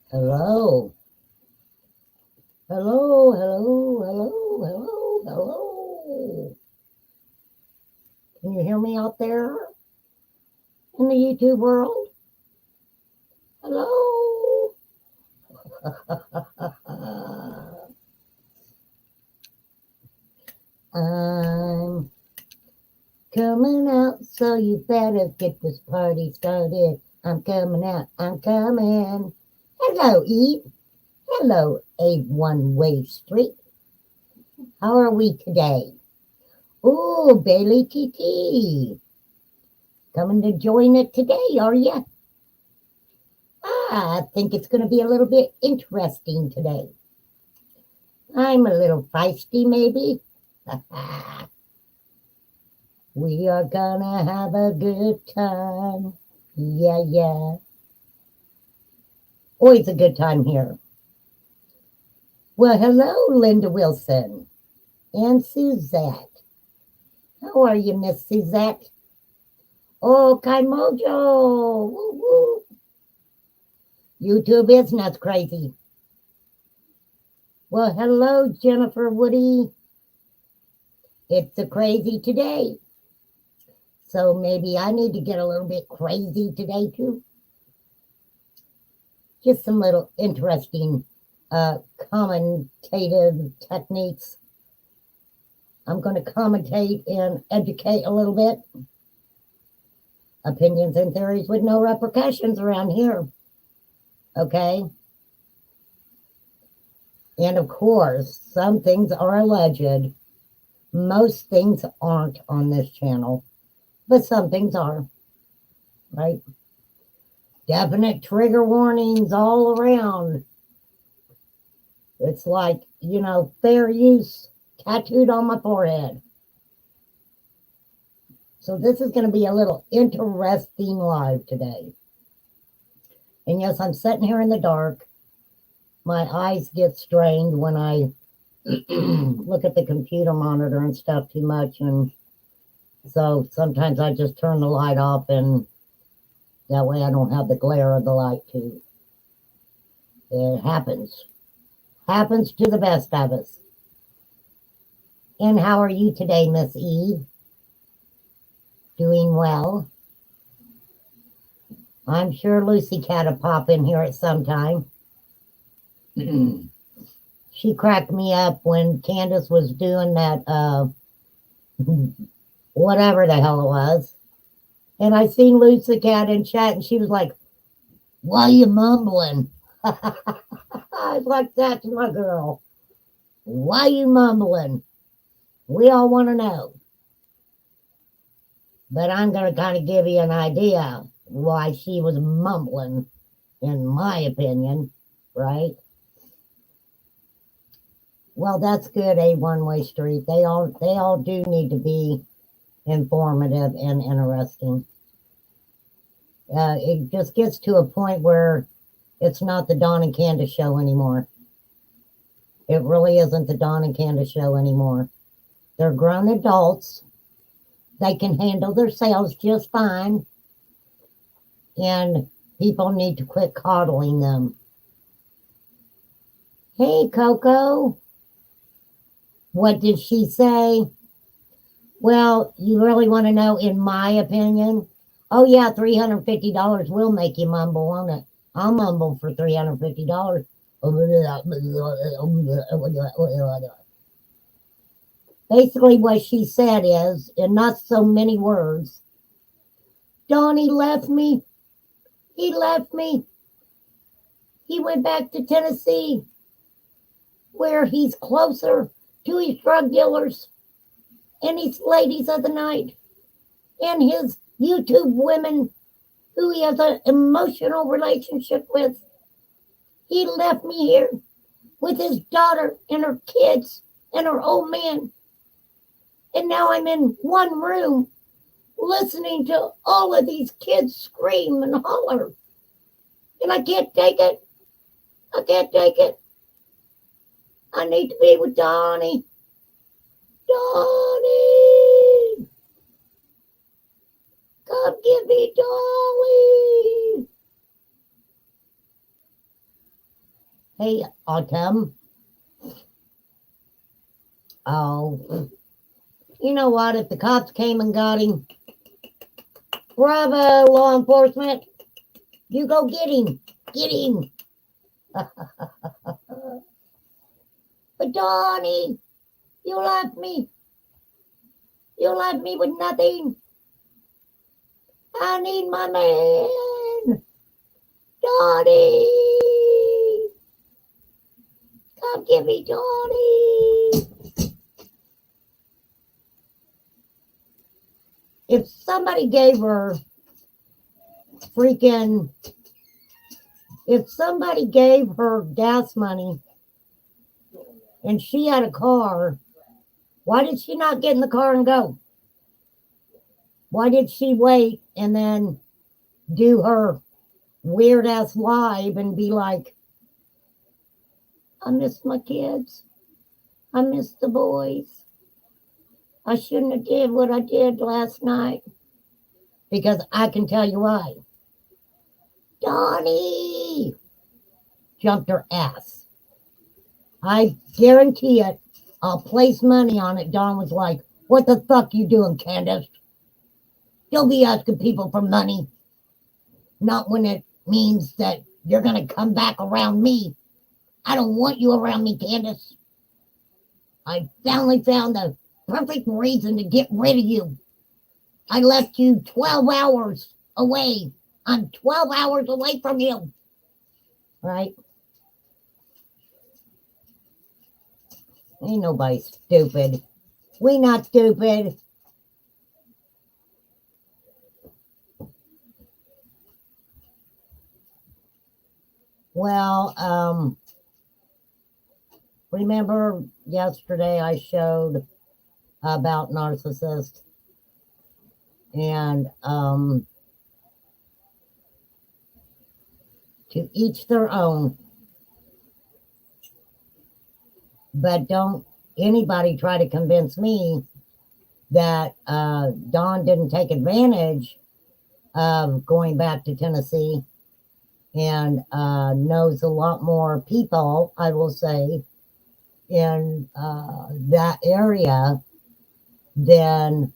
Hello. Hello, hello, hello, hello, hello. Can you hear me out there in the YouTube world? Hello. I'm coming out, so you better get this party started. I'm coming out, I'm coming. Hello, Eve. Hello, A1 Wave Street. How are we today? Ooh, Bailey TT. Coming to join it today, are you? I think it's going to be a little bit interesting today. I'm a little feisty, maybe. We are gonna have a good time. Yeah, yeah. Always a good time here. Well, hello, Linda Wilson and Suzette. How are you, Miss Suzette? Oh, Kai Mojo. Woo, woo. YouTube is nuts crazy. Well, hello, Jennifer Woody. It's a crazy today. So maybe I need to get a little bit crazy today, too. Just some little interesting commentative techniques. I'm going to commentate and educate a little bit. Opinions and theories with no repercussions around here. Okay? And of course, some things are alleged. Most things aren't on this channel, but some things are. Right? Definite trigger warnings all around. It's like, fair use tattooed on my forehead. So this is going to be a little interesting live today. And yes, I'm sitting here in the dark. My eyes get strained when I look at the computer monitor and stuff too much. And so sometimes I just turn the light off, and that way I don't have the glare of the light too. It happens. Happens to the best of us. And how are you today, Miss Eve? Doing well? I'm sure Lucy Cat will pop in here at some time. She cracked me up when Candace was doing that, whatever the hell it was. And I seen Lucy Cat in chat, and she was like, "Why you mumbling?" I was like, "That's my girl. Why you mumbling? We all want to know." But I'm going to kind of give you an idea why she was mumbling, in my opinion, right? Well, that's good, A1 Way Street. They all do need to be informative and interesting. It just gets to a point where it's not the Dawn and Candace show anymore. It really isn't the Dawn and Candace show anymore. They're grown adults. They can handle themselves just fine. And people need to quit coddling them. Hey, Coco. What did she say? Well, you really want to know, in my opinion? Oh, yeah, $350 will make you mumble, won't it? I'll mumble for $350. Basically, what she said is, in not so many words, Donnie left me. He left me. He went back to Tennessee, where he's closer to his drug dealers and his ladies of the night and his YouTube women who he has an emotional relationship with. He left me here with his daughter and her kids and her old man. And now I'm in one room listening to all of these kids scream and holler. And I can't take it. I can't take it. I need to be with Donnie. Donnie! Come get me, Dolly! Hey, Autumn. Oh, you know what? If the cops came and got him, bravo, law enforcement. You go get him. Get him. But Donnie, you left me. You left me with nothing. I need my man. Donnie. Come get me, Donnie. If somebody gave her freaking, if somebody gave her gas money and she had a car, why did she not get in the car and go? Why did she wait and then do her weird ass live and be like, I miss my kids. I miss the boys. I shouldn't have did what I did last night. Because I can tell you why. Donnie jumped her ass. I guarantee it. I'll place money on it. Dawn was like, what the fuck you doing, Candace? Don't be asking people for money. Not when it means that you're going to come back around me. I don't want you around me, Candace. I finally found the perfect reason to get rid of you. I left you 12 hours away. I'm 12 hours away from you. Right? Ain't nobody stupid. We not stupid. Well, remember yesterday I showed about narcissists and to each their own. But don't anybody try to convince me that Dawn didn't take advantage of going back to Tennessee and knows a lot more people, I will say, in that area than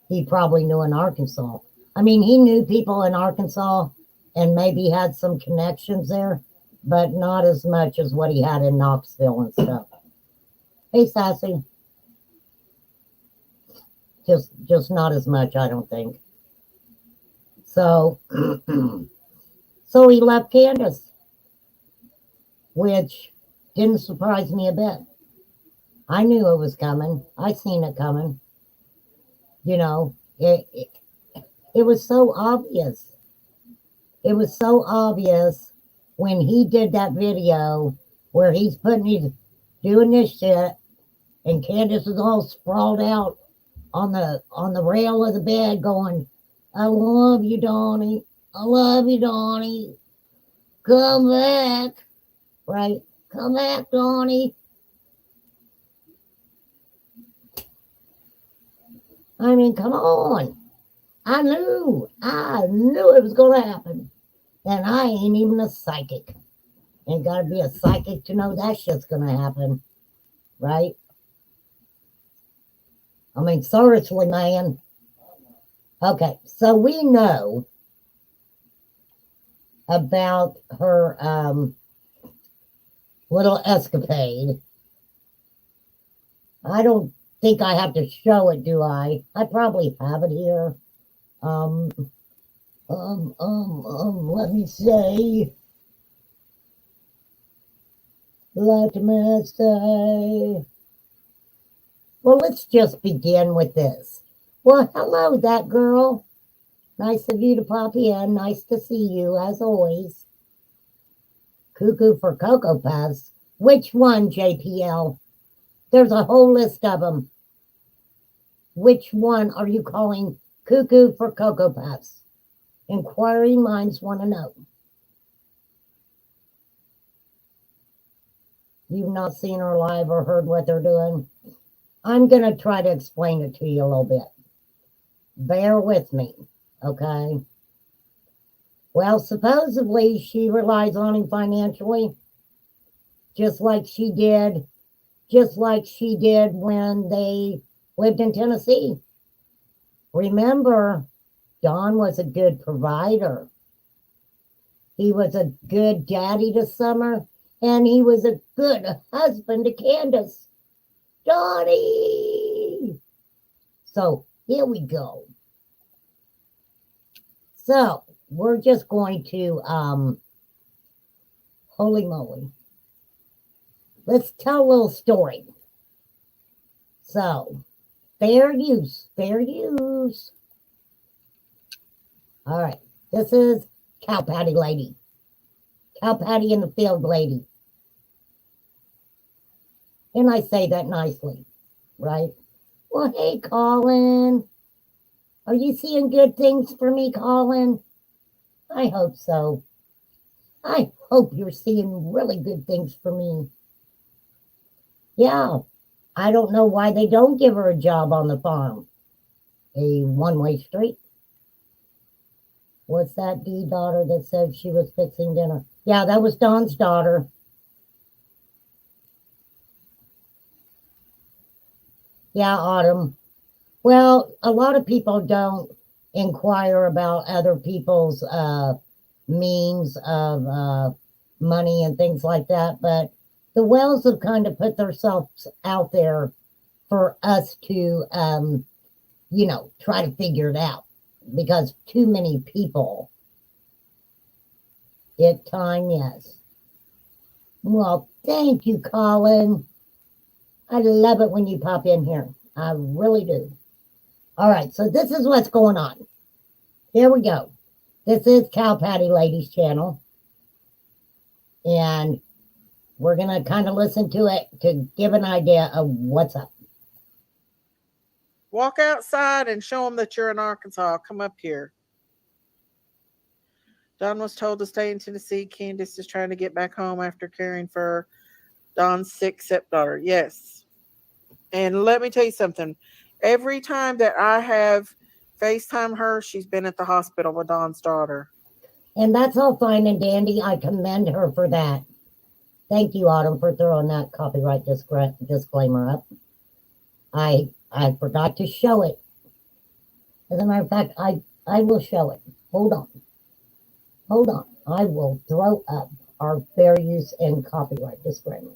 he probably knew in Arkansas. I mean, he knew people in Arkansas and maybe had some connections there, but not as much as what he had in Knoxville and stuff. Hey, Sassy. Just not as much, I don't think. So, so he left Candace, which didn't surprise me a bit. I knew it was coming. I seen it coming. You know, it was so obvious. It was so obvious when he did that video where he's doing this shit, and Candace is all sprawled out on the rail of the bed going, I love you, Donnie. I love you, Donnie. Come back. Right? Come back, Donnie. I mean, come on. I knew it was going to happen. And I ain't even a psychic. Ain't got to be a psychic to know that shit's going to happen. Right? I mean, seriously, man. Okay, so we know about her little escapade. I don't think I have to show it, do I? I probably have it here. Let me say. Let me say. Well, let's just begin with this. Well, hello, that girl. Nice of you to pop in. Nice to see you, as always. Cuckoo for Cocoa Puffs. Which one, JPL? There's a whole list of them. Which one are you calling Cuckoo for Cocoa Puffs? Inquiring minds want to know. You've not seen her live or heard what they're doing? I'm going to try to explain it to you a little bit. Bear with me, okay? Well, supposedly she relies on him financially, just like she did, when they lived in Tennessee. Remember, Don was a good provider. He was a good daddy to Summer, and he was a good husband to Candace. Donnie! So here we go. So we're just going to, holy moly. Let's tell a little story. So, fair use. All right, this is Cow Patty Lady. Cow Patty in the field lady. And I say that nicely, right? Well, hey, Colin. Are you seeing good things for me, Colin? I hope so. I hope you're seeing really good things for me. Yeah, I don't know why they don't give her a job on the farm. A one-way street. What's that Dee daughter that said she was fixing dinner? Yeah, that was Don's daughter. Yeah, Autumn. Well, a lot of people don't inquire about other people's means of money and things like that, but the Wells have kind of put themselves out there for us to, try to figure it out, because too many people. Yes. Well, thank you, Colin. I love it when you pop in here. I really do. All right, so this is what's going on. Here we go. This is Cow Patty Lady's channel. And we're going to kind of listen to it to give an idea of what's up. Walk outside and show them that you're in Arkansas. Come up here. Don was told to stay in Tennessee. Candace is trying to get back home after caring for Don's sick stepdaughter. Yes. And let me tell you something. Every time that I have FaceTime her, she's been at the hospital with Don's daughter. And that's all fine and dandy. I commend her for that. Thank you, Autumn, for throwing that copyright disclaimer up. I forgot to show it. As a matter of fact, I will show it. Hold on. I will throw up our fair use and copyright disclaimer,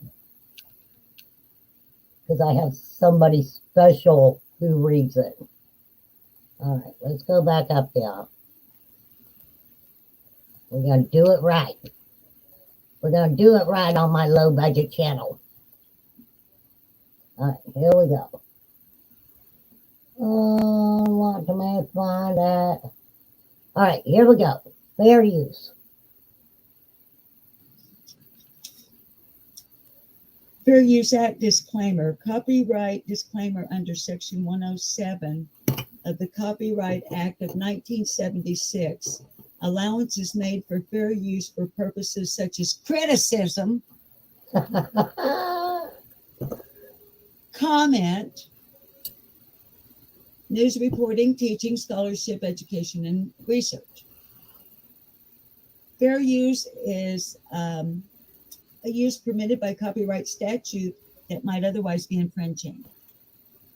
because I have somebody special who reads it. All right, let's go back up there. We're going to do it right. We're going to do it right on my low budget channel. All right, here we go. Want to find that. All right, here we go. Fair use. Fair Use Act disclaimer. Copyright disclaimer under Section 107 of the Copyright Act of 1976. Allowance is made for fair use for purposes such as criticism, comment, news reporting, teaching, scholarship, education, and research. Fair use is a use permitted by copyright statute that might otherwise be infringing.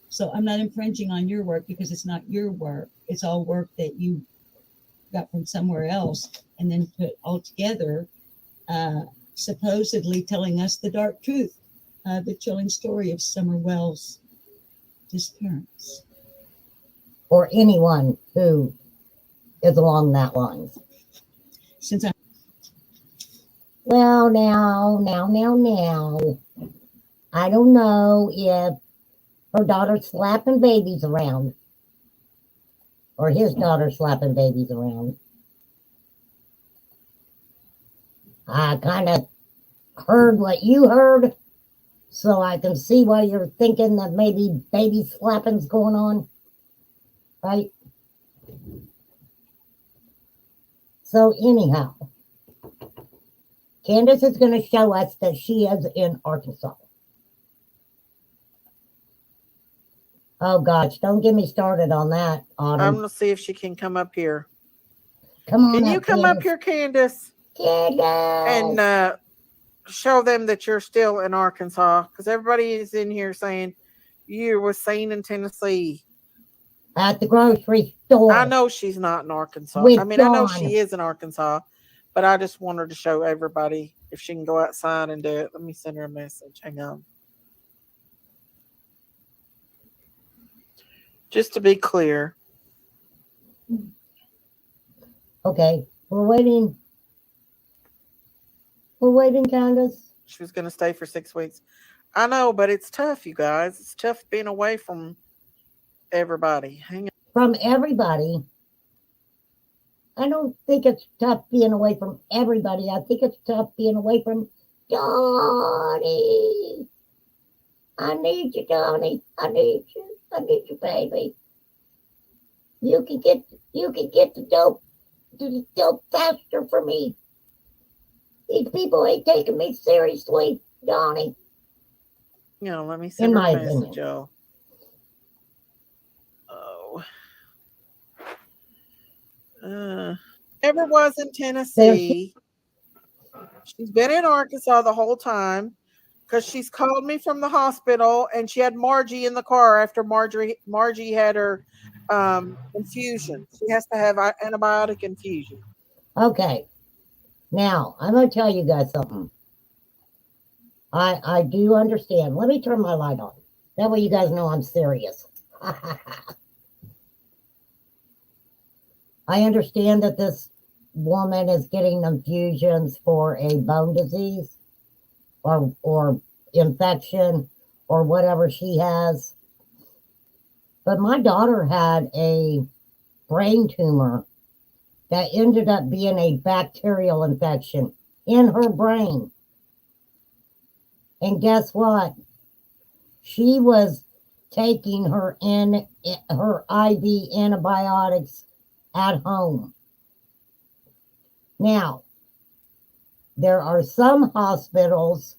So I'm not infringing on your work because it's not your work. It's all work that you got from somewhere else and then put all together, supposedly telling us the dark truth, the chilling story of Summer Wells' disappearance. Or anyone who is along that lines. Since I Well, now. I don't know if her daughter's slapping babies around, or his daughter slapping babies around. I kind of heard what you heard, so I can see why you're thinking that maybe baby slapping's going on, right? So anyhow, Candace is going to show us that she is in Arkansas. Oh gosh, don't get me started on that, Autumn. I'm going to see if she can come up here. Come on Can you up, come up Candace. here, Candace, and Candace. show them that you're still in Arkansas? Because everybody is in here saying you were saying in Tennessee. At the grocery I store know she's not in Arkansas. I with mean, I know she Dawn. is in Arkansas, but I just want her to show everybody if she can go outside and do it. Let me send her a message. Hang on. Just to be clear, Okay, we're waiting. We're waiting, Candace. she was going to stay for 6 weeks. I know, but it's tough, you guys. It's tough being away from everybody. Hang on. From everybody. I don't think it's tough being away from everybody. I think it's tough being away from Donnie. I need you, Donnie. I need you. I need you, baby. You can get the dope faster for me. These people ain't taking me seriously, Donnie. Let me In send her my a message, opinion. y'all. Oh. Never was in Tennessee. She's been in Arkansas the whole time because she's called me from the hospital, and she had Margie in the car after Margie had her infusion. She has to have antibiotic infusion. Okay. Now, I'm going to tell you guys something. I do understand. Let me turn my light on. That way you guys know I'm serious. I understand that this woman is getting infusions for a bone disease or infection or whatever she has. But my daughter had a brain tumor that ended up being a bacterial infection in her brain. And guess what? She was taking her IV antibiotics at home. Now, there are some hospitals,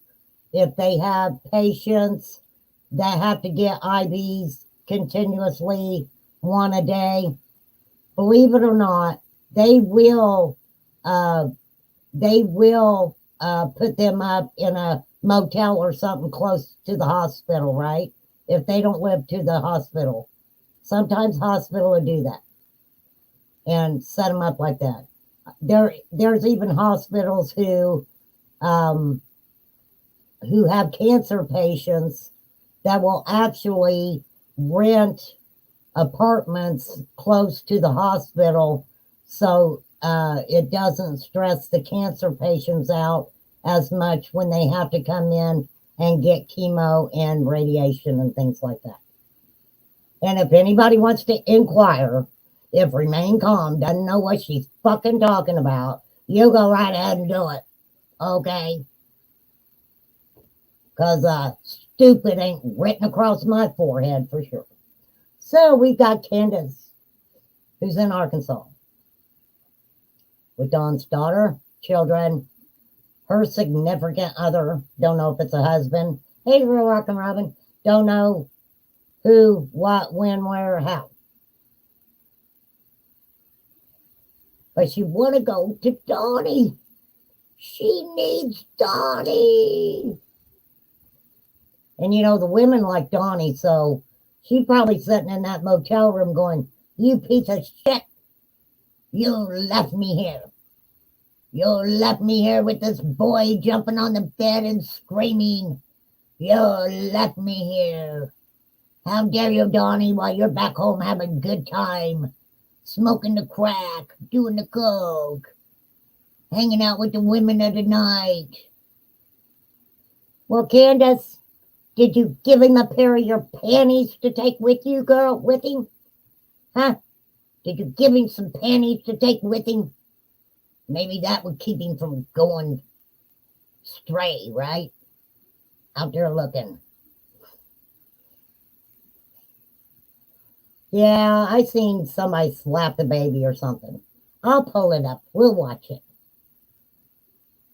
if they have patients that have to get IVs continuously, one a day, believe it or not, they will put them up in a motel or something close to the hospital, right? If they don't live to the hospital. Sometimes hospital will do that and set them up like that. There's even hospitals who have cancer patients that will actually rent apartments close to the hospital so it doesn't stress the cancer patients out as much when they have to come in and get chemo and radiation and things like that. And if anybody wants to inquire if Remain Calm doesn't know what she's fucking talking about, you go right ahead and do it. Okay? Because stupid ain't written across my forehead for sure. So we've got Candace, who's in Arkansas, with Dawn's daughter, children, her significant other, don't know if it's a husband. Hey, Real Rock and Robin, don't know who, what, when, where, how. But she want to go to Donnie. She needs Donnie. And the women like Donnie, so she's probably sitting in that motel room going, you piece of shit. You left me here. You left me here with this boy jumping on the bed and screaming. You left me here. How dare you, Donnie, while you're back home having a good time, smoking the crack, doing the coke, hanging out with the women of the night. Well, Candace, did you give him a pair of your panties to take with you, girl, with him? Huh? Did you give him some panties to take with him? Maybe that would keep him from going stray, right? Out there looking. Yeah, I seen somebody slap the baby or something. I'll pull it up. We'll watch it.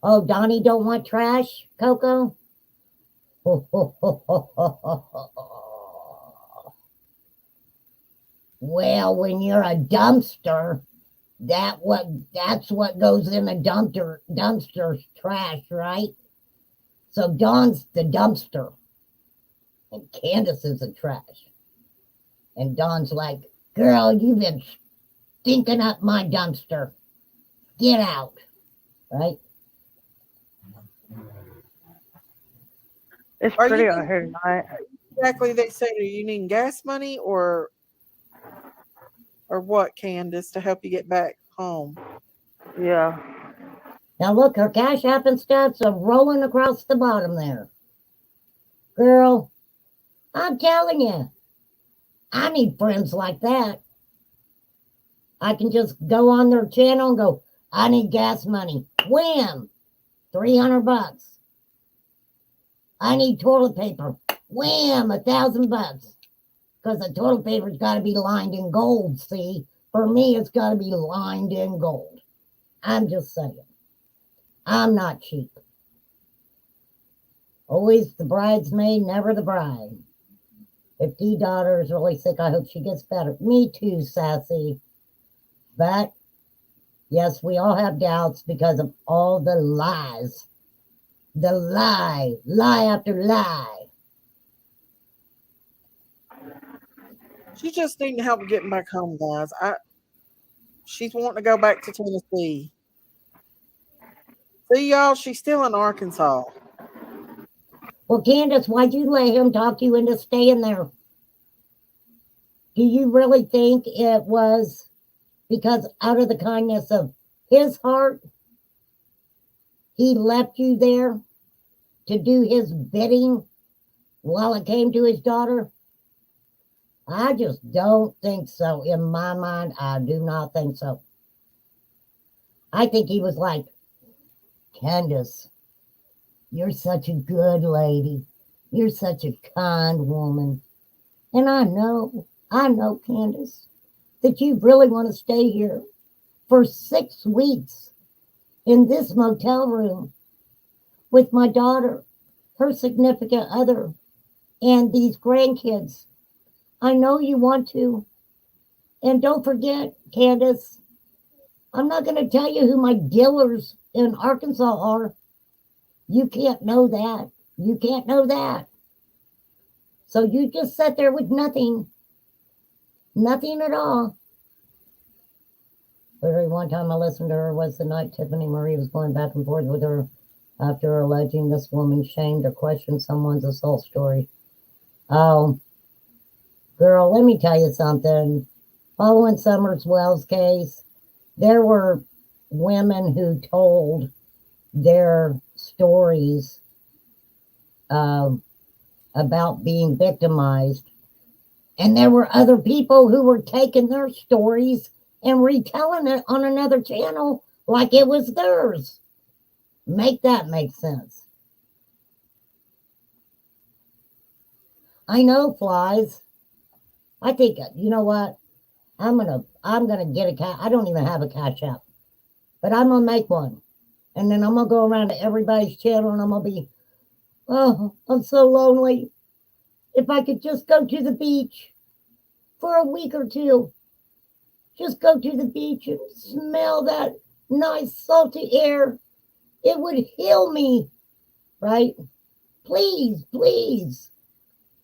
Oh, Donnie don't want trash, Coco? Well, when you're a dumpster, That's what goes in a dumpster's trash, right? So Dawn's the dumpster and Candace is the trash. And Dawn's like, girl, you've been stinking up my dumpster. Get out. Right? It's Are pretty you out here tonight. exactly they said, are you needing gas money or what, Candace, to help you get back home? Yeah. Now look, her Cash App and stats are rolling across the bottom there. Girl, I'm telling you, I need friends like that. I can just go on their channel and go, I need gas money. Wham! $300. I need toilet paper. Wham! $1,000. Because the toilet paper's got to be lined in gold, see? For me, it's got to be lined in gold. I'm just saying. I'm not cheap. Always the bridesmaid, never the bride. If Dee daughter is really sick, I hope she gets better. Me too, Sassy. But, yes, we all have doubts because of all the lies. The lie after lie. She just needing help getting back home, guys. She's wanting to go back to Tennessee. See, y'all, she's still in Arkansas. Well, Candace, why'd you let him talk you into staying there? Do you really think it was because out of the kindness of his heart, he left you there to do his bidding while it came to his daughter? I just don't think so. In my mind, I do not think so. I think he was like, Candace, you're such a good lady. You're such a kind woman. And I know, Candace, that you really want to stay here for 6 weeks in this motel room with my daughter, her significant other, and these grandkids. I know you want to. And don't forget, Candace, I'm not going to tell you who my dealers in Arkansas are. You can't know that. You can't know that. So you just sat there with nothing. Nothing at all. Literally one time I listened to her was the night Tiffany Marie was going back and forth with her after alleging this woman shamed or questioned someone's assault story. Oh, girl, let me tell you something. Following Summers Wells case, there were women who told their stories about being victimized. And there were other people who were taking their stories and retelling it on another channel like it was theirs. Make that make sense. I know, Flies. I think, you know what? I'm gonna get a cat. I don't even have a Cash App, but I'm gonna make one. And then I'm gonna go around to everybody's channel and I'm gonna be, oh, I'm so lonely. If I could just go to the beach for a week or two, just go to the beach and smell that nice salty air, it would heal me, right? Please, please,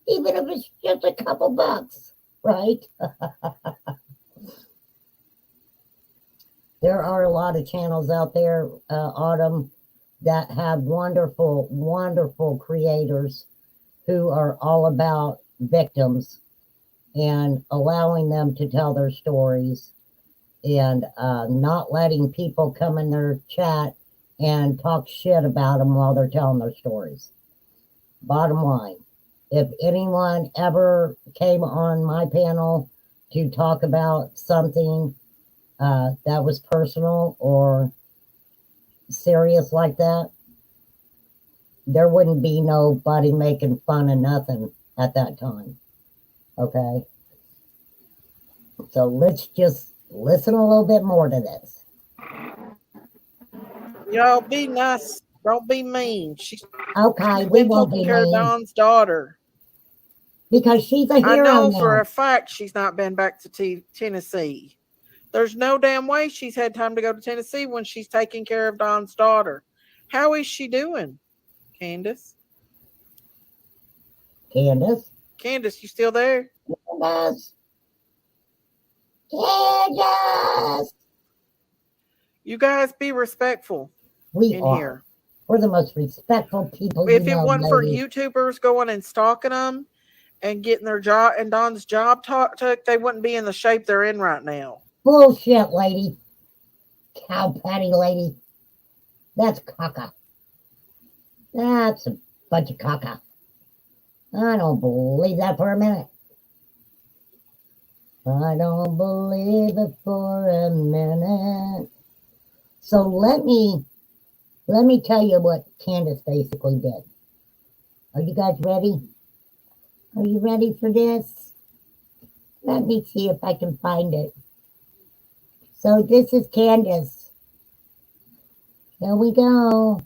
even if it's just a couple bucks, right? There are a lot of channels out there, Autumn, that have wonderful, wonderful creators who are all about victims and allowing them to tell their stories and not letting people come in their chat and talk shit about them while they're telling their stories. Bottom line, if anyone ever came on my panel to talk about something that was personal or serious like that, there wouldn't be nobody making fun of nothing at that time. Okay? So let's just listen a little bit more to this. Y'all be nice. Don't be mean. She's Okay, we been won't taking be care of mean Don's daughter. because she's a I hero know now. for a fact she's not been back to Tennessee. There's no damn way she's had time to go to Tennessee when she's taking care of Don's daughter. How is she doing, Candace? Candace. Candace, you still there? Candace. Candace. You guys be respectful We in are. here. We're the most respectful people If you it know, wasn't for lady. YouTubers going and stalking them and getting their job and Don's job took, they wouldn't be in the shape they're in right now. Bullshit, lady. Cow patty lady. That's caca. That's a bunch of caca. I don't believe that for a minute. I don't believe it for a minute. So let me tell you what Candace basically did. Are you guys ready? Are you ready for this? Let me see if I can find it. So this is Candace. Here we go.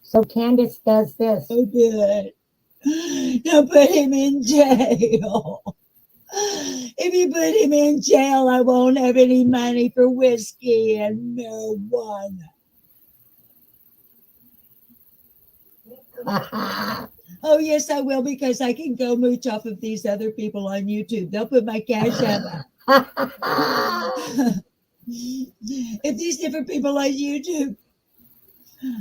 So Candace does this. So good. Don't put him in jail. If you put him in jail, I won't have any money for whiskey and marijuana. Oh, yes, I will, because I can go mooch off of these other people on YouTube. They'll put my cash app. If these different people on YouTube,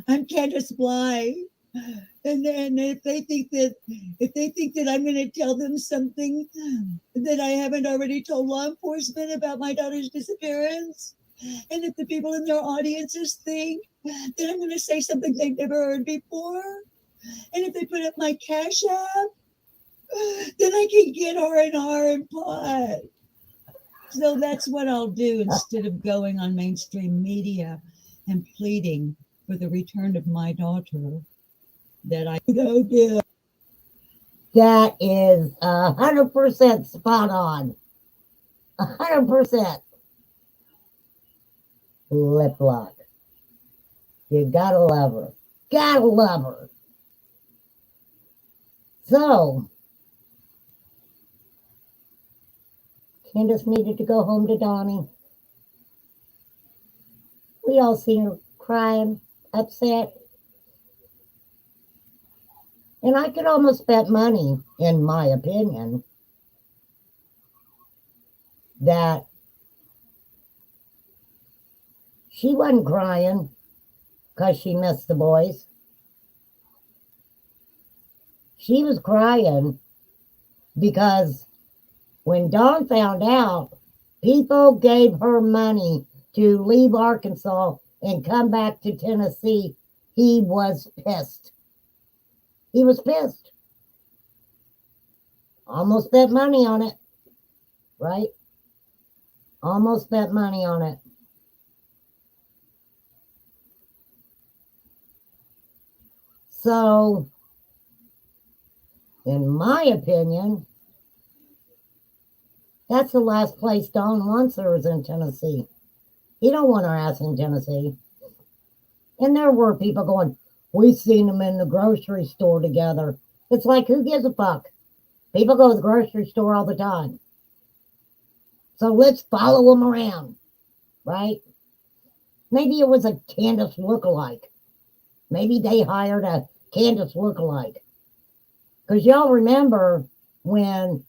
I'm Candace Bly, and if they think that I'm going to tell them something that I haven't already told law enforcement about my daughter's disappearance, and if the people in their audiences think that I'm going to say something they've never heard before, and if they put up my cash app, then I can get R&R and pot. So that's what I'll do instead of going on mainstream media and pleading for the return of my daughter that I don't do. That is 100% spot on. 100%. Lip lock. You gotta love her. Gotta love her. So, Candace needed to go home to Donnie. We all seen her crying, upset. And I could almost bet money, in my opinion, that she wasn't crying because she missed the boys. She was crying because when Dawn found out, people gave her money to leave Arkansas and come back to Tennessee. He was pissed. He was pissed. Almost bet money on it, right? Almost bet money on it. So, in my opinion, that's the last place Don wants her is in Tennessee. He don't want her ass in Tennessee. And there were people going, we seen them in the grocery store together. It's like, who gives a fuck? People go to the grocery store all the time. So let's follow them around, right? Maybe it was a Candace lookalike. Maybe they hired a Candace lookalike. Because y'all remember when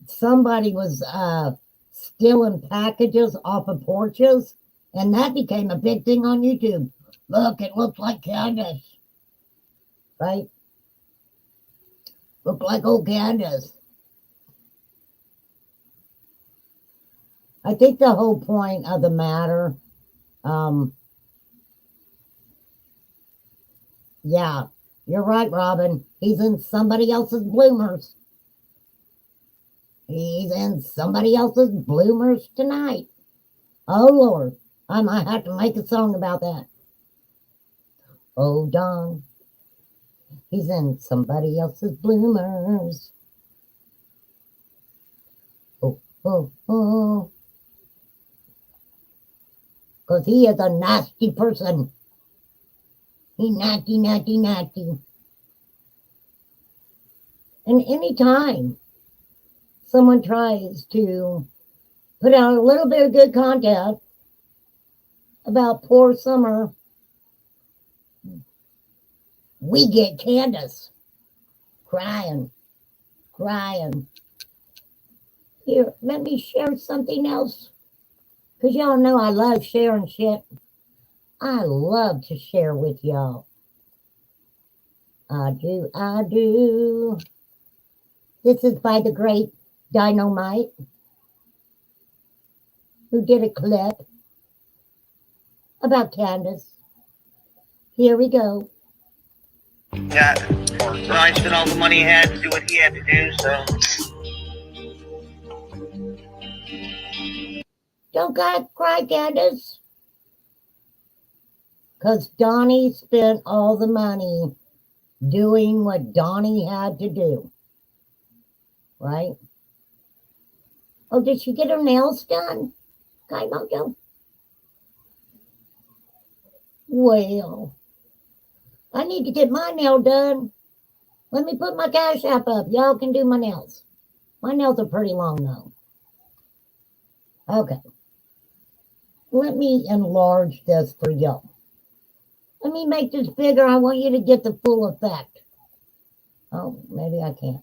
somebody was stealing packages off of porches, and that became a big thing on YouTube. Look, it looks like Candace, right? Look like old Candace. I think the whole point of the matter, yeah, you're right, Robin. He's in somebody else's bloomers. He's in somebody else's bloomers tonight. Oh, Lord. I might have to make a song about that. Oh, Don. He's in somebody else's bloomers. Oh, oh, oh. Because he is a nasty person. He nasty, nasty, nasty. And anytime someone tries to put out a little bit of good content about poor Summer, we get Candace crying, crying. Here, let me share something else. Because y'all know I love sharing shit. I love to share with y'all. I do, I do. This is by the great Dynamite, who did a clip about Candace. Here we go. Yeah, Ryan spent all the money he had to do what he had to do, so. Don't cry, Candace. Because Donnie spent all the money doing what Donnie had to do. Right? Oh, did she get her nails done? Kai Mojo? Well, I need to get my nail done. Let me put my Cash App up. Y'all can do my nails. My nails are pretty long though. Okay. Let me enlarge this for y'all. Let me make this bigger. I want you to get the full effect. Oh, maybe I can't.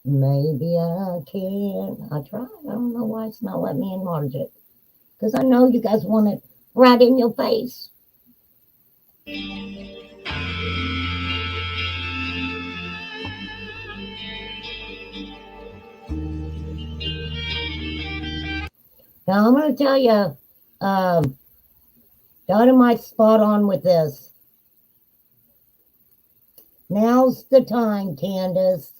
Maybe I can. I tried. I don't know why it's not letting me enlarge it. Because I know you guys want it right in your face. Now I'm going to tell you, Dynamite's spot on with this. Now's the time, Candace,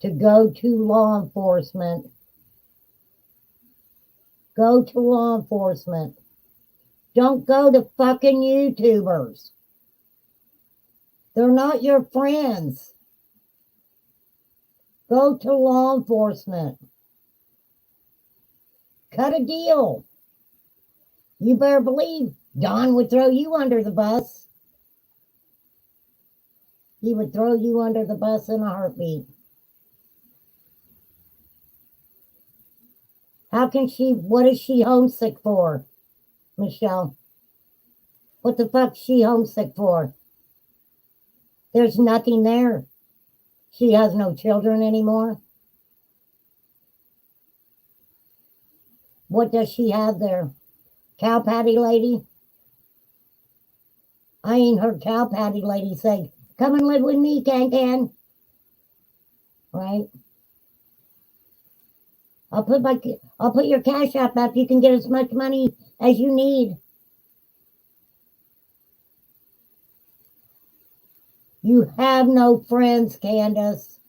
to go to law enforcement. Go to law enforcement. Don't go to fucking YouTubers. They're not your friends. Go to law enforcement. Cut a deal. You better believe Don would throw you under the bus. He would throw you under the bus in a heartbeat. What is she homesick for, Michelle? What the fuck's she homesick for? There's nothing there. She has no children anymore. What does she have there? Cow patty lady? I ain't heard cow patty lady say, come and live with me, Can. Right? I'll put your Cash App up. You can get as much money as you need. You have no friends, Candace.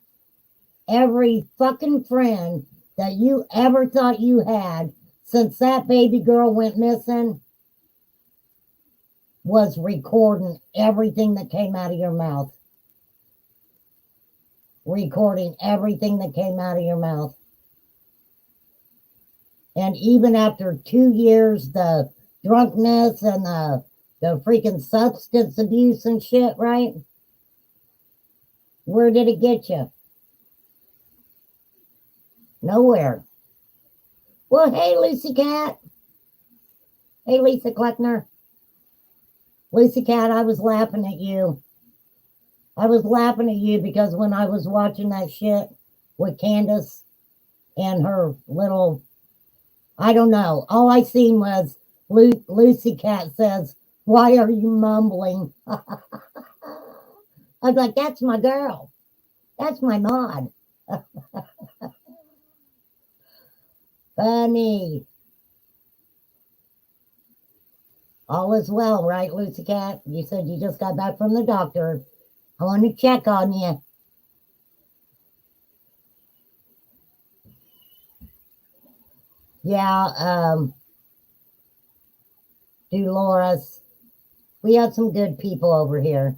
Every fucking friend that you ever thought you had since that baby girl went missing was recording everything that came out of your mouth. Recording everything that came out of your mouth. And even after 2 years, the drunkenness and the freaking substance abuse and shit, right? Where did it get you? Nowhere. Well, hey, Lucy Cat. Hey, Lisa Kleckner. Lucy Cat, I was laughing at you. I was laughing at you because when I was watching that shit with Candace and her little, I don't know, all I seen was Lucy Cat says, why are you mumbling? I was like, that's my girl. That's my mod. Funny. All is well, right, Lucy Cat? You said you just got back from the doctor. I want to check on you. Yeah, Dolores. We have some good people over here.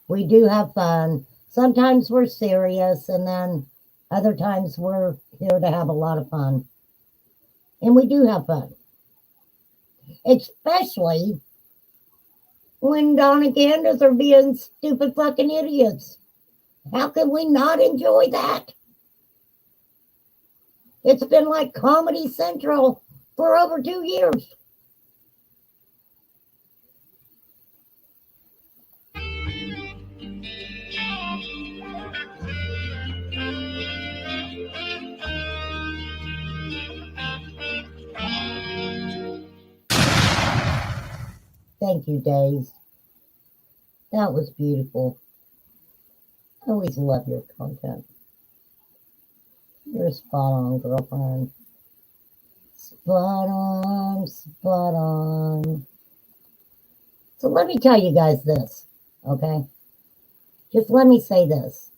We do have fun. Sometimes we're serious, and then other times we're here to have a lot of fun. And we do have fun. Especially when Don and Candace are being stupid fucking idiots. How can we not enjoy that? It's been like Comedy Central for over 2 years. Thank you, Days. That was beautiful. I always love your content. You're spot on, girlfriend. Spot on, spot on. So let me tell you guys this, okay? Just let me say this.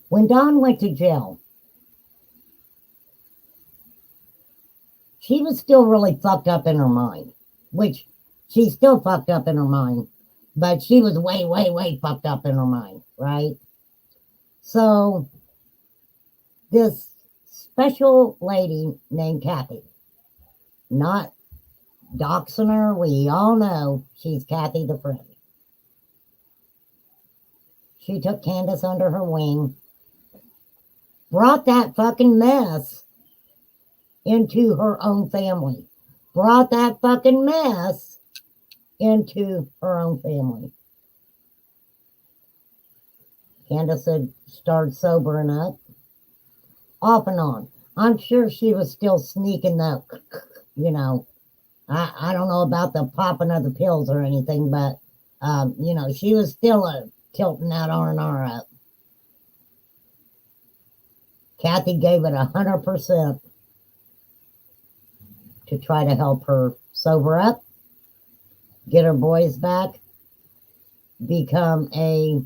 When Dawn went to jail, she was still really fucked up in her mind, which she's still fucked up in her mind, but she was way, way, way fucked up in her mind, right? So this special lady named Kathy, not doxing her, we all know she's Kathy the friend. She took Candace under her wing, brought that fucking mess into her own family, brought that fucking mess into her own family. Candace had started sobering up, off and on. I'm sure she was still sneaking the, you know, I don't know about the popping of the pills or anything, but, you know, she was still tilting that R&R up. Kathy gave it 100% to try to help her sober up, get her boys back, become a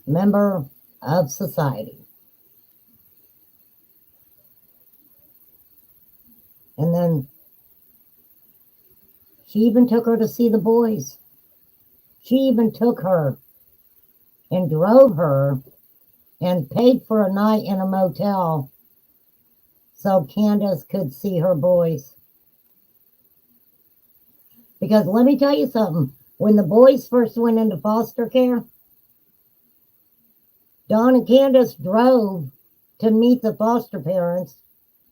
member of society. And then she even took her to see the boys. She even took her and drove her and paid for a night in a motel so Candace could see her boys. Because let me tell you something, when the boys first went into foster care, Dawn and Candace drove to meet the foster parents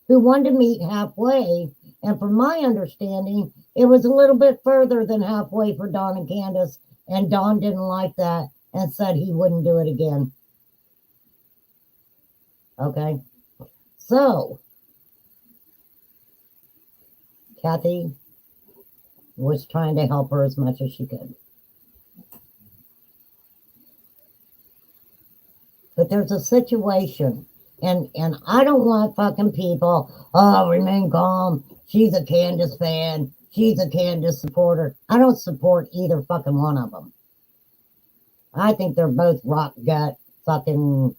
who wanted to meet halfway. And from my understanding, it was a little bit further than halfway for Dawn and Candace. And Dawn didn't like that and said he wouldn't do it again. Okay. So, Kathy was trying to help her as much as she could. But there's a situation, and I don't want fucking people, oh, remain calm. She's a Candace fan. She's a Candace supporter. I don't support either fucking one of them. I think they're both rock gut, fucking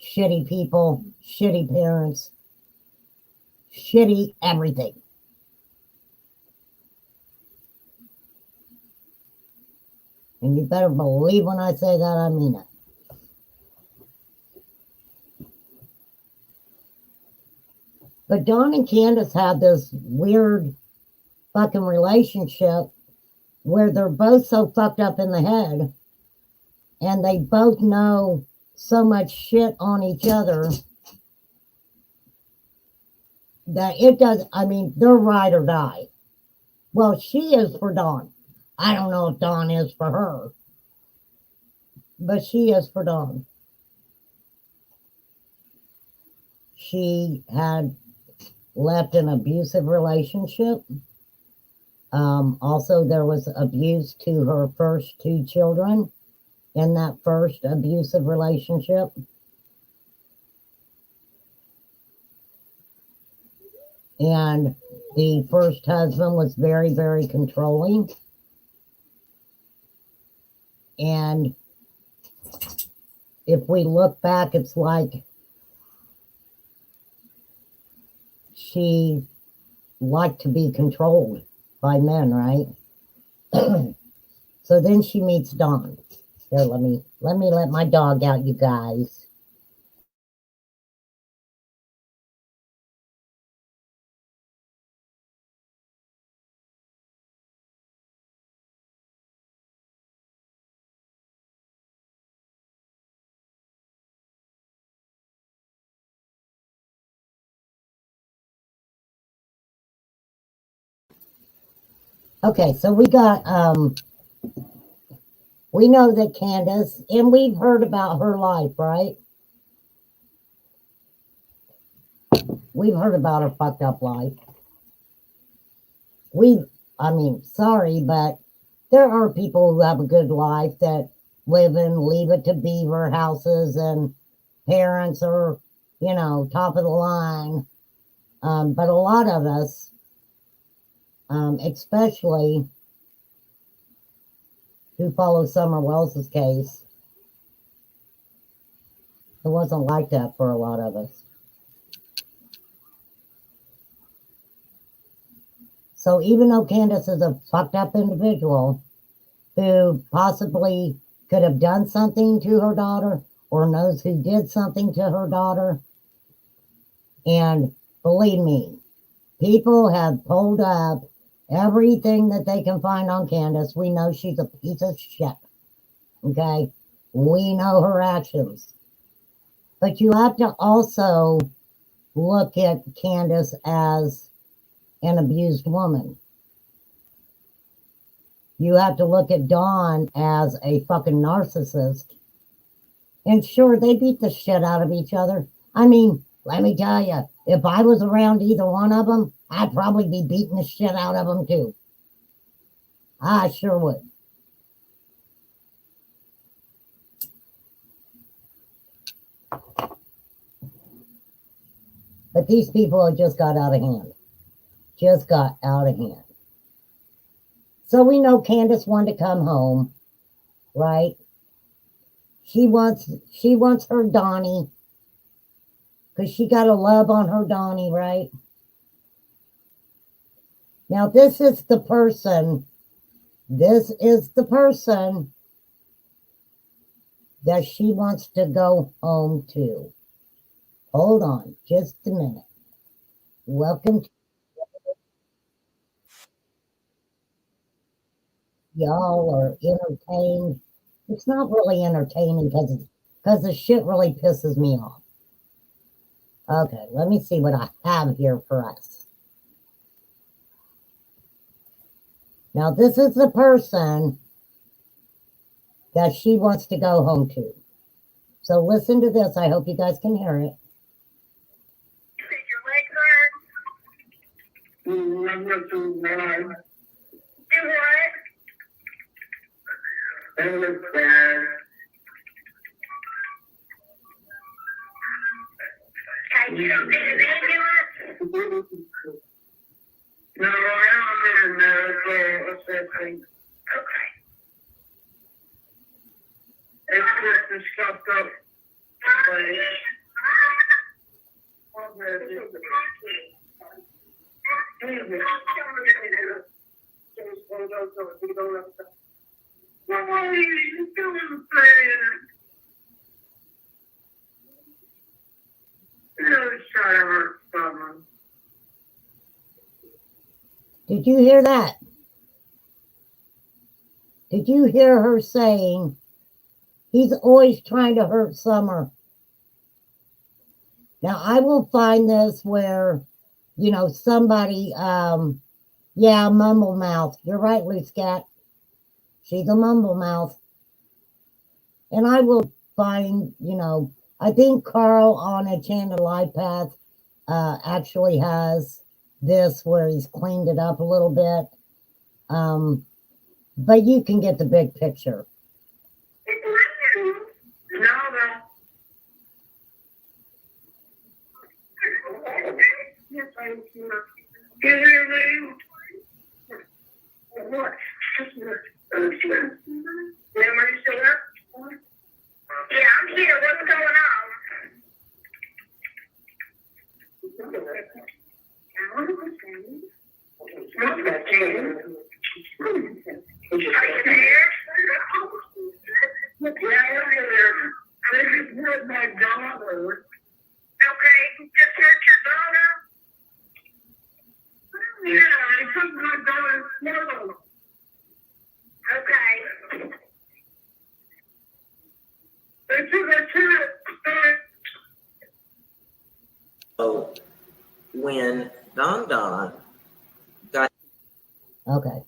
shitty people, shitty parents, shitty everything. And you better believe when I say that, I mean it. But Dawn and Candace have this weird fucking relationship where they're both so fucked up in the head and they both know so much shit on each other that it does, I mean, they're ride or die. Well, she is for Dawn. I don't know if Dawn is for her, but she is for Dawn. She had left an abusive relationship. Also, there was abuse to her first two children in that first abusive relationship. And the first husband was very, very controlling. And if we look back, it's like she liked to be controlled by men, right? So then she meets Dawn. Here, let me let my dog out, you guys. Okay, so we got we know that Candace, and we've heard about her life, right? We've heard about her fucked up life. I mean, sorry, but there are people who have a good life that live in Leave It to Beaver houses and parents are, top of the line. But a lot of us, especially who follow Summer Wells's case, it wasn't like that for a lot of us. So even though Candace is a fucked up individual who possibly could have done something to her daughter or knows who did something to her daughter, and believe me, people have pulled up everything that they can find on Candace. We know she's a piece of shit. Okay? We know her actions. But you have to also look at Candace as an abused woman. You have to look at Dawn as a fucking narcissist. And sure, they beat the shit out of each other. I mean, let me tell you, if I was around either one of them, I'd probably be beating the shit out of them too. I sure would. But these people have just got out of hand. Just got out of hand. So we know Candace wanted to come home, right? She wants her Donnie, because she got a love on her Donnie, right? Now this is the person that she wants to go home to. Hold on just a minute. Welcome to y'all are entertained. It's not really entertaining because the shit really pisses me off. Okay, let me see what I have here for us. Now this is the person that she wants to go home to. So listen to this. I hope you guys can hear it. Your leg hurt? Do what? It looks bad. Can you get an ambulance? No, I don't need a medical assistance. Okay. It's just a stuffed up place. Did you hear that? Did you hear her saying he's always trying to hurt Summer? Now I will find this where, somebody, mumble mouth. You're right, Loose Cat. She's a mumble mouth. And I will find, I think Carl on a Channel Live Path actually has this where he's cleaned it up a little bit. But you can get the big picture. What? Ma'am, are you still there? Yeah, I'm here. What's going on? Are you there? Yeah, I'm here. This is with my daughter. Okay, just hurt your daughter? Yeah, I took my daughter's photo. Okay. So when Don got Okay.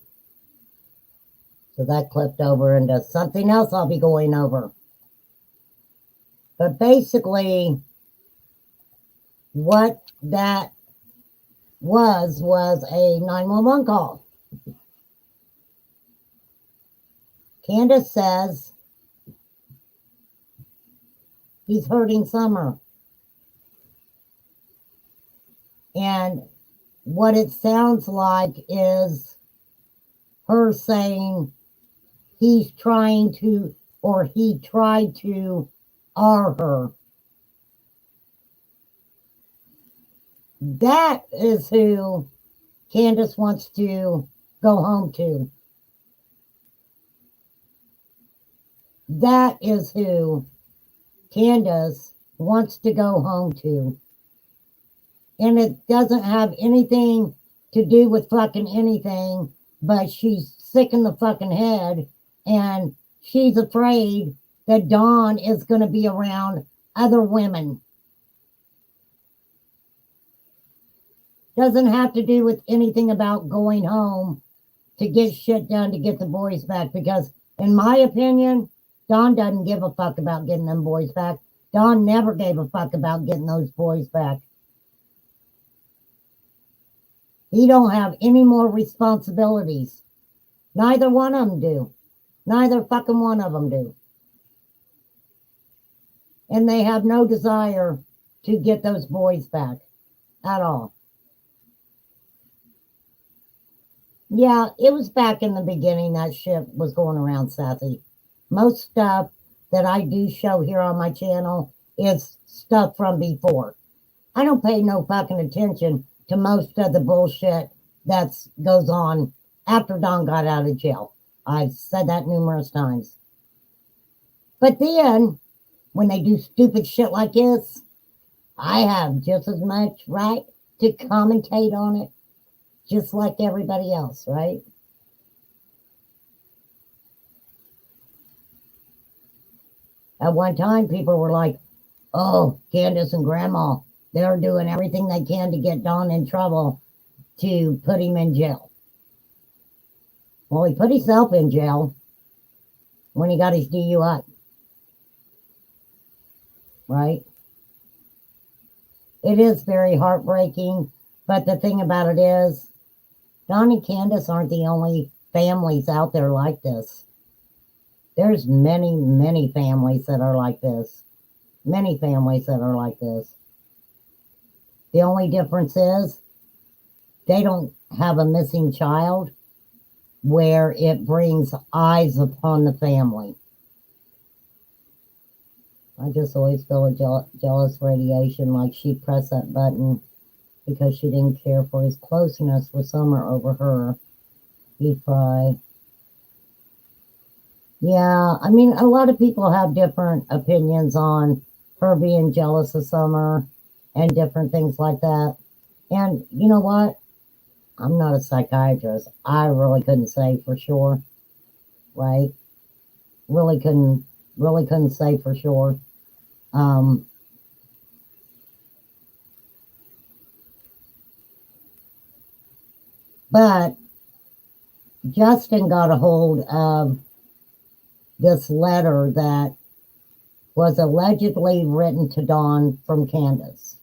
So that clipped over into something else I'll be going over. But basically, what that was a 911 call. Candace says he's hurting Summer. And what it sounds like is her saying he's trying to, or he tried to R her. That is who Candace wants to go home to. That is who Candace wants to go home to. And it doesn't have anything to do with fucking anything, but she's sick in the fucking head and she's afraid that Dawn is going to be around other women. Doesn't have to do with anything about going home to get shit done to get the boys back, because in my opinion, Dawn doesn't give a fuck about getting them boys back. Dawn never gave a fuck about getting those boys back. He don't have any more responsibilities. Neither one of them do. Neither fucking one of them do. And they have no desire to get those boys back at all. Yeah, it was back in the beginning that shit was going around, Sassy. Most stuff that I do show here on my channel is stuff from before. I don't pay no fucking attention to most of the bullshit that goes on after Dawn got out of jail. I've said that numerous times. But then, when they do stupid shit like this, I have just as much right to commentate on it, just like everybody else, right? At one time, people were like, oh, Candace and Grandma, they're doing everything they can to get Dawn in trouble to put him in jail. Well, he put himself in jail when he got his DUI. Right? It is very heartbreaking, but the thing about it is, Dawn and Candace aren't the only families out there like this. There's many, many families that are like this. Many families that are like this. The only difference is they don't have a missing child where it brings eyes upon the family. I just always feel a jealous radiation, like she pressed that button because she didn't care for his closeness with Summer over her. He'd cry. Yeah, I mean, a lot of people have different opinions on her being jealous of Summer and different things like that. And you know what? I'm not a psychiatrist. I really couldn't say for sure, right? Really couldn't say for sure. But Justin got a hold of this letter that was allegedly written to Dawn from Candace.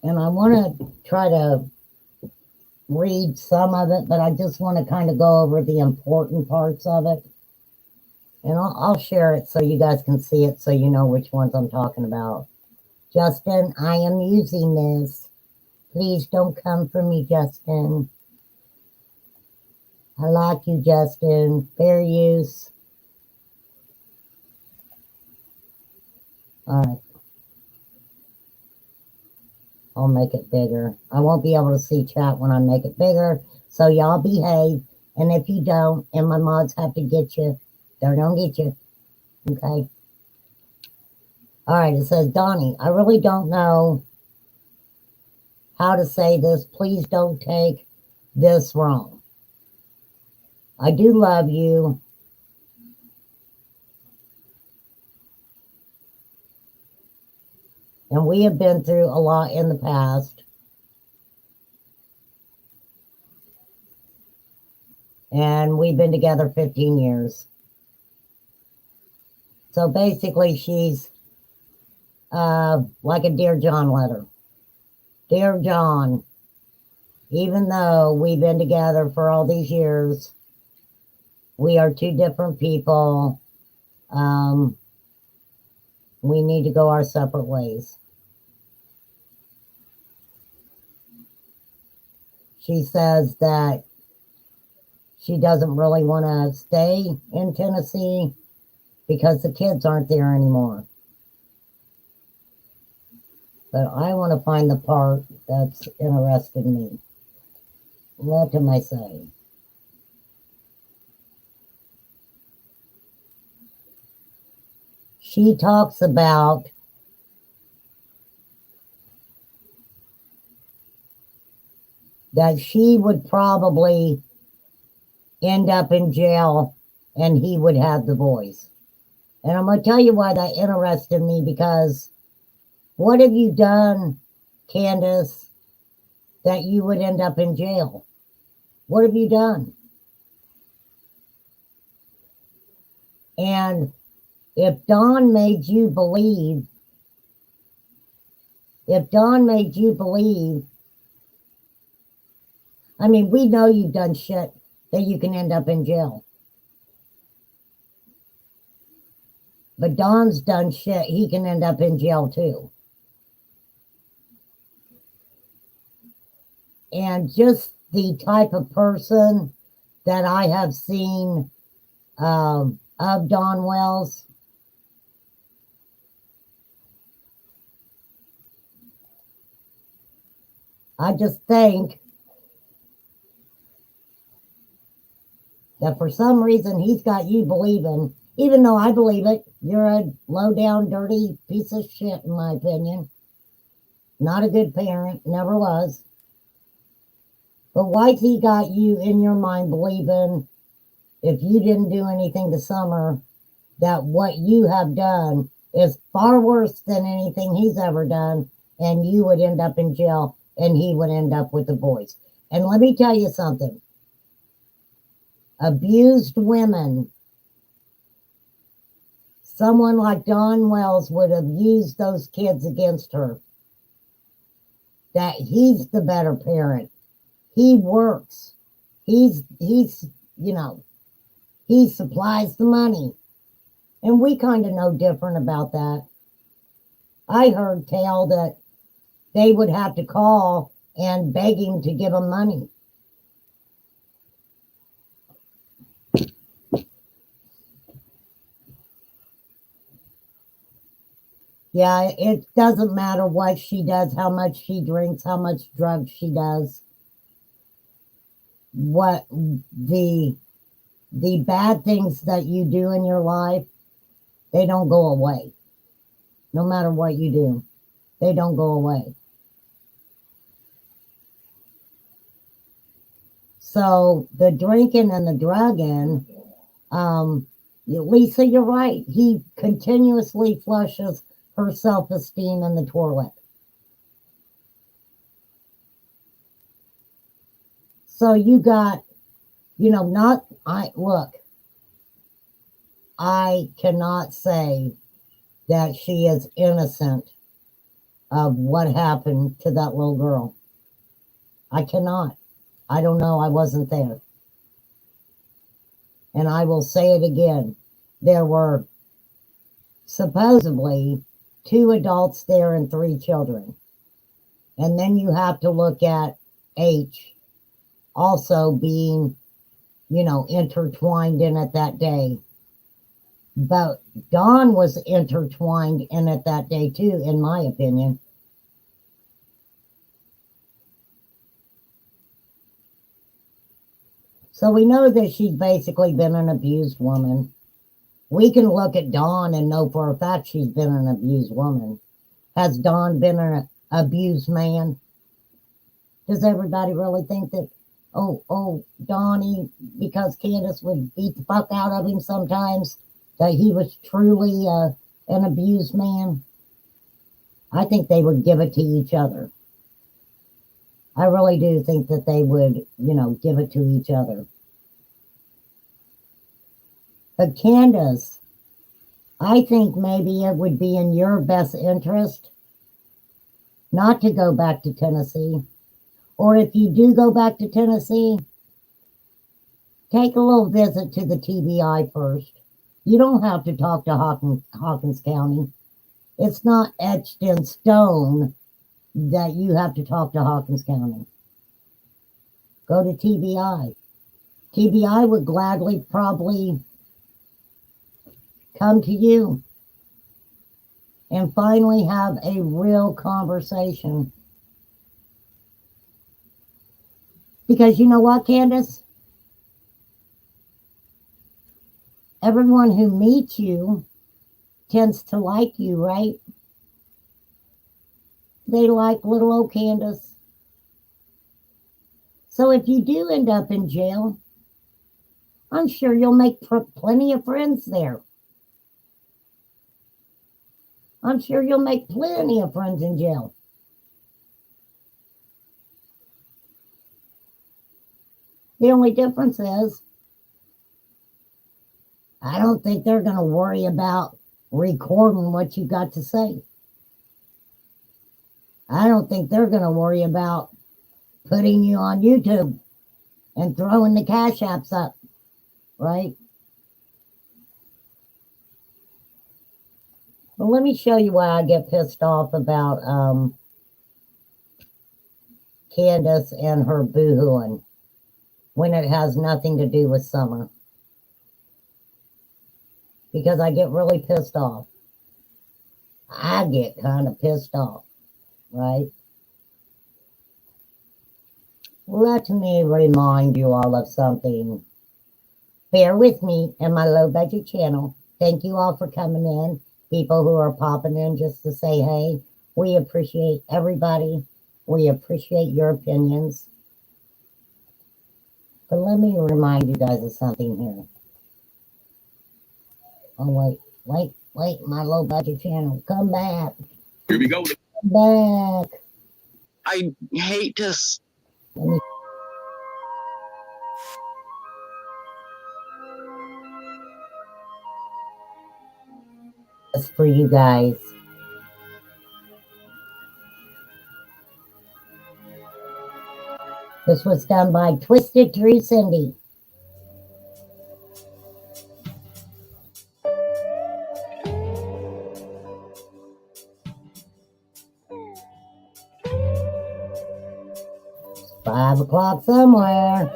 And I want to try to read some of it, but I just want to kind of go over the important parts of it. And I'll share it so you guys can see it, so you know which ones I'm talking about. Justin, I am using this. Please don't come for me, Justin. I like you, Justin. Fair use. All right. I'll make it bigger. I won't be able to see chat when I make it bigger, so y'all behave. And if you don't, and my mods have to get you, they're gonna get you. Okay? All right, it says, Donnie, I really don't know how to say this. Please don't take this wrong. I do love you. And we have been through a lot in the past. and we've been together 15 years. So basically, she's like a Dear John letter. Dear John, even though we've been together for all these years, we are two different people. We need to go our separate ways. She says that she doesn't really want to stay in Tennessee because the kids aren't there anymore. But I want to find the part that's interested me. What am I saying? She talks about that she would probably end up in jail and he would have the boys. And I'm going to tell you why that interested me, because what have you done, Candace, that you would end up in jail? What have you done? And if Don made you believe, I mean, we know you've done shit that you can end up in jail. But Don's done shit, he can end up in jail too. And just the type of person that I have seen of Don Wells, I just think that for some reason he's got you believing, even though I believe it, you're a low down, dirty piece of shit, in my opinion. Not a good parent, never was. But why's he got you in your mind believing, if you didn't do anything this summer, that what you have done is far worse than anything he's ever done, and you would end up in jail and he would end up with the boys? And let me tell you something. Abused women, someone like Don Wells would have used those kids against her. That he's the better parent. He works. He's you know, he supplies the money. And we kind of know different about that. I heard tell that they would have to call and beg him to give them money. Yeah, it doesn't matter what she does, how much she drinks, how much drugs she does. What the bad things that you do in your life, they don't go away. No matter what you do, they don't go away. So the drinking and the drugging, Lisa, you're right. He continuously flushes her self-esteem in the toilet. So you got, I cannot say that she is innocent of what happened to that little girl. I cannot. I don't know. I wasn't there. And I will say it again. There were supposedly 2 adults there and 3 children. And then you have to look at H also being, intertwined in it that day. But Dawn was intertwined in it that day too, in my opinion. So we know that she's basically been an abused woman. We can look at Dawn and know for a fact she's been an abused woman. Has Dawn been an abused man? Does everybody really think that, Donnie, because Candace would beat the fuck out of him sometimes, that he was truly an abused man? I think they would give it to each other. I really do think that they would, give it to each other. But Candace, I think maybe it would be in your best interest not to go back to Tennessee. Or if you do go back to Tennessee, take a little visit to the TBI first. You don't have to talk to Hawkins County. It's not etched in stone that you have to talk to Hawkins County. Go to TBI. TBI would gladly probably come to you and finally have a real conversation. Because you know what, Candace? Everyone who meets you tends to like you, right? They like little old Candace. So if you do end up in jail, I'm sure you'll make plenty of friends there. I'm sure you'll make plenty of friends in jail. The only difference is, I don't think they're going to worry about recording what you got to say. I don't think they're going to worry about putting you on YouTube and throwing the cash apps up, right? Well, let me show you why I get pissed off about Candace and her boohooing when it has nothing to do with summer. Because I get really pissed off. I get kind of pissed off, right? Let me remind you all of something. Bear with me and my low budget channel. Thank you all for coming in. People who are popping in just to say hey. We appreciate everybody. We appreciate your opinions. But let me remind you guys of something here. Oh, wait, my low budget channel. Come back. Here we go. Come back. I hate to. Let me. This for you guys. This was done by Twisted Tree Cindy. It's 5 o'clock somewhere.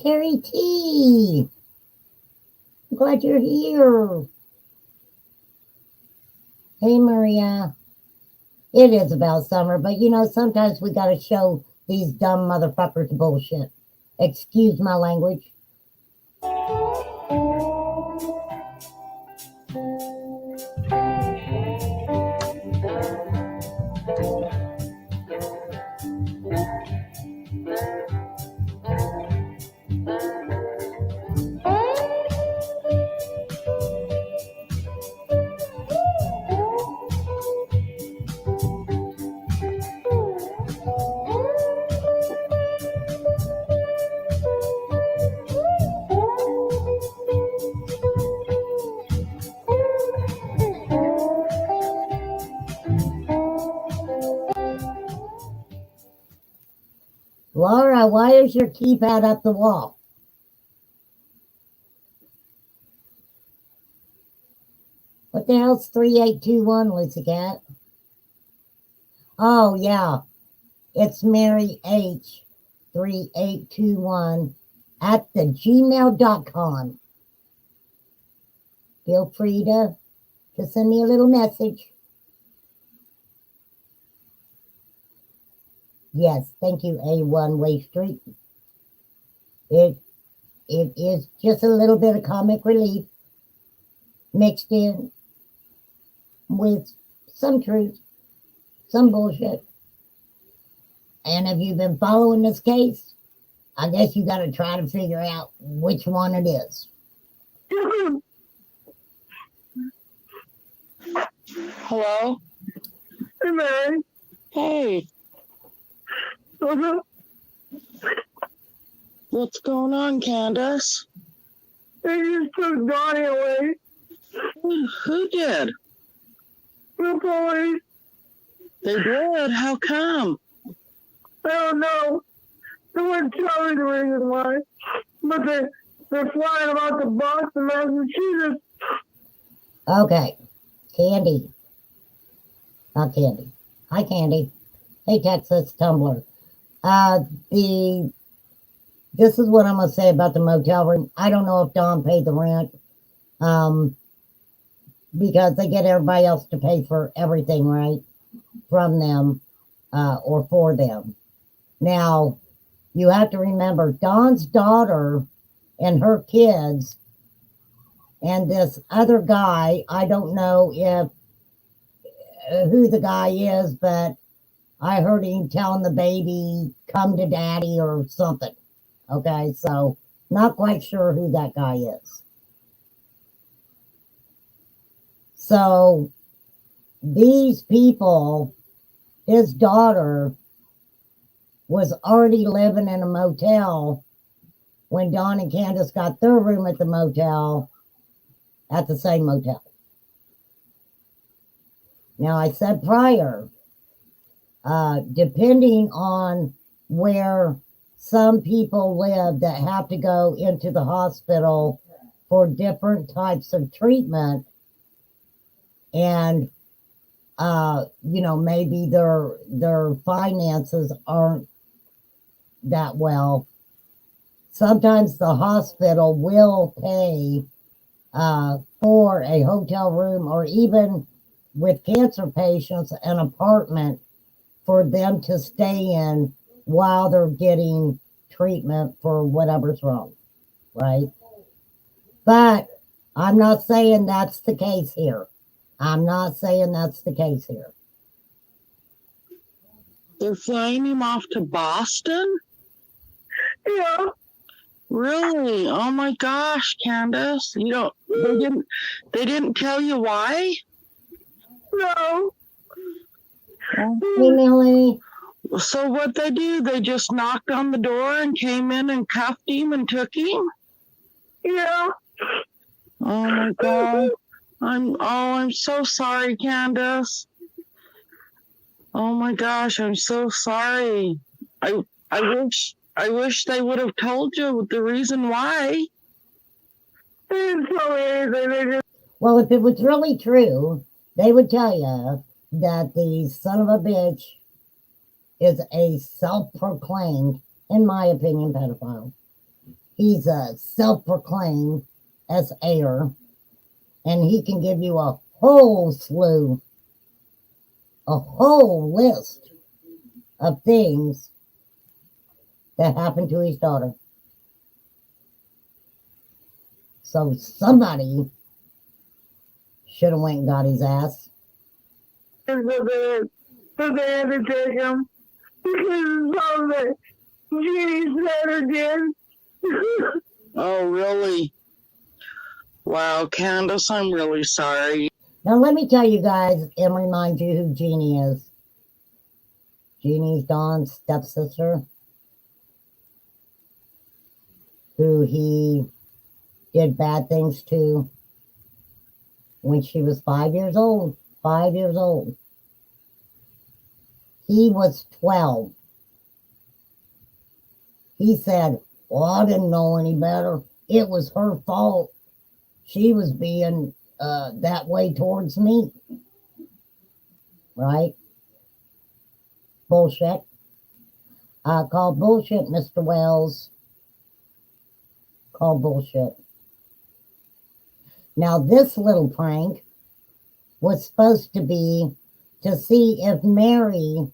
Terry T. I'm glad you're here. Hey, Maria. It is about summer, but you know, sometimes we gotta show these dumb motherfuckers bullshit. Excuse my language. Laura, why is your keypad up the wall? What the hell's 3821, Lucy Cat? Oh, yeah. It's Mary H. 3821 at the gmail.com. Feel free to send me a little message. Yes, thank you, A1 Way Street. It is just a little bit of comic relief. mixed in with some truth, some bullshit. And if you've been following this case, I guess you got to try to figure out which one it is. Hello? Hey, Mary. Hey, Uh-huh. what's going on, Candace? They just took Donnie away. Who did? The police. They did? How come? I don't know. They wouldn't tell me the reason why. But they're flying about to Boston, Massachusetts. Okay, Candy. Not Candy. Hi, Candy. Hey, Texas Tumblr. This is what I'm gonna say about the motel room. I don't know if Don paid the rent, because they get everybody else to pay for everything, right, from them, or for them. Now, you have to remember Don's daughter and her kids, and this other guy. I don't know if who the guy is, but I heard him telling the baby, "Come to daddy" or something. Okay, so not quite sure who that guy is. So these people, his daughter was already living in a motel when Don and Candace got their room at the motel, at the same motel. Now, I said prior, depending on where some people live that have to go into the hospital for different types of treatment, and maybe their finances aren't that well, sometimes the hospital will pay for a hotel room, or even with cancer patients, an apartment for them to stay in while they're getting treatment for whatever's wrong, right? But I'm not saying that's the case here. I'm not saying that's the case here. They're flying him off to Boston? Yeah. Really? Oh my gosh, Candace. They didn't tell you why? No. Hey, Millie. So what they do, they just knocked on the door and came in and cuffed him and took him? Yeah. Oh my God. I'm so sorry, Candace. Oh my gosh, I'm so sorry. I wish they would have told you the reason why. They didn't tell me anything. They just Well, if it was really true, they would tell you that the son of a bitch is a self-proclaimed, in my opinion, pedophile. He's a self-proclaimed SA'er, and he can give you a whole list of things that happened to his daughter. So somebody should have went and got his ass. so they had to take him because of the Jeannie said again. Oh, really? Wow, Candace, I'm really sorry. Now, let me tell you guys and remind you who Jeannie is. Jeannie's Don's stepsister, who he did bad things to when she was 5 years old. 5 years old. He was 12. He said, "Well, I didn't know any better. It was her fault. She was being that way towards me." Right? Bullshit. Call bullshit, Mr. Wells. Call bullshit. Now, this little prank was supposed to be to see if Mary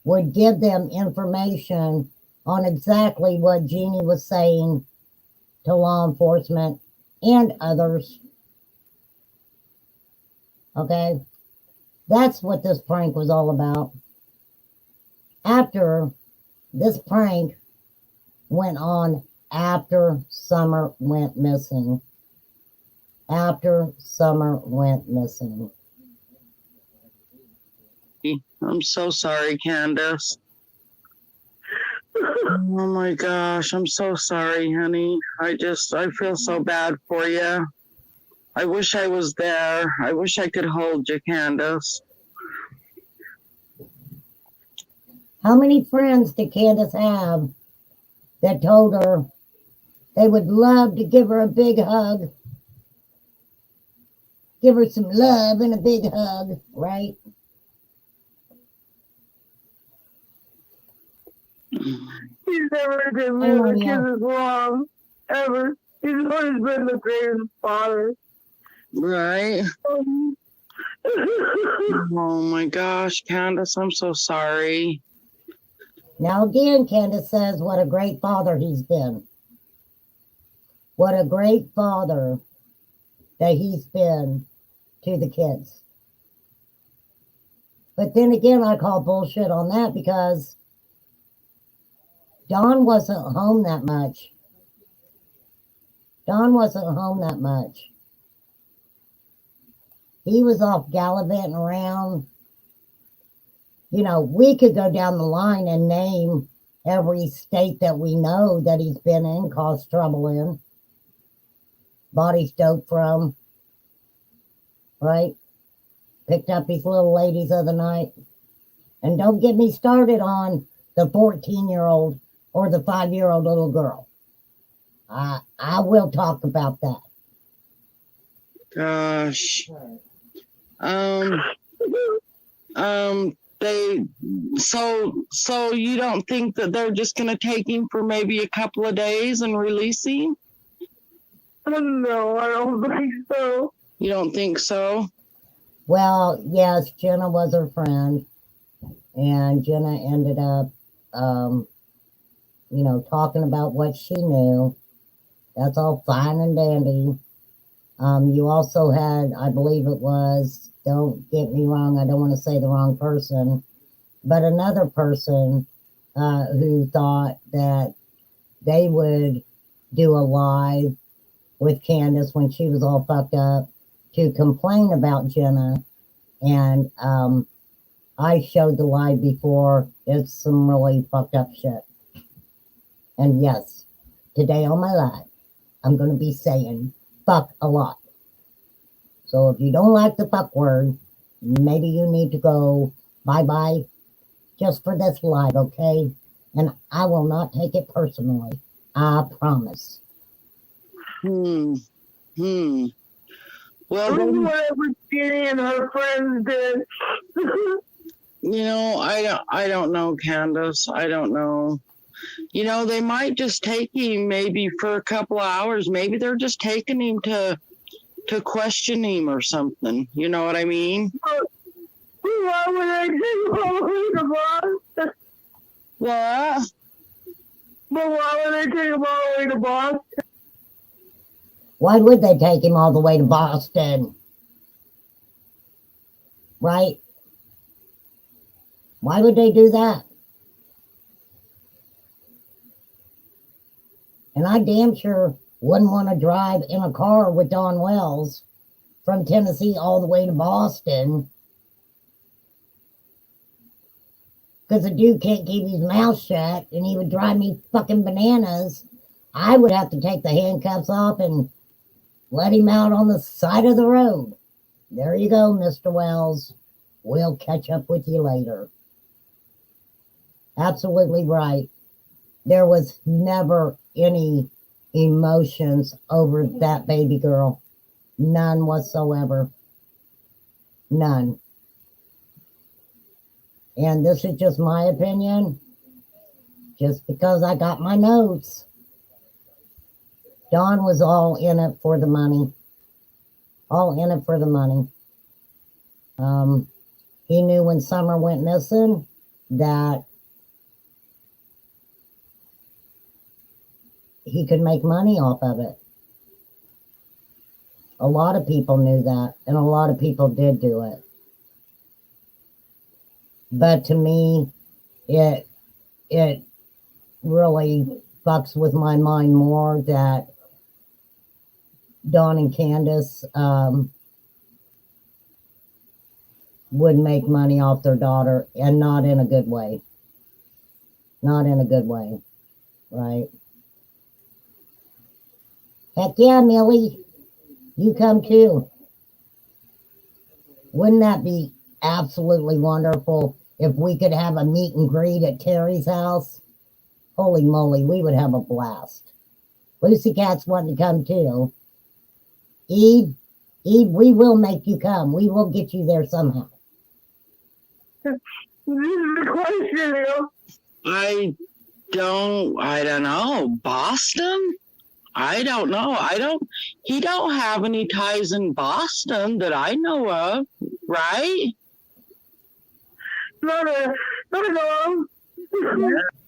would give them information on exactly what Jeannie was saying to law enforcement and others Okay? That's what this prank was all about. After this prank went on after Summer went missing. After Summer went missing. I'm so sorry, Candace. Oh my gosh, I'm so sorry, honey. I feel so bad for you. I wish I was there. I wish I could hold you, Candace. How many friends did Candace have that told her they would love to give her a big hug? Give her some love and a big hug, right? He's never given me Oh, the yeah. kids long, ever. He's always been the greatest father. Right? Oh my gosh, Candace, I'm so sorry. Now again, Candace says what a great father he's been. What a great father that he's been to the kids. But then again, I call bullshit on that because Don wasn't home that much. Don wasn't home that much. He was off gallivanting around. You know, we could go down the line and name every state that we know that he's been in, caused trouble in, bought his dope from, right? Picked up his little ladies the other night. And don't get me started on the 14-year-old or the 5-year-old little girl. I will talk about that. Gosh. They so you don't think that they're just gonna take him for maybe a couple of days and release him? No, I don't think so. You don't think so? Well, yes, Jenna was her friend, and Jenna ended up, talking about what she knew. That's all fine and dandy. You also had, I believe it was, don't get me wrong, I don't want to say the wrong person, but another person who thought that they would do a live with Candace when she was all fucked up to complain about Jenna. And I showed the live before. It's some really fucked up shit. And yes, today on my live, I'm going to be saying fuck a lot. So if you don't like the fuck word, maybe you need to go bye-bye just for this live, okay? And I will not take it personally. I promise. Well, Whatever Jenny and her friends did. I don't know, Candace. I don't know. They might just take him maybe for a couple of hours. Maybe they're just taking him to question him or something. You know what I mean? Why would I take him all the way to Boston? What? But why would they take him all the way to Boston? Why would they take him all the way to Boston? Right? Why would they do that? And I damn sure wouldn't want to drive in a car with Don Wells from Tennessee all the way to Boston. Because the dude can't keep his mouth shut and he would drive me fucking bananas. I would have to take the handcuffs off and let him out on the side of the road. There you go, Mr. Wells. We'll catch up with you later. Absolutely right. There was never any emotions over that baby girl. None whatsoever. None. And this is just my opinion. Just because I got my notes. Don was all in it for the money. All in it for the money. He knew when Summer went missing that he could make money off of it. A lot of people knew that, and a lot of people did do it. But to me, it really fucks with my mind more that Dawn and Candace would make money off their daughter, and not in a good way. Not in a good way, right? Heck yeah, Millie, you come too. Wouldn't that be absolutely wonderful if we could have a meet and greet at Terry's house? Holy moly, we would have a blast. Lucy Cat's wanting to come too. Eve, we will make you come. We will get you there somehow. This is the question, I don't know. Boston? I don't know. He don't have any ties in Boston that I know of, right? Not at all.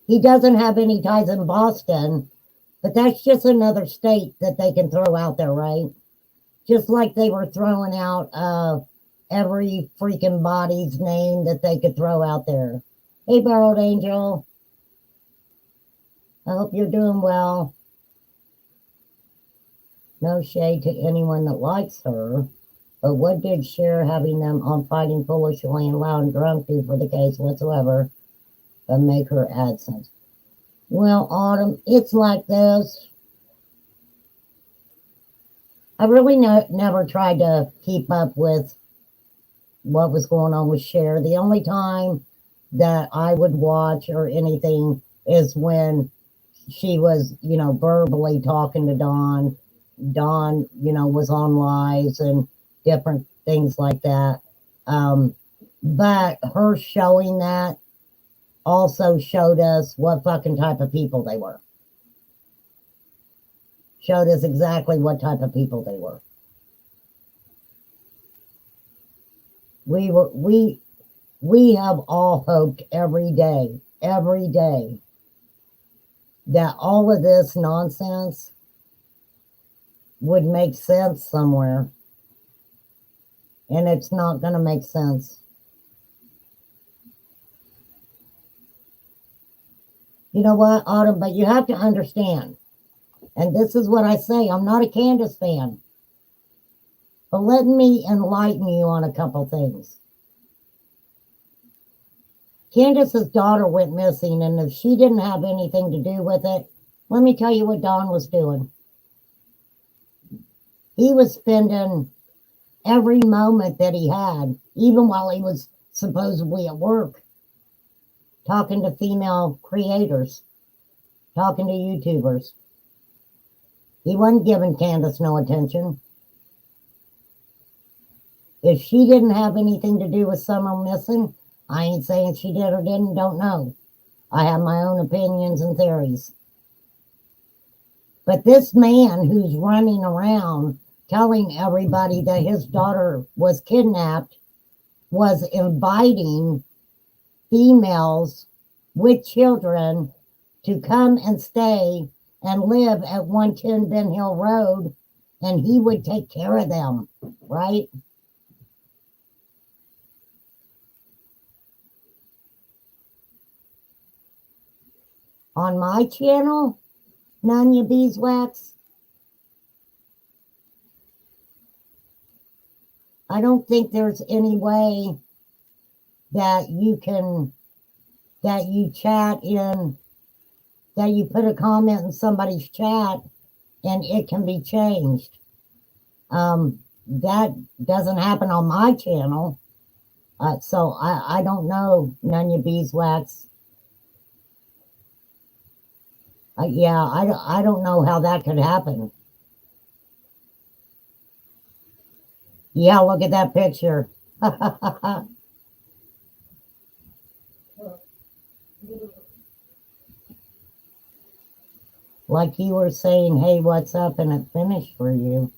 He doesn't have any ties in Boston, but that's just another state that they can throw out there, right? Just like they were throwing out every freaking body's name that they could throw out there. Hey, Borrowed Angel. I hope you're doing well. No shade to anyone that likes her, but what did Cher having them on Fighting Foolishly and Loud and Drunk do for the case whatsoever but make her AdSense? Well, Autumn, it's like this. I really never tried to keep up with what was going on with Cher. The only time that I would watch or anything is when she was, verbally talking to Dawn. Dawn, was on lives and different things like that. But her showing that also showed us what fucking type of people they were. Showed us exactly what type of people they were. We have all hoped every day, that all of this nonsense would make sense somewhere. And it's not going to make sense. You know what, Autumn? But you have to understand, and this is what I say, I'm not a Candace fan. But let me enlighten you on a couple things. Candace's daughter went missing, and if she didn't have anything to do with it, let me tell you what Don was doing. He was spending every moment that he had, even while he was supposedly at work, talking to female creators, talking to YouTubers. He wasn't giving Candace no attention. If she didn't have anything to do with Summer missing, I ain't saying she did or didn't, don't know. I have my own opinions and theories. But this man who's running around telling everybody that his daughter was kidnapped was inviting females with children to come and stay and live at 110 Ben Hill Road, and he would take care of them, right? On my channel, Nanya Beeswax, I don't think there's any way that you chat in, that you put a comment in somebody's chat and it can be changed. That doesn't happen on my channel. So I don't know, Nanya Beeswax. Yeah, I don't know how that could happen. Yeah, look at that picture. Like you were saying, hey, what's up? And it finished for you.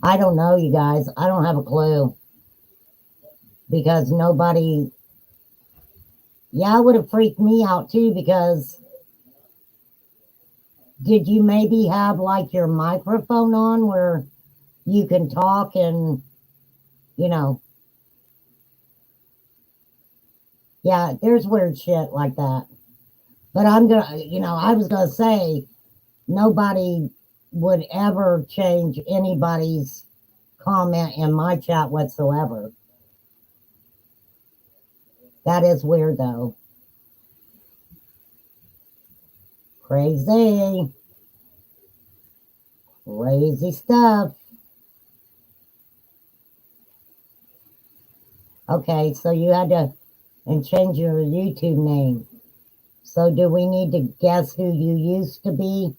I don't know, you guys. I don't have a clue. Because nobody... Yeah, it would have freaked me out too, because Did you maybe have like your microphone on where you can talk and, you know, yeah, there's weird shit like that. But I'm gonna, I was gonna say nobody would ever change anybody's comment in my chat whatsoever. That is weird though. Crazy. Crazy stuff. Okay, so you had to and change your YouTube name. So do we need to guess who you used to be?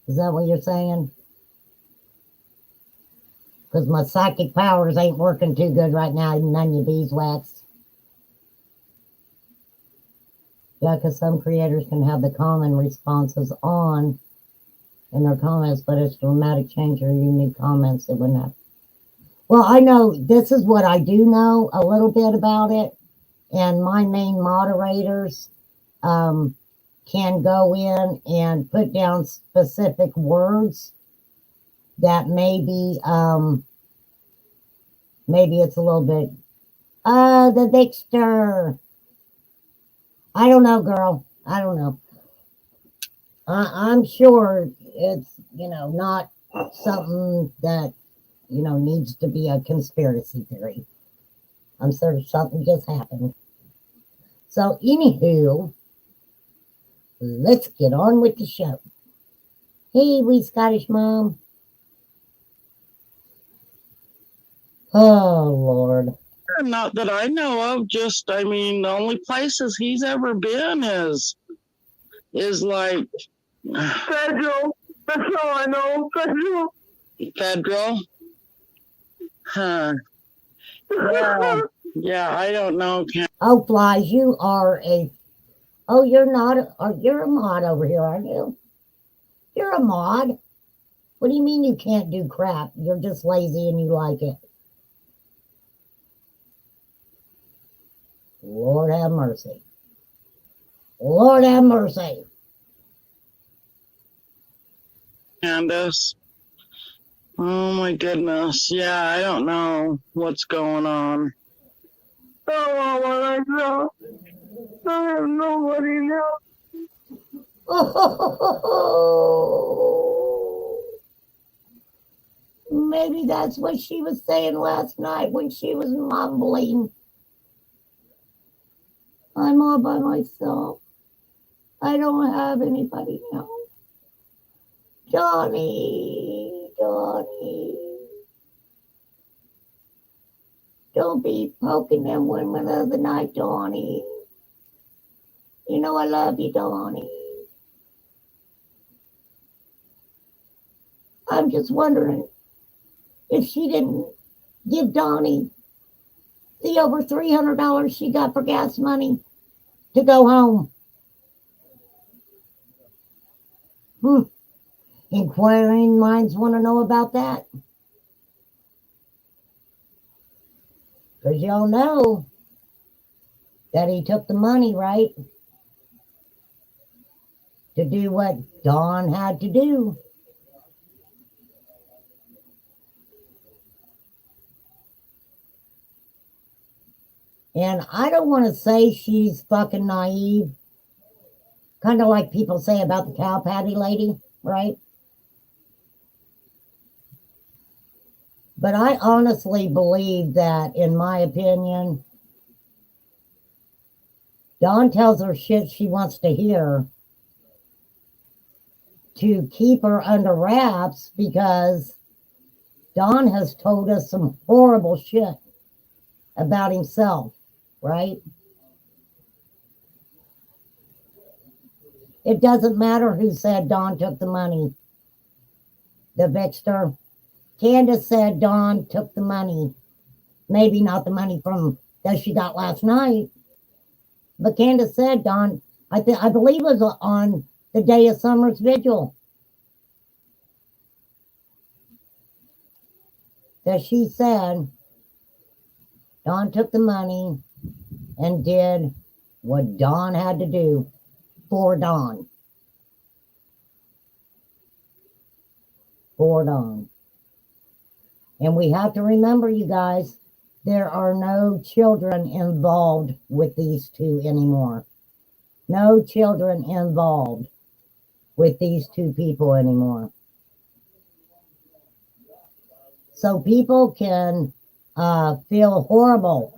Is that what you're saying? Because my psychic powers ain't working too good right now, none of you beeswax. Yeah, because some creators can have the common responses on in their comments, but it's dramatic change or unique comments that wouldn't have. Well, I know this is what I do know a little bit about it, and my main moderators can go in and put down specific words that maybe it's a little bit the Victor. I don't know, girl. I don't know. I'm sure it's not something that needs to be a conspiracy theory. I'm sure something just happened. So anywho, let's get on with the show. Hey, wee Scottish mom. Oh Lord. Not that I know of. Just, I mean, the only places he's ever been is like Federal. That's all I know. Federal. federal. Huh. Yeah, I don't know. Oh, Flies, you are a. Oh, you're not. You're a mod over here, aren't you? You're a mod. What do you mean you can't do crap? You're just lazy and you like it. Lord have mercy. Lord have mercy. Candace. Oh my goodness. Yeah, I don't know what's going on. Oh, well, I know. I have nobody now. Oh, maybe that's what she was saying last night when she was mumbling. I'm all by myself. I don't have anybody now. Johnny. Don't be poking them women of the night, Donnie. You know I love you, Donnie. I'm just wondering if she didn't give Donnie the over $300 she got for gas money to go home. Inquiring minds want to know about that. Because y'all know that he took the money, right? To do what Dawn had to do. And I don't want to say she's fucking naive. Kind of like people say about the cow patty lady, right? But I honestly believe that, in my opinion, Dawn tells her shit she wants to hear to keep her under wraps because Dawn has told us some horrible shit about himself, right? It doesn't matter who said Dawn took the money. The Victor. Candace said Dawn took the money. Maybe not the money from that she got last night. But Candace said Dawn, I believe it was on the day of Summer's vigil, that she said Dawn took the money and did what Dawn had to do for Dawn. for Dawn. And we have to remember, you guys, there are no children involved with these two anymore. No children involved with these two people anymore. So people can feel horrible.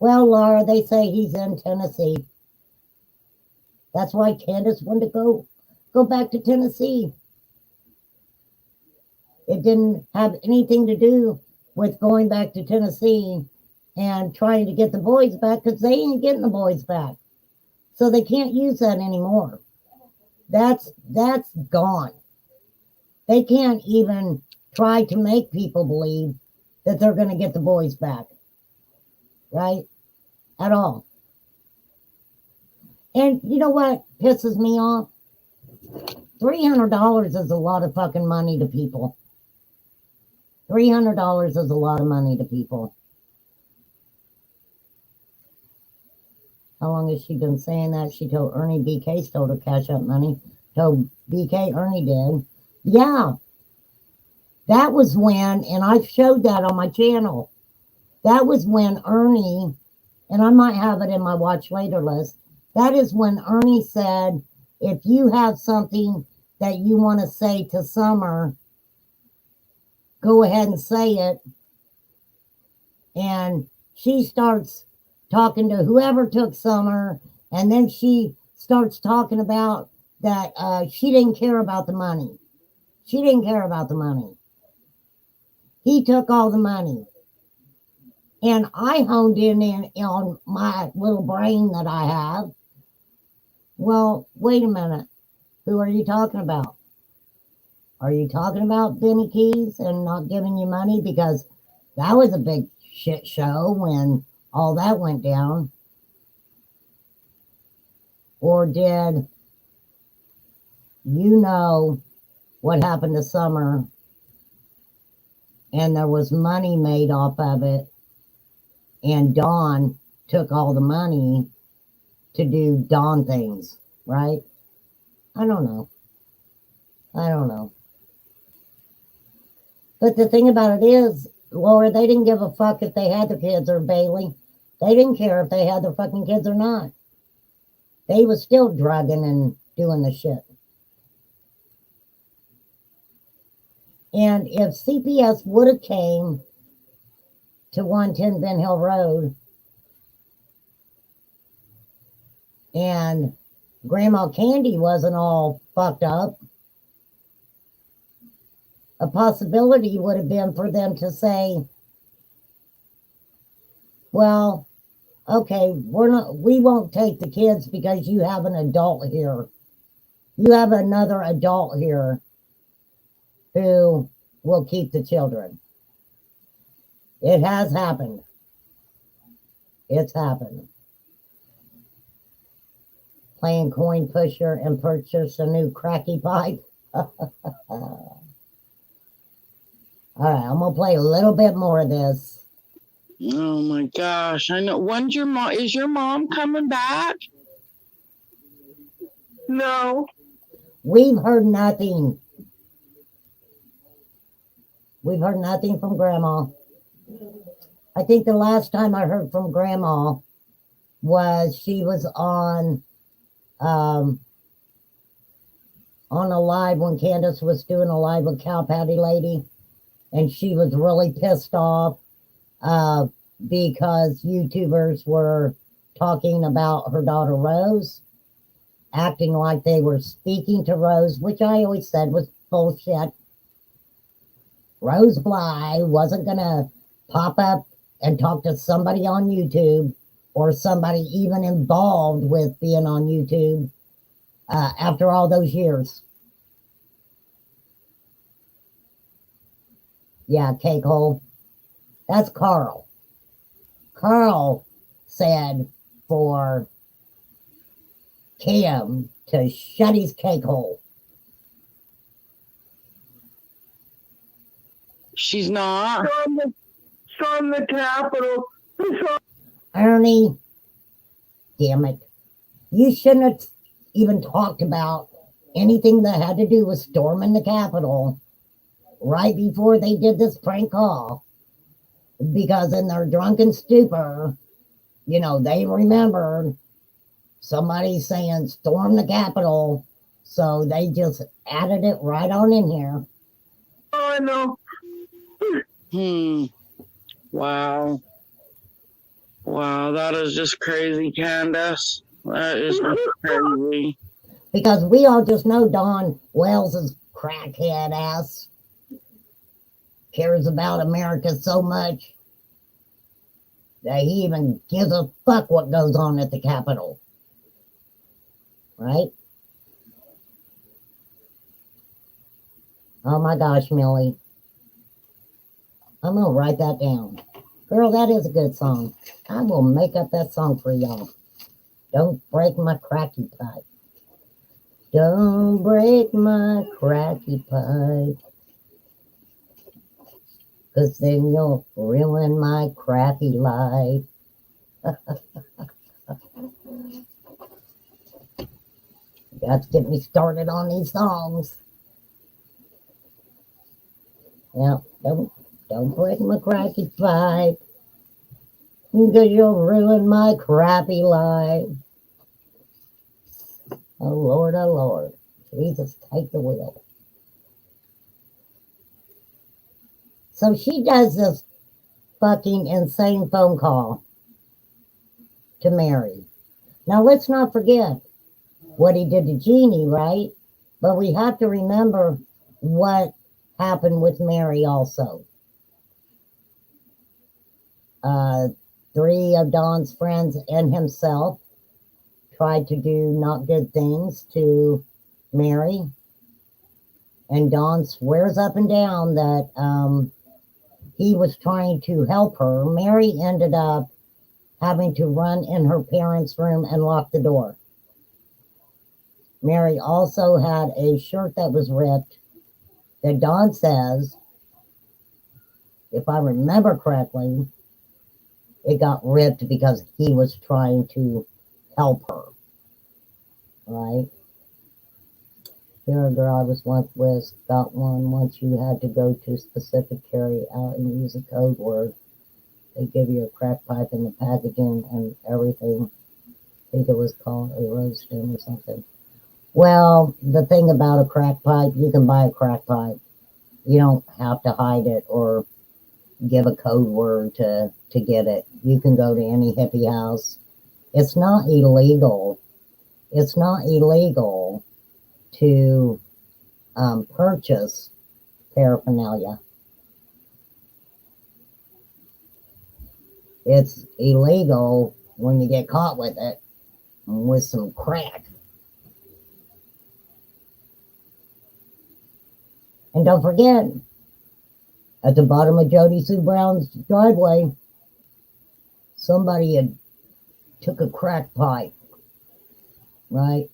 Well, Laura, they say he's in Tennessee. That's why Candace wanted to go back to Tennessee. It didn't have anything to do with going back to Tennessee and trying to get the boys back, because they ain't getting the boys back. So they can't use that anymore. That's gone. They can't even try to make people believe that they're going to get the boys back. Right? At all. And you know what pisses me off? $300 is a lot of fucking money to people. $300 is a lot of money to people. How long has she been saying that? She told Ernie BK told her cash up money. Told BK Ernie did. Yeah. That was when, and I showed that on my channel. That was when Ernie, and I might have it in my watch later list. That is when Ernie said, if you have something that you want to say to Summer, go ahead and say it. And she starts talking to whoever took Summer, and then she starts talking about that she didn't care about the money. She didn't care about the money. He took all the money. And I honed in on my little brain that I have. Well, wait a minute. Who are you talking about? Are you talking about Benny Keys and not giving you money? Because that was a big shit show when all that went down. Or did you know what happened to Summer and there was money made off of it, and Dawn took all the money to do Dawn things, right? I don't know. I don't know. But the thing about it is, Laura, they didn't give a fuck if they had their kids, or Bailey. They didn't care if they had their fucking kids or not. They was still drugging and doing the shit. And if CPS would have came to 110 Ben Hill Road and Grandma Candy wasn't all fucked up, a possibility would have been for them to say, well, okay, we won't take the kids because you have an adult here. You have another adult here who will keep the children. It has happened. It's happened. Playing coin pusher and purchase a new cracky pipe. All right, I'm gonna play a little bit more of this. Oh my gosh. I know. When's your mom? Is your mom coming back? No. We've heard nothing. We've heard nothing from Grandma. I think the last time I heard from Grandma was she was on a live when Candace was doing a live with Cow Patty Lady, and she was really pissed off because YouTubers were talking about her daughter Rose, acting like they were speaking to Rose, which I always said was bullshit. Rose Bly wasn't going to pop up and talk to somebody on YouTube, or somebody even involved with being on YouTube after all those years. Yeah, cake hole. That's Carl. Carl said for Kim to shut his cake hole. She's not. Storm the Capitol. Ernie, damn it. You shouldn't have even talked about anything that had to do with storming the Capitol right before they did this prank call, because in their drunken stupor, they remembered somebody saying storm the Capitol, so they just added it right on in here. Oh, I know. Wow. Wow, that is just crazy, Candace. That is just crazy. Because we all just know Don Wells's crackhead ass cares about America so much that he even gives a fuck what goes on at the Capitol. Right? Oh my gosh, Millie. I'm going to write that down. Girl, that is a good song. I will make up that song for y'all. Don't break my cracky pipe. Don't break my cracky pipe. 'Cause then you'll ruin my crappy life. Got to get me started on these songs. Yeah, don't break my cracky pipe. 'Cause you'll ruin my crappy life. Oh Lord, oh Lord. Jesus, take the wheel. So she does this fucking insane phone call to Mary. Now let's not forget what he did to Jeannie, right? But we have to remember what happened with Mary also. 3 of Don's friends and himself tried to do not good things to Mary. And Don swears up and down that he was trying to help her. Mary ended up having to run in her parents' room and lock the door. Mary also had a shirt that was ripped that Don says, if I remember correctly, it got ripped because he was trying to help her. Right? Here, a girl I was once with got one. Once you had to go to specific carry out and use a code word. They give you a crack pipe in the packaging and everything. I think it was called a roasting or something. Well, the thing about a crack pipe, you can buy a crack pipe. You don't have to hide it or give a code word to get it. You can go to any hippie house. It's not illegal. It's not illegal to purchase paraphernalia. It's illegal when you get caught with it, with some crack. And don't forget, at the bottom of Jody Sue Brown's driveway, somebody had took a crack pipe, right?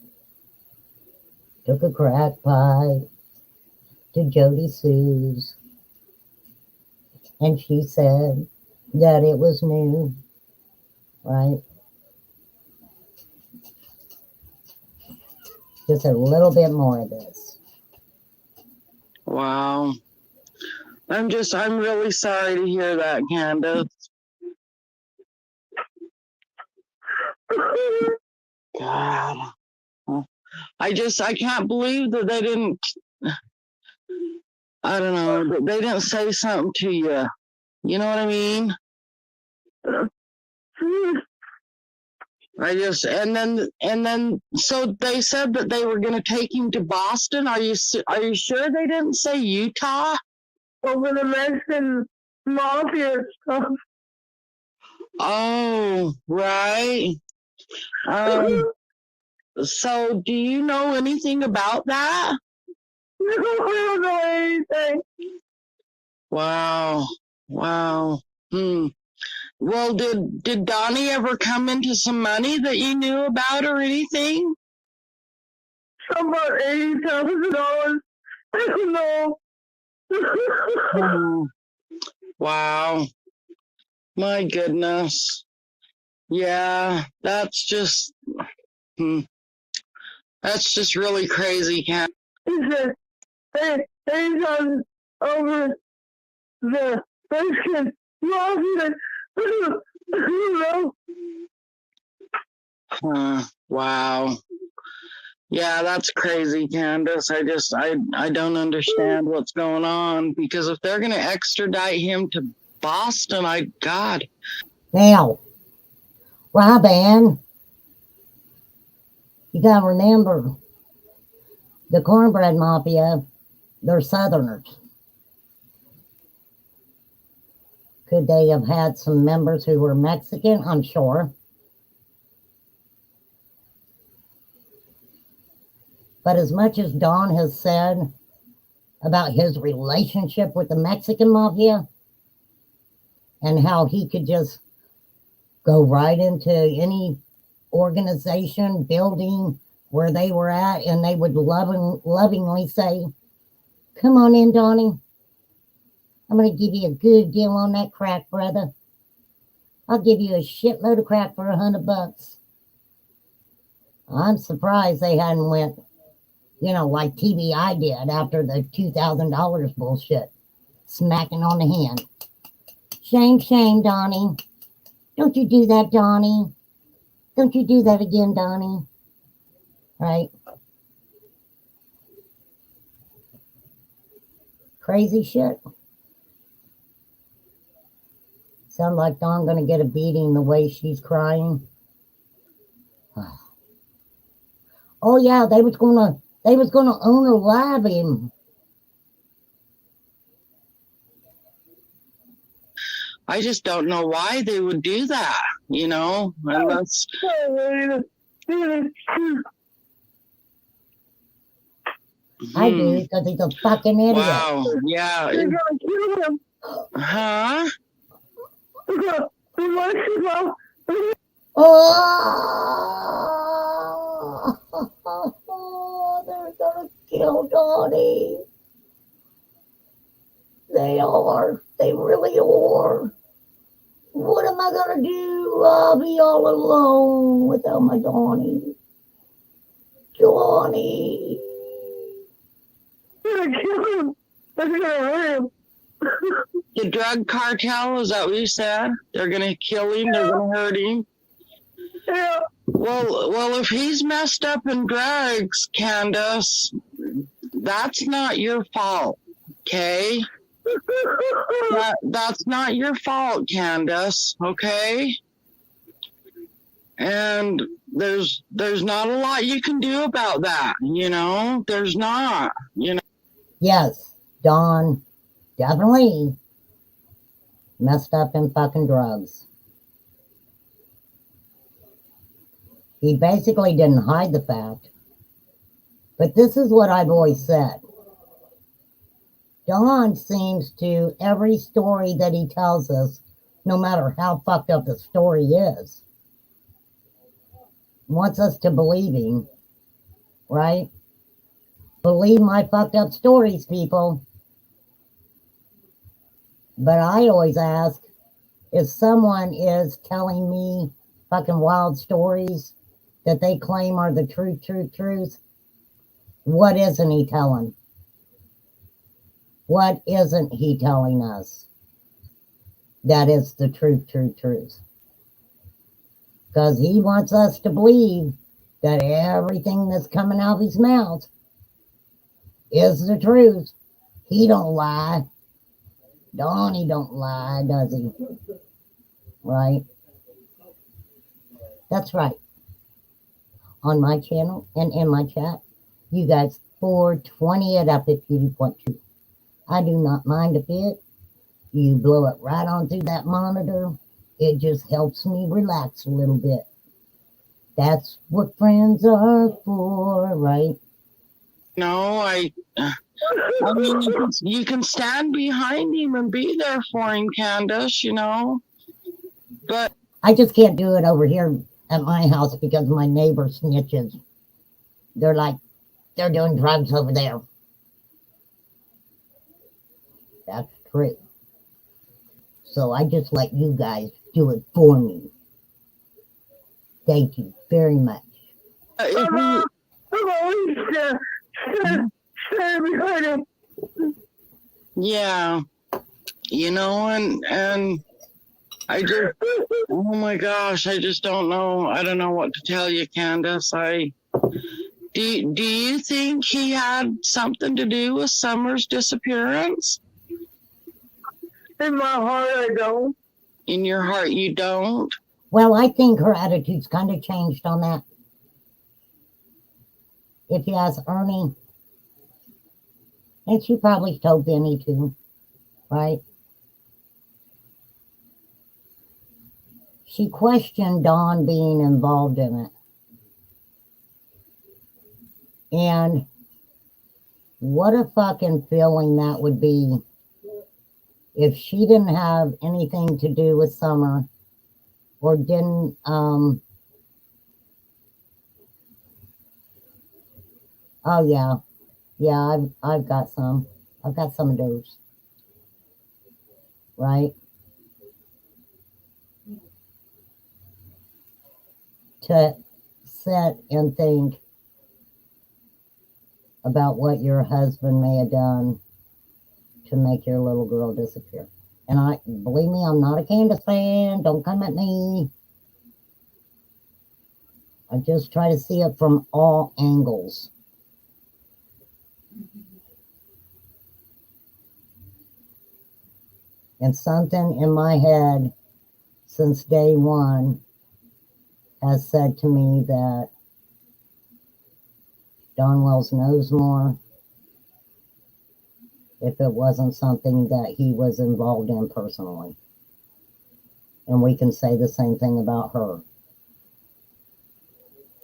Took a crack pipe to Jody Sue's. And she said that it was new, right? Just a little bit more of this. Wow. I'm really sorry to hear that, Candace. God. I can't believe that they didn't, I don't know, that they didn't say something to you. You know what I mean? And then, so they said that they were going to take him to Boston. Are you sure they didn't say Utah? Over the Mexican mafia stuff. Oh, right. So do you know anything about that? No, I don't know anything. Wow. Well, did Donnie ever come into some money that you knew about or anything? About $80,000. I don't know. Wow. My goodness. Yeah, that's just really crazy, Cat. He said, hey, he's on over the Mexican mafia. You know? Wow. Yeah, that's crazy, Candace. I don't understand what's going on, because if they're gonna extradite him to Boston, God. Now, Robin, you gotta remember, the cornbread mafia, they're Southerners. Could they have had some members who were Mexican? I'm sure. But as much as Don has said about his relationship with the Mexican mafia and how he could just go right into any organization, building where they were at, and they would lovingly say, "Come on in, Donnie. I'm going to give you a good deal on that crack, brother. I'll give you a shitload of crack for $100. I'm surprised they hadn't went, like TBI did after the $2,000 bullshit. Smacking on the hand. Shame, Donnie. Don't you do that, Donnie. Don't you do that again, Donnie. Right? Crazy shit. Sounds like Dawn gonna get a beating the way she's crying. Oh yeah, they was gonna own or live him. I just don't know why they would do that, unless. I do, because he's a fucking idiot. Wow, yeah. They're gonna kill him. Huh? Oh, they're gonna kill Donnie. They are. They really are. What am I gonna do? I'll be all alone without my Donnie. Donnie. They're gonna kill him. They're gonna hurt him. The drug cartel, is that what you said? They're gonna kill him, they're gonna hurt him. Yeah. Well, if he's messed up in drugs, Candace, that's not your fault, okay? That's not your fault, Candace, okay? And there's not a lot you can do about that, There's not, Yes, Don definitely messed up in fucking drugs. He basically didn't hide the fact. But this is what I've always said. Don seems to, every story that he tells us, no matter how fucked up the story is, wants us to believe him, right? Believe my fucked up stories, people. But I always ask, if someone is telling me fucking wild stories that they claim are the truth, what isn't he telling? What isn't he telling us that is the truth? Because he wants us to believe that everything that's coming out of his mouth is the truth. He don't lie. Donnie don't lie, does he? Right? That's right. On my channel and in my chat, you guys 420 it up if you want to. I do not mind a bit. You blow it right on through that monitor. It just helps me relax a little bit. That's what friends are for, right? No, I mean, you can stand behind him and be there for him, Candace, But I just can't do it over here at my house because my neighbor snitches. They're doing drugs over there. That's true. So I just let you guys do it for me. Thank you very much. I'm always stand behind him. Yeah, and I just, oh my gosh, I just don't know. I don't know what to tell you, Candace. Do you think he had something to do with Summer's disappearance? In my heart, I don't. In your heart, you don't? Well, I think her attitude's kind of changed on that. If you ask Ernie, and she probably told Benny too, right? She questioned Dawn being involved in it. And what a fucking feeling that would be if she didn't have anything to do with Summer or didn't, oh yeah, I've got some of those, right? To sit and think about what your husband may have done to make your little girl disappear. And believe me, I'm not a Candace fan. Don't come at me. I just try to see it from all angles. And something in my head since day one has said to me that Don Wells knows more if it wasn't something that he was involved in personally. And we can say the same thing about her.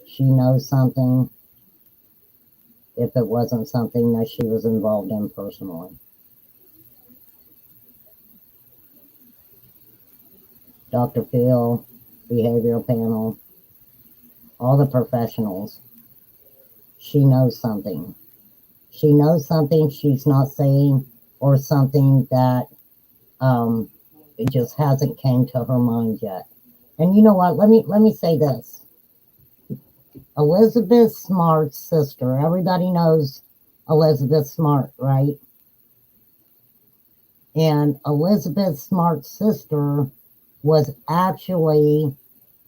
She knows something if it wasn't something that she was involved in personally. Dr. Phil, behavioral panel, all the professionals, she knows something. She knows something she's not saying, or something that it just hasn't came to her mind yet. And you know what? Let me say this. Elizabeth Smart's sister. Everybody knows Elizabeth Smart, right? And Elizabeth Smart's sister was actually,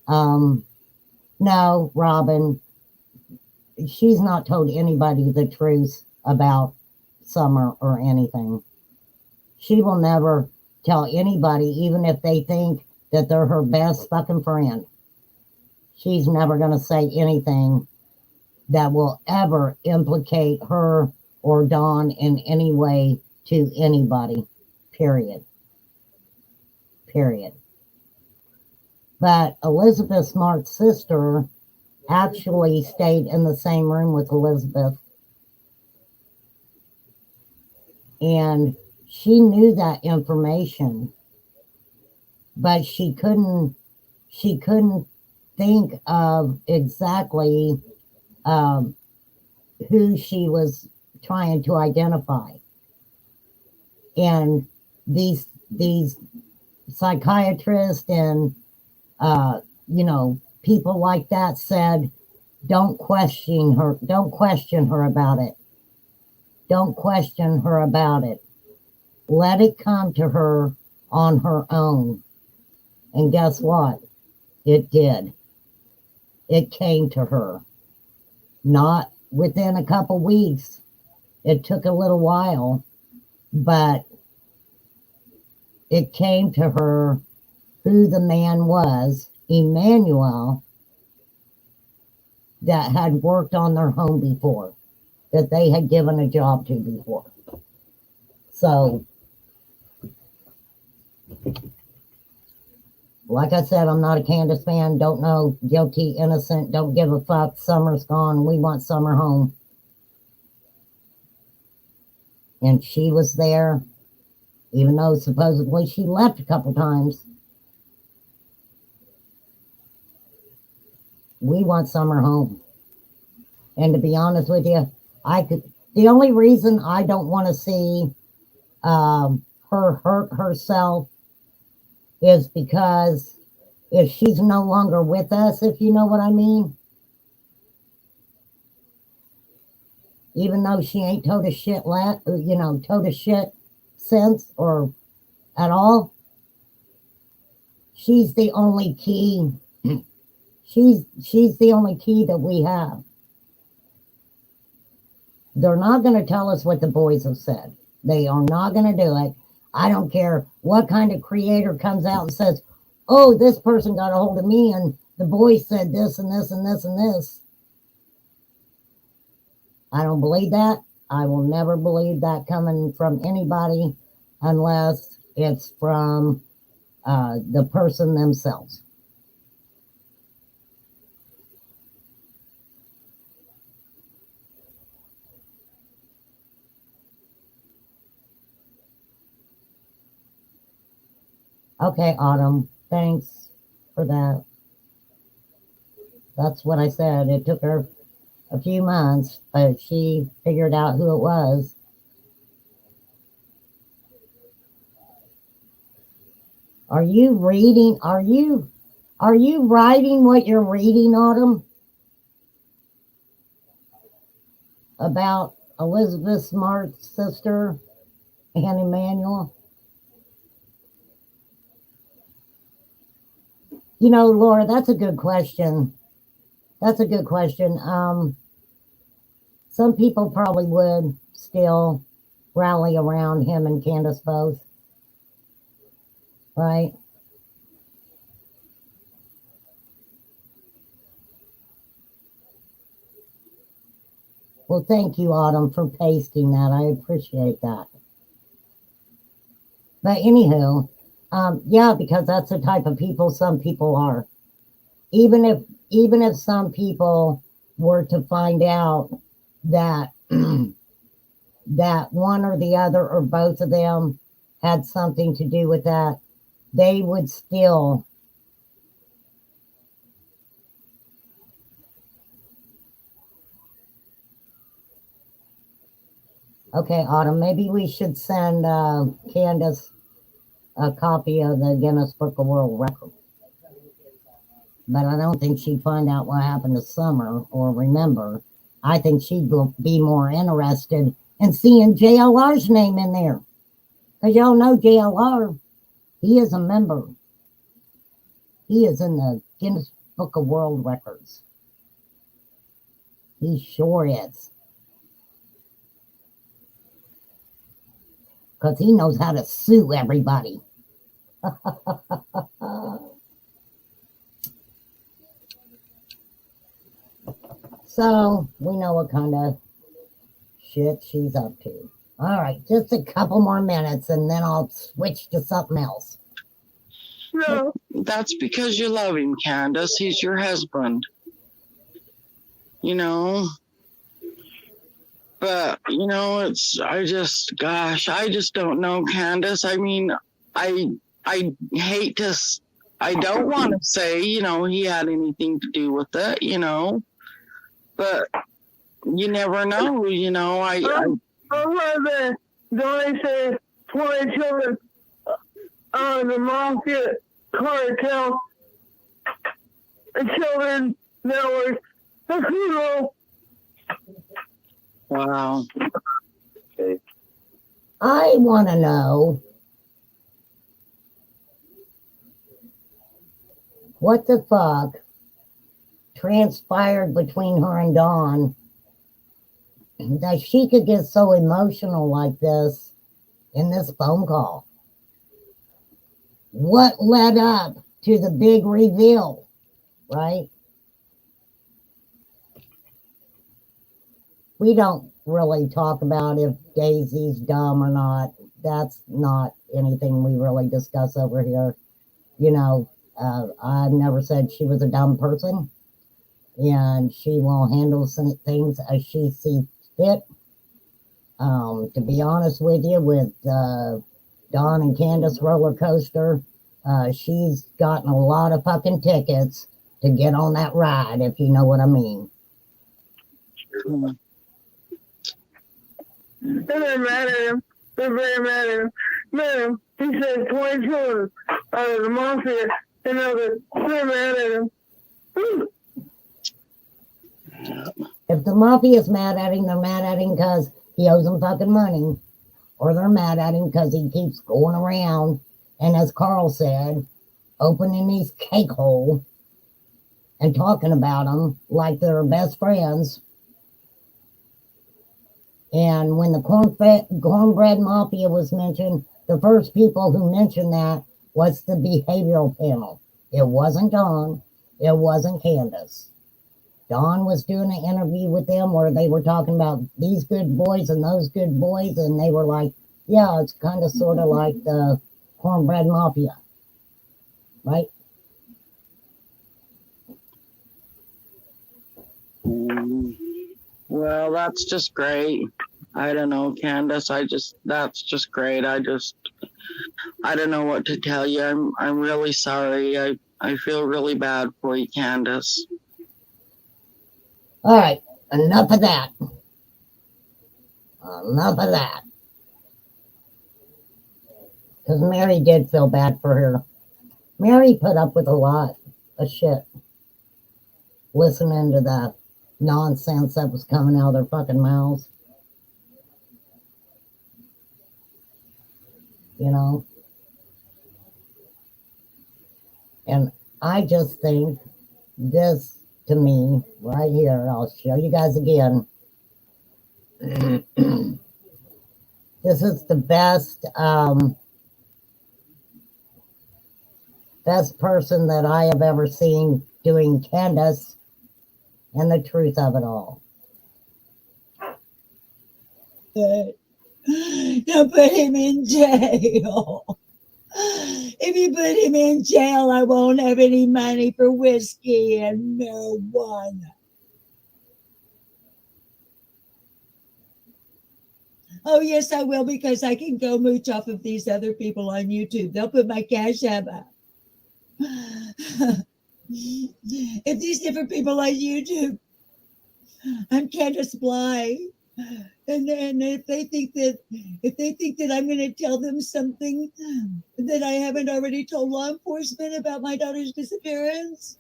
no, Robin, she's not told anybody the truth about Summer or anything. She will never tell anybody, even if they think that they're her best fucking friend. She's never going to say anything that will ever implicate her or Dawn in any way to anybody, period. Period. But Elizabeth Smart's sister actually stayed in the same room with Elizabeth. And she knew that information, but she couldn't think of exactly who she was trying to identify. And these psychiatrists and people like that said, don't question her about it. Don't question her about it. Let it come to her on her own. And guess what? It did. It came to her. Not within a couple weeks. It took a little while, but it came to her who the man was, Emmanuel, that had worked on their home before, that they had given a job to before. So, like I said, I'm not a Candace fan. Don't know, guilty, innocent, don't give a fuck. Summer's gone. We want Summer home. And she was there, even though supposedly she left a couple times. We want Summer home. And to be honest with you, the only reason I don't want to see her hurt herself is because if she's no longer with us, if you know what I mean, even though she ain't told a shit sense or at all. She's the only key. She's the only key that we have. They're not going to tell us what the boys have said. They are not going to do it. I don't care what kind of creator comes out and says, oh, this person got a hold of me and the boys said this and this and this and this. I don't believe that. I will never believe that coming from anybody unless it's from the person themselves. Okay, Autumn, thanks for that. That's what I said. It took her a few months, but she figured out who it was. Are you reading? Are you writing what you're reading, Autumn? About Elizabeth Smart's sister and Emmanuel? You know, Laura, that's a good question. That's a good question. Some people probably would still rally around him and Candace both. Right? Well, thank you, Autumn, for pasting that. I appreciate that. But anywho, yeah, because that's the type of people some people are. Even if some people were to find out that that one or the other or both of them had something to do with that, they would still okay, Autumn, maybe we should send Candace a copy of the Guinness Book of World Record. But I don't think she'd find out what happened to Summer or remember. I think she'd be more interested in seeing JLR's name in there. Because y'all know JLR, he is a member. He is in the Guinness Book of World Records. He sure is. Because he knows how to sue everybody. So, we know what kind of shit she's up to. All right, just a couple more minutes and then I'll switch to something else. No. That's because you love him, Candace. He's your husband. You know? But, you know, I just don't know, Candace. I mean, I hate to, I don't want to say, you know, he had anything to do with it, you know? But you never know, you know. I remember Donnie said 20 children the mafia cartel and children network. Wow. I want to know what the fuck transpired between her and Dawn that she could get so emotional like this in this phone call. What led up to the big reveal, right? We don't really talk about if Daisy's dumb or not. That's not anything we really discuss over here. You know, I've never said she was a dumb person. And she will handle some things as she sees fit. To be honest with you, with Dawn and Candace roller coaster, she's gotten a lot of fucking tickets to get on that ride, if you know what I mean. And they're mad at him. They're very mad at him. Man, he said 20 children out of the mafia, and they're mad at him. If the mafia is mad at him, they're mad at him because he owes them fucking money. or they're mad at him because he keeps going around and, as Carl said, opening his cake hole and talking about them like they're best friends. And when the cornbread mafia was mentioned, the first people who mentioned that was the behavioral panel. It wasn't Dawn. It wasn't Candace. Dawn was doing an interview with them where they were talking about these good boys and those good boys, and they were like, yeah, it's kind of sort of like the cornbread mafia, right? Well, that's just great. I don't know, Candace. That's just great. I don't know what to tell you. I'm really sorry. I feel really bad for you, Candace. All right, enough of that. Enough of that. Because Mary did feel bad for her. Mary put up with a lot of shit listening to the nonsense that was coming out of their fucking mouths. You know? And I just think this, to me, right here, I'll show you guys again. This is the best best person that I have ever seen doing Candace and the truth of it all. Don't put him in jail. If you put him in jail, I won't have any money for whiskey and marijuana. Oh, yes, I will, because I can go mooch off of these other people on YouTube. They'll put my Cash App up. If these different people on YouTube, I'm Candace Bly, and if they think that I'm going to tell them something that I haven't already told law enforcement about my daughter's disappearance,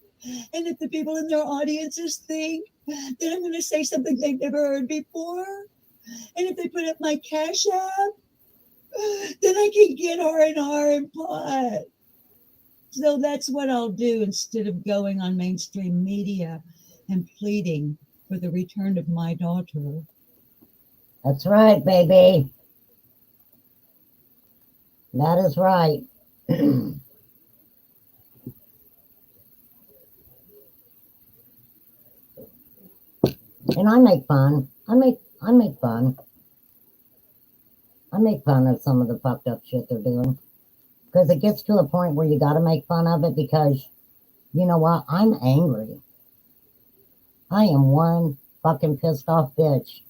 and if the people in their audiences think that I'm going to say something they've never heard before, and if they put up my Cash App, then I can get R&R and pot. So that's what I'll do instead of going on mainstream media and pleading for the return of my daughter. That's right, baby. That is right. And I make fun. I make fun. I make fun of some of the fucked up shit they're doing. Because it gets to a point where you got to make fun of it because, you know what? I'm angry. I am one fucking pissed off bitch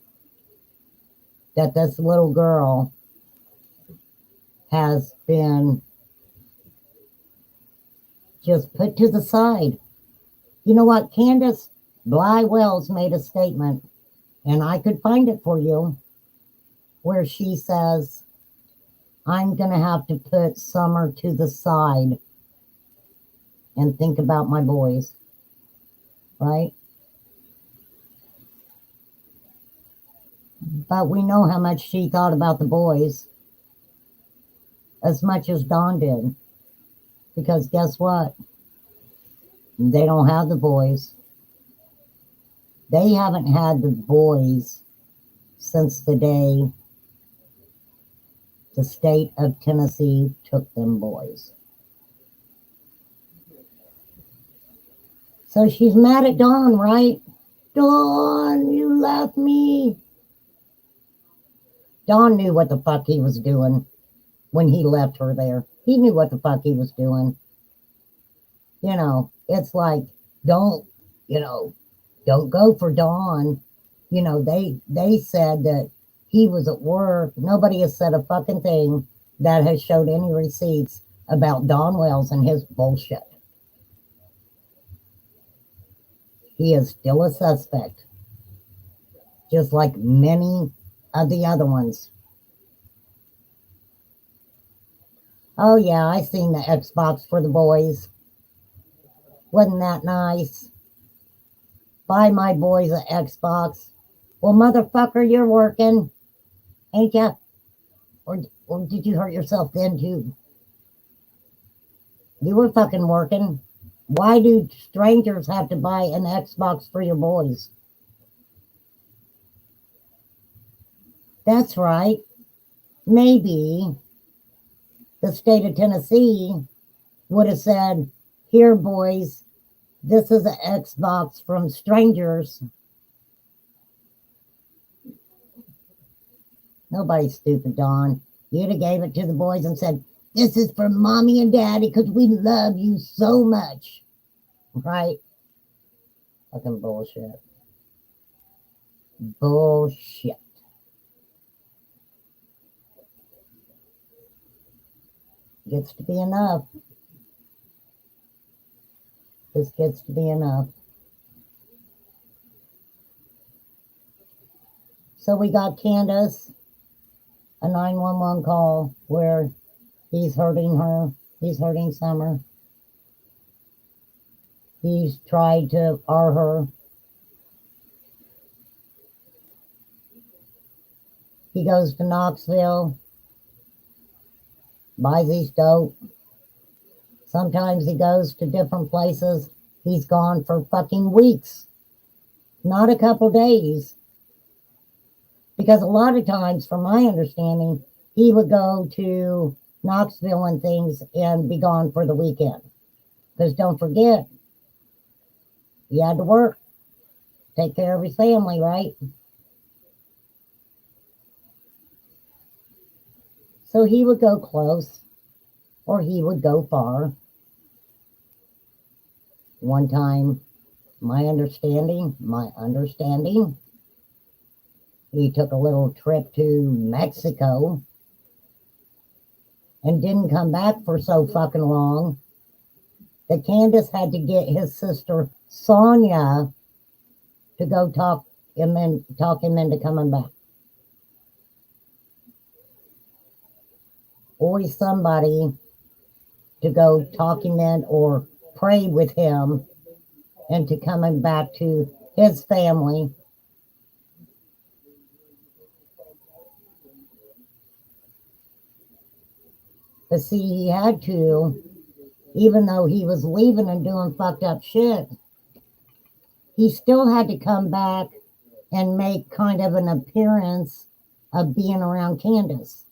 that this little girl has been just put to the side. You know what? Candace Bly Wells made a statement, and I could find it for you, where she says, I'm going to have to put Summer to the side and think about my boys. Right? But we know how much she thought about the boys. As much as Dawn did. Because guess what? They don't have the boys. They haven't had the boys since the day the state of Tennessee took them boys. So she's mad at Dawn, right? Dawn, you left me. Dawn knew what the fuck he was doing when he left her there. He knew what the fuck he was doing. You know, it's like, don't go for Dawn. You know, they said that he was at work. Nobody has said a fucking thing that has showed any receipts about Don Wells and his bullshit. He is still a suspect, just like many of the other ones. Oh yeah, I seen the Xbox for the boys. Wasn't that nice? Buy my boys an Xbox. Well, motherfucker, you're working, ain't ya? Or did you hurt yourself then too? You were fucking working. Why do strangers have to buy an Xbox for your boys? That's right. Maybe the state of Tennessee would have said, here, boys, this is an Xbox from strangers. Nobody's stupid, Dawn. You'd have gave it to the boys and said, this is for mommy and daddy because we love you so much. Right? Fucking bullshit. Bullshit. Gets to be enough. This gets to be enough. So we got Candace, a 911 call where he's hurting her. He's hurting Summer. He's tried to R her. He goes to Knoxville, buys his dope. Sometimes he goes to different places. He's gone for fucking weeks, not a couple days. Because a lot of times, from my understanding, he would go to Knoxville and things and be gone for the weekend. Because don't forget, he had to work, take care of his family, right? So he would go close or he would go far. One time, my understanding, he took a little trip to Mexico and didn't come back for so fucking long that Candace had to get his sister Sonia to go talk him into coming back. Always somebody to go talk him in or pray with him into coming back to his family. But see, he had to, even though he was leaving and doing fucked up shit, he still had to come back and make kind of an appearance of being around Candace.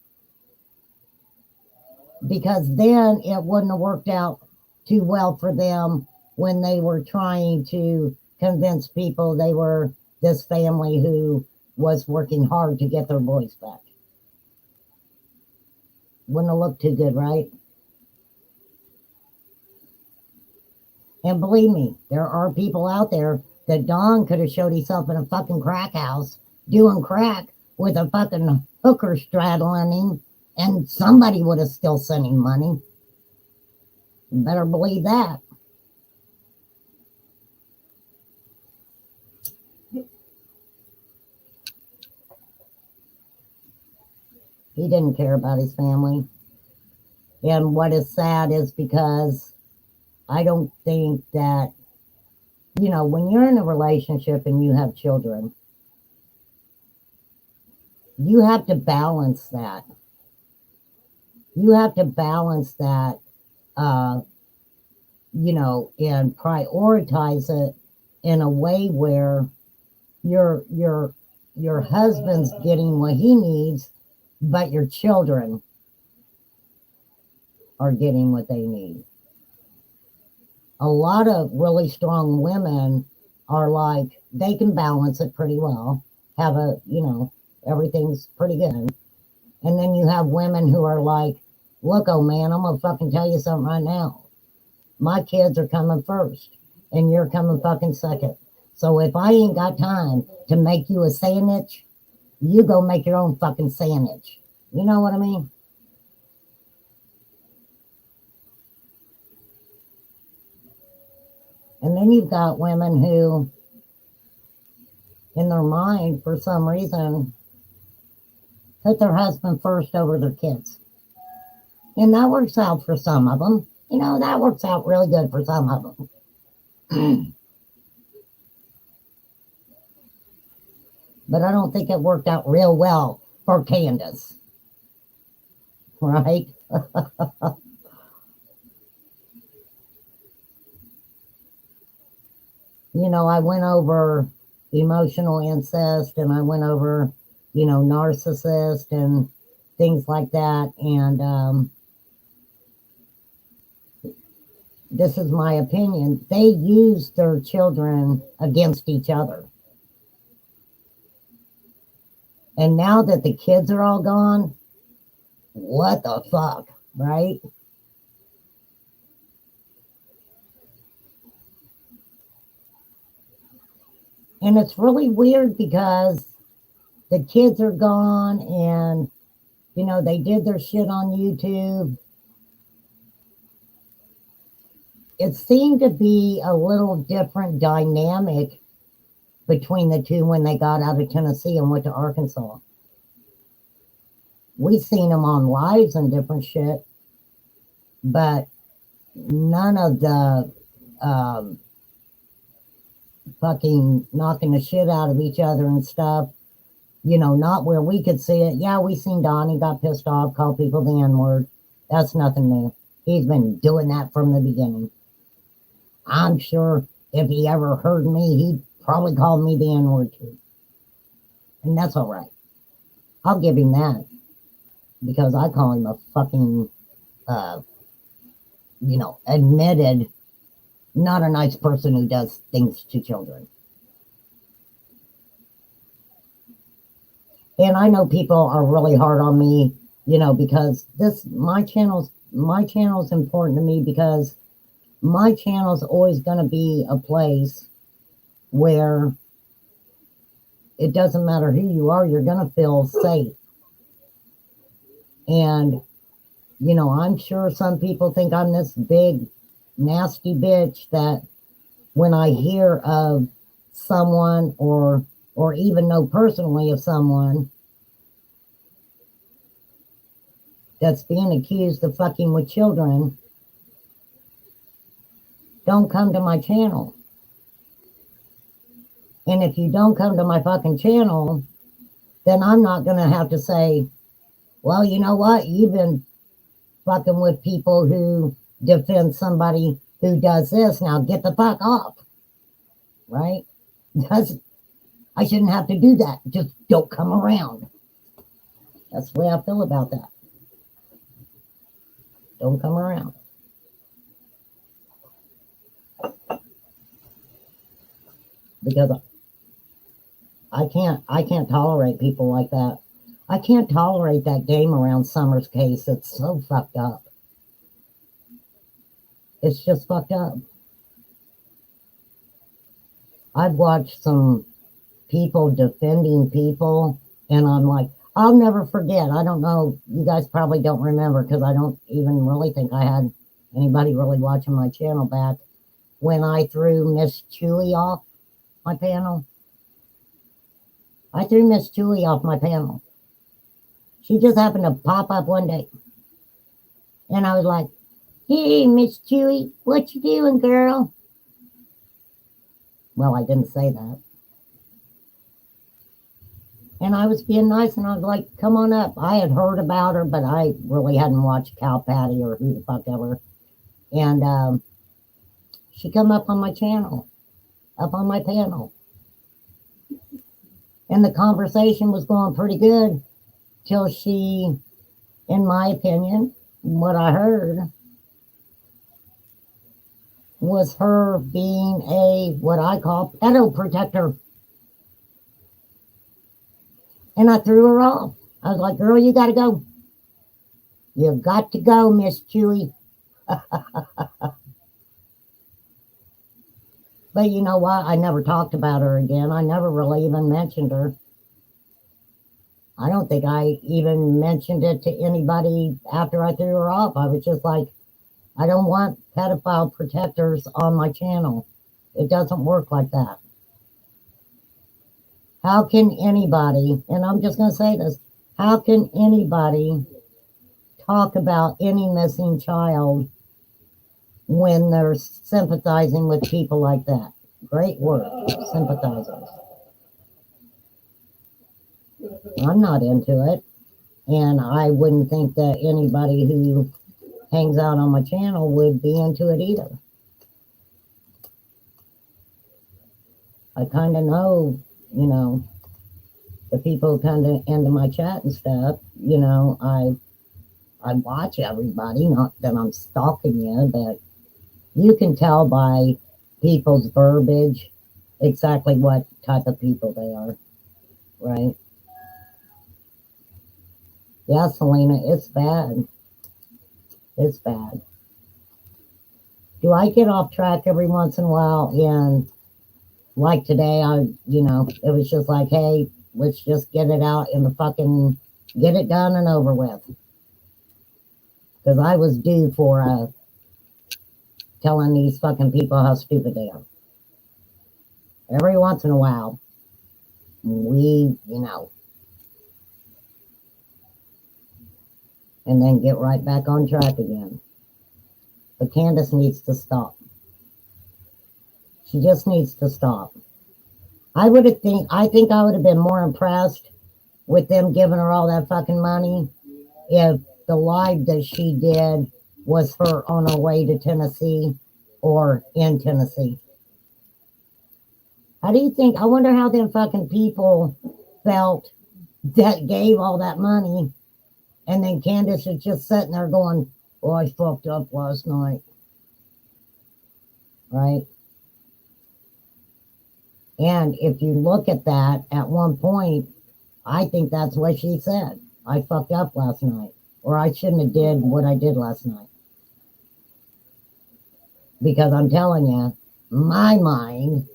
Because then it wouldn't have worked out too well for them when they were trying to convince people they were this family who was working hard to get their boys back. Wouldn't have looked too good, right? And believe me, there are people out there that Don could have showed himself in a fucking crack house doing crack with a fucking hooker straddling him, and somebody would have still sent him money. You better believe that. He didn't care about his family. And what is sad is because I don't think that, you know, when you're in a relationship and you have children, you have to balance that. You have to balance that, you know, and prioritize it in a way where your husband's getting what he needs, but your children are getting what they need. A lot of really strong women are like, they can balance it pretty well, have a, you know, everything's pretty good. And then you have women who are like, look, oh man, I'm gonna fucking tell you something right now. My kids are coming first, and you're coming fucking second. So if I ain't got time to make you a sandwich, you go make your own fucking sandwich. You know what I mean? And then you've got women who, in their mind, for some reason, put their husband first over their kids. And that works out for some of them. You know, that works out really good for some of them. But I don't think it worked out real well for Candace. right? I went over emotional incest and I went over, narcissist and things like that. And this is my opinion. They use their children against each other. And now that the kids are all gone, what the fuck, right? And it's really weird because the kids are gone and, they did their shit on YouTube. It seemed to be a little different dynamic between the two when they got out of Tennessee and went to Arkansas. We seen them on lives and different shit, but none of the fucking knocking the shit out of each other and stuff, not where we could see it. Yeah, we seen Donnie got pissed off, called people the N-word. That's nothing new. He's been doing that from the beginning. I'm sure if he ever heard me, he'd probably call me the N-word too. And that's all right. I'll give him that. Because I call him a fucking, admitted, not a nice person who does things to children. And I know people are really hard on me, because my channel's important to me because my channel's always going to be a place where it doesn't matter who you are, you're going to feel safe. And, I'm sure some people think I'm this big, nasty bitch that when I hear of someone or even know personally of someone that's being accused of fucking with children, don't come to my channel. And if you don't come to my fucking channel, then I'm not going to have to say, well, you know what? You've been fucking with people who defend somebody who does this. Now get the fuck off. Right? I shouldn't have to do that. Just don't come around. That's the way I feel about that. Don't come around. Because I can't tolerate people like that. I can't tolerate that game around Summer's case. It's so fucked up. It's just fucked up. I've watched some people defending people, and I'm like, I'll never forget. I don't know. You guys probably don't remember because I don't even really think I had anybody really watching my channel back when I threw Miss Chewy off my panel. I threw Miss Chewy off my panel. She just happened to pop up one day. And I was like, hey, Miss Chewy, what you doing, girl? Well, I didn't say that. And I was being nice, and I was like, come on up. I had heard about her, but I really hadn't watched Cow Patty or who the fuck ever. And she come up on my channel, up on my panel. And the conversation was going pretty good till she, in my opinion, what I heard was her being a, what I call, pedo protector. And I threw her off. I was like, girl, you got to go. You got to go, Miss Chewy. But you know what? I never talked about her again. I never really even mentioned her. I don't think I even mentioned it to anybody after I threw her off. I was just like, I don't want pedophile protectors on my channel. It doesn't work like that. How can anybody, and I'm just going to say this, how can anybody talk about any missing child when they're sympathizing with people like that? Great word, sympathizers. I'm not into it. And I wouldn't think that anybody who hangs out on my channel would be into it either. I kind of know, you know, the people kind of into my chat and stuff. You know, I watch everybody, not that I'm stalking you, but you can tell by people's verbiage exactly what type of people they are, right? Yeah, Selena, it's bad. It's bad. Do I get off track every once in a while? And like today, it was just like, hey, let's just get it out in the fucking, get it done and over with. Because I was due for telling these fucking people how stupid they are. Every once in a while, and then get right back on track again. But Candace needs to stop. She just needs to stop. I think I would have been more impressed with them giving her all that fucking money if the live that she did was her on her way to Tennessee or in Tennessee. How do you think? I wonder how them fucking people felt that gave all that money, and then Candace is just sitting there going, "Oh, I fucked up last night," right? And if you look at that, at one point, I think that's what she said. I fucked up last night, or I shouldn't have did what I did last night. Because I'm telling you, my mind,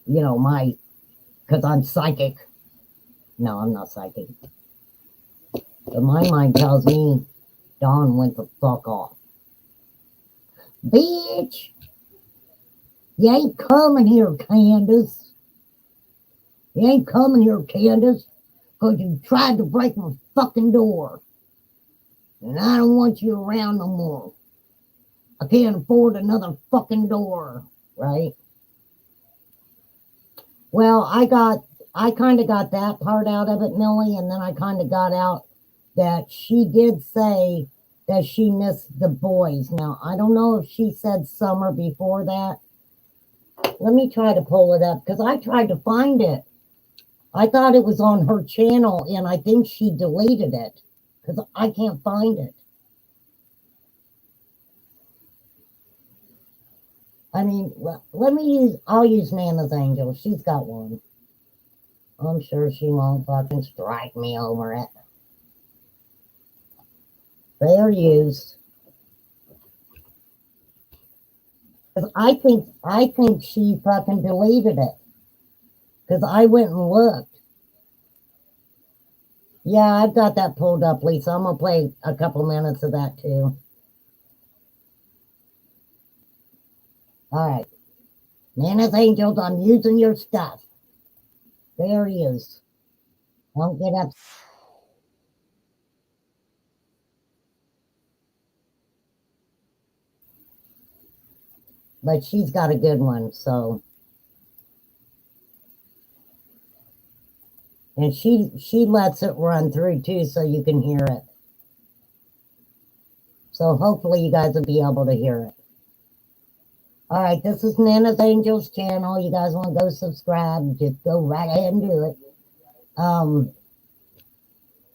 because I'm psychic. No, I'm not psychic. But my mind tells me Dawn went the fuck off. Bitch, you ain't coming here, Candace. You ain't coming here, Candace, because you tried to break my fucking door. And I don't want you around no more. I can't afford another fucking door, right? Well, I kind of got that part out of it, Millie, and then I kind of got out that she did say that she missed the boys. Now, I don't know if she said summer before that. Let me try to pull it up, because I tried to find it. I thought it was on her channel, and I think she deleted it, because I can't find it. I mean, I'll use Nana's Angel. She's got one. I'm sure she won't fucking strike me over it. Fair use. I think she fucking deleted it. Because I went and looked. Yeah, I've got that pulled up, Lisa. I'm going to play a couple minutes of that too. All right. Nana's Angels, I'm using your stuff. There he is. Don't get up. But she's got a good one, so. And she lets it run through too, so you can hear it. So hopefully you guys will be able to hear it. All right, this is Nana's Angels channel. You guys want to go subscribe, just go right ahead and do it.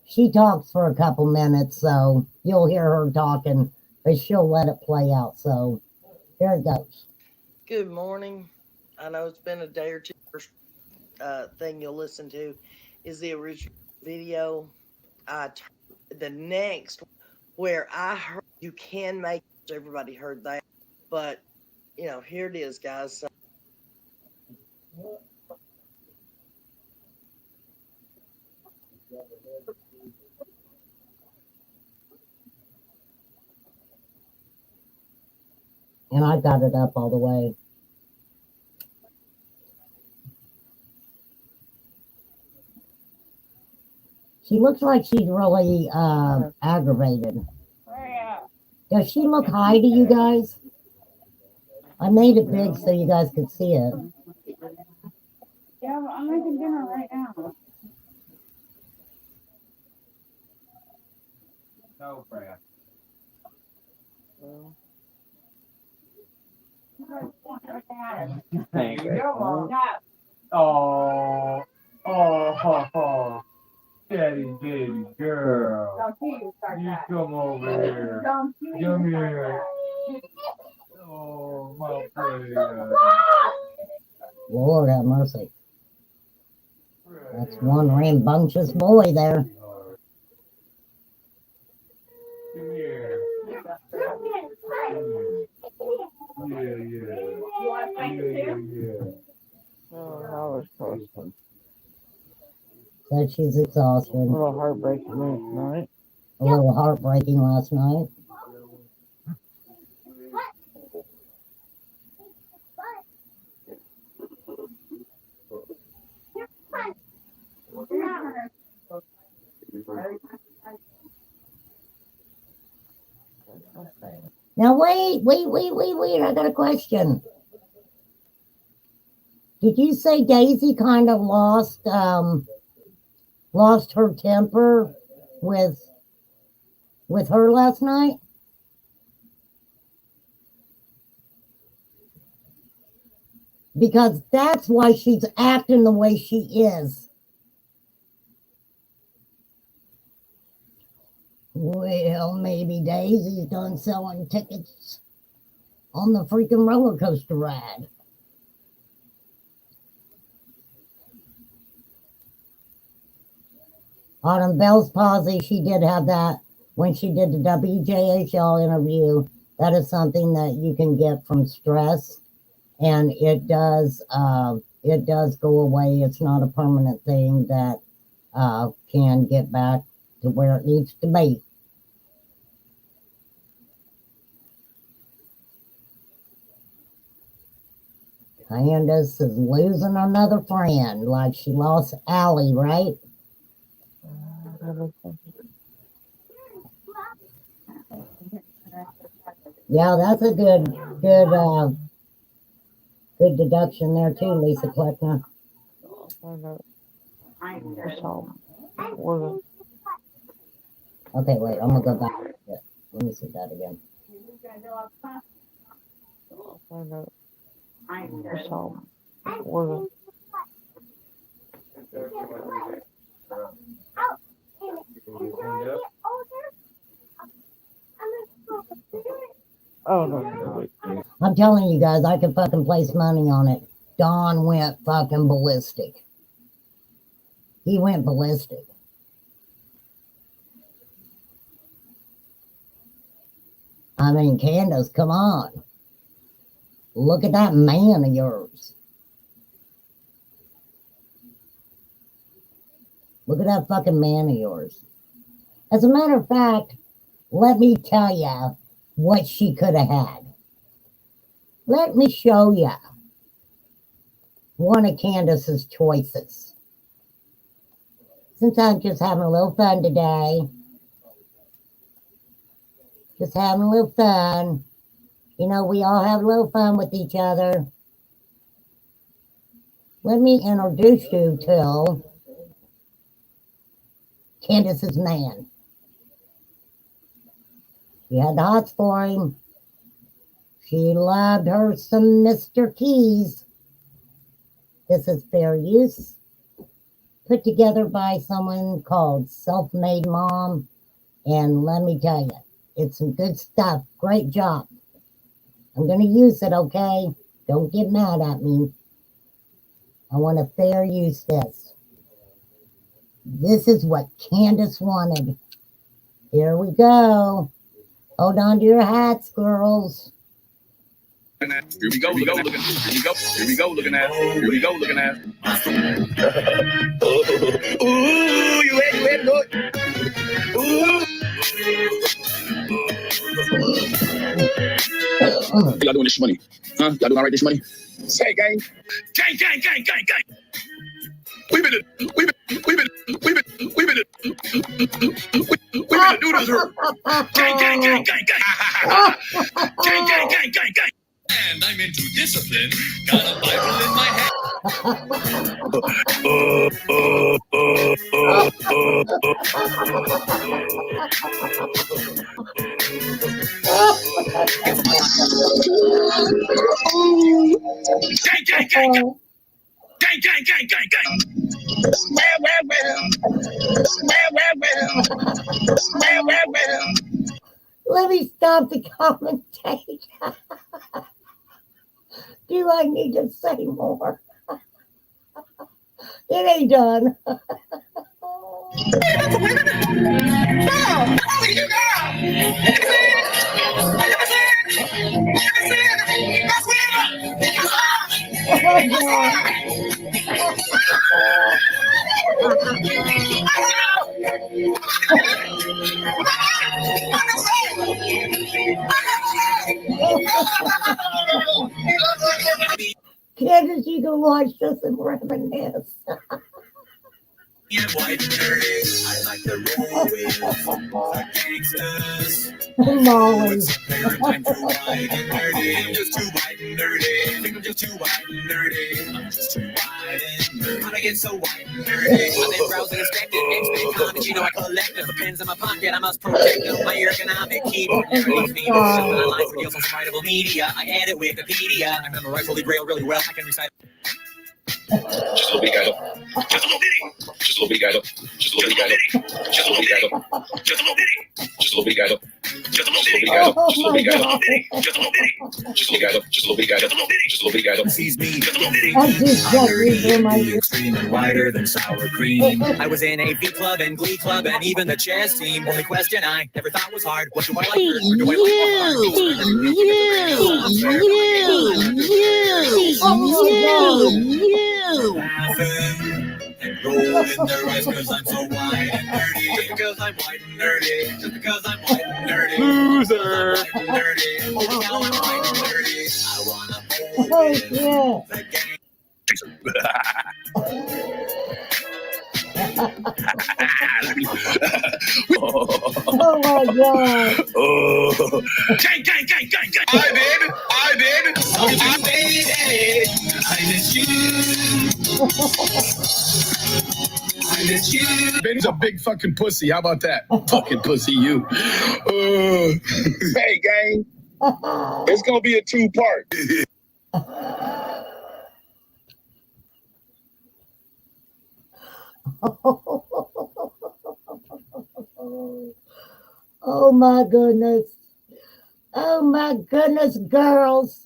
She talks for a couple minutes, so you'll hear her talking, but she'll let it play out. So here it goes. Good morning. I know it's been a day or two. First thing you'll listen to is the original video. The next where I heard you can make everybody heard that, but here it is, guys. So, And I got it up all the way. She looks like she's really aggravated. Does she look high to you guys? I made it big so you guys could see it. Yeah, I'm making dinner right now. Oh, daddy, baby girl. You come over here. Come here. Oh, my pretty. Lord have mercy. That's one rambunctious boy there. Come here. Yeah. Oh, that was close. Said she's exhausted. A little heartbreaking last night. A little heartbreaking last night. Now wait. I got a question. Did you say Daisy kind of lost her temper with her last night? Because that's why she's acting the way she is. Well, maybe Daisy's done selling tickets on the freaking roller coaster ride. Autumn Bell's palsy, she did have that when she did the WJHL interview. That is something that you can get from stress, and it does go away. It's not a permanent thing that can get back to where it needs to be. Candace is losing another friend, like she lost Allie, right? Yeah, that's a good deduction there too, Lisa Kleckner. Okay, wait, I'm gonna go back. Yeah, let me see that again. Oh, no. I'm telling you guys, I could fucking place money on it. Don went fucking ballistic. He went ballistic. I mean, Candace, come on. Look at that man of yours. Look at that fucking man of yours. As a matter of fact, let me tell you what she could have had. Let me show you one of Candace's choices. Since I'm just having a little fun today, just having a little fun. You know, we all have a little fun with each other. Let me introduce you to Candace's man. She had the hots for him. She loved her some Mr. Keys. This is fair use. Put together by someone called Self-Made Mom. And let me tell you, it's some good stuff. Great job. I'm going to use it, okay? Don't get mad at me. I want to fair use this. This is what Candace wanted. Here we go. Hold on to your hats, girls. Here we go, looking at. Here we go, looking at. Ooh, you ready, Lord? Ooh. Y'all doing this money? Huh? Y'all doing all right this money? Say, gang. Gang. We've been do this here. Gang. Gang. And I'm into discipline. Got a Bible in my hand. Gang, gang, gang, gang. Gang, gang, gang, gang, gang. Let me stop the commentation. Do I need to say more? It ain't done. Candace, you can watch this and reminisce. White and dirty. I like the roll with the gangsters. Molly. I'm too white and dirty. I'm just too white and dirty. I think I'm just too white and dirty. I'm just too white and dirty. How'd I get so white and dirty? I've been browsing and specting and spending comments. You know I collect them. The pens in my pocket. I must protect them. My ergonomic keyboard never leaves me. When I line for deals on writable media, I edit Wikipedia. I memorize Holy Grail really well. I can recite. Just a little bitty guy though. Just a little bitty. Just a little bitty guy though. Just a little bitty guy though. Just a little bitty guy though. Just a little bitty. Just a little bitty guy though. Just a little bitty guy though. Just a little bitty guy though. Just a little bitty. Just a little guy though. Just a little bitty guy. Just a little bitty. Just a little bitty guy though. Sees me. Just a little bitty. I'm dirty, extreme and whiter than sour cream. I was in a V club and Glee club and even the chess team. Only question I never thought was hard. What do I like? Or do I and roll in their eyes because I'm so white and nerdy. Just because I'm white and nerdy. Just because I'm white and nerdy. Loser. White and nerdy. Now I'm white and nerdy. I wanna bowl with the gang. Oh my god. Oh. Gang, gang, gang, gang, gang. I baby. I miss you. I miss you. Ben's a big fucking pussy. How about that? Fucking pussy, you. Hey, gang. It's gonna be a 2-part. Oh my goodness. Oh my goodness, girls.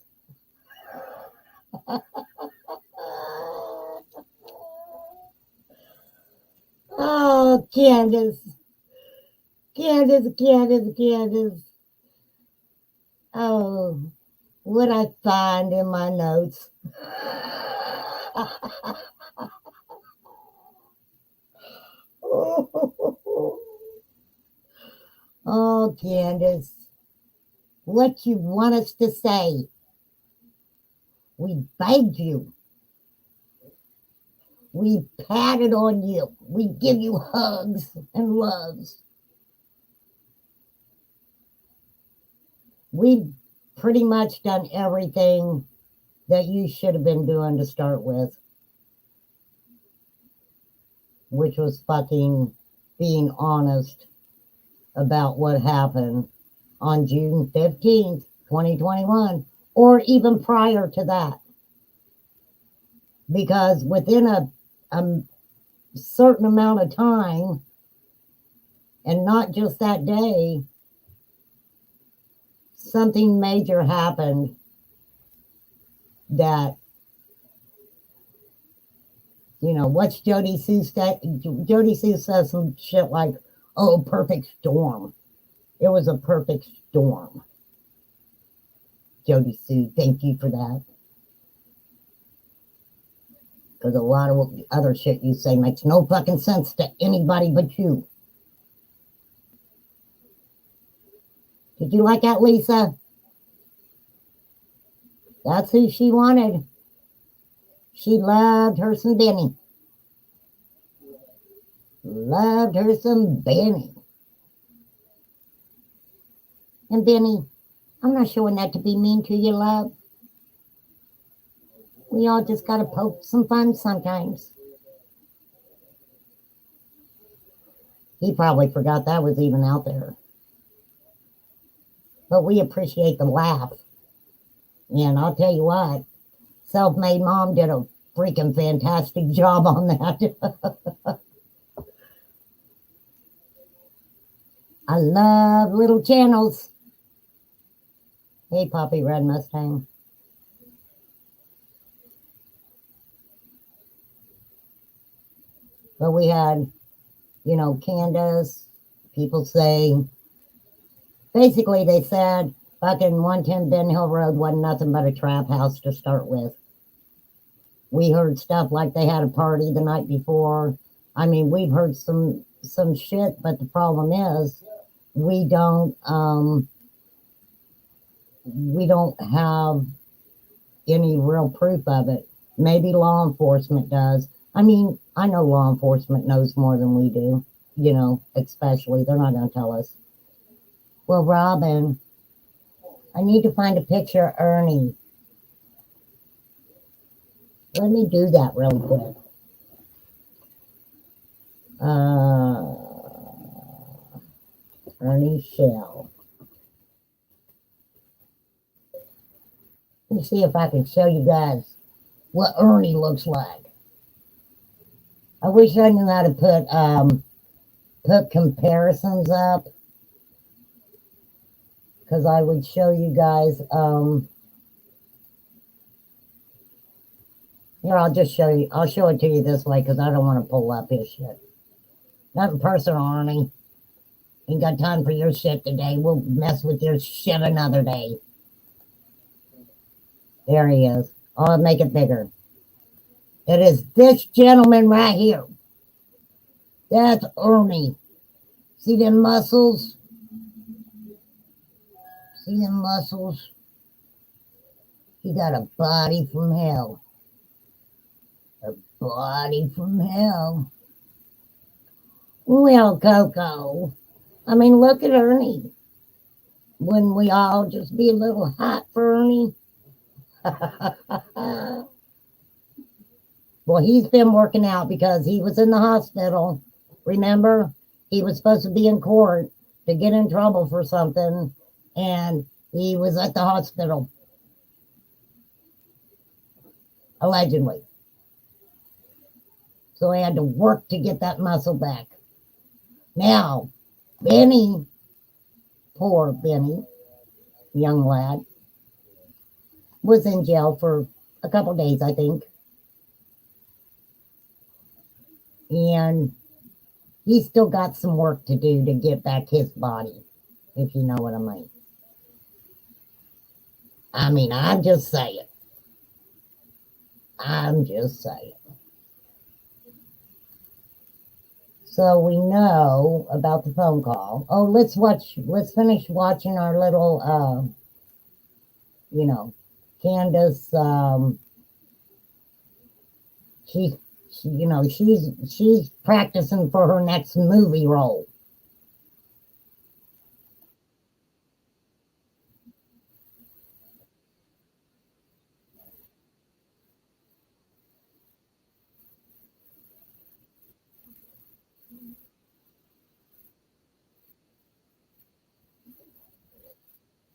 Oh, Candace. Candace. Oh, what I find in my notes. Oh, Candace, what you want us to say? We begged you. We patted on you. We give you hugs and loves. We've pretty much done everything that you should have been doing to start with, which was fucking being honest about what happened on June 15th, 2021, or even prior to that. Because within a certain amount of time, and not just that day, something major happened that, you know, what's Jody Sue say? Jody Sue says some shit like, oh, perfect storm. It was a perfect storm. Jody Sue, thank you for that. Because a lot of other shit you say makes no fucking sense to anybody but you. Did you like that, Lisa? That's who she wanted. She loved her some Benny. Loved her some Benny. And Benny, I'm not showing that to be mean to you, love. We all just gotta poke some fun sometimes. He probably forgot that was even out there. But we appreciate the laugh. And I'll tell you what, self-made mom did a freaking fantastic job on that. I love little channels. Hey, Poppy Red Mustang. But we had, Candace, people saying, basically they said fucking 110 Ben Hill Road wasn't nothing but a trap house to start with. We heard stuff like they had a party the night before. I mean, we've heard some shit, but the problem is we don't have any real proof of it. Maybe law enforcement does. I mean, I know law enforcement knows more than we do, especially. They're not going to tell us. Well, Robin, I need to find a picture of Ernie. Let me do that real quick. Ernie Shell. Let me see if I can show you guys what Ernie looks like. I wish I knew how to put comparisons up, because I would show you guys. Here, I'll just show you. I'll show it to you this way because I don't want to pull up his shit. Nothing personal, Ernie. Ain't got time for your shit today. We'll mess with your shit another day. There he is. I'll make it bigger. It is this gentleman right here. That's Ernie. See them muscles? See them muscles? He got a body from hell. A body from hell. Well, Coco, I mean, look at Ernie. Wouldn't we all just be a little hot for Ernie? Well, he's been working out because he was in the hospital. Remember? He was supposed to be in court to get in trouble for something, and he was at the hospital. Allegedly. So he had to work to get that muscle back. Now, Benny, poor Benny, young lad, was in jail for a couple days, I think. And he's still got some work to do to get back his body, if you know what I mean. I mean, I'm just saying. I'm just saying. So we know about the phone call. Oh, let's finish watching our little, Candace, she's practicing for her next movie role.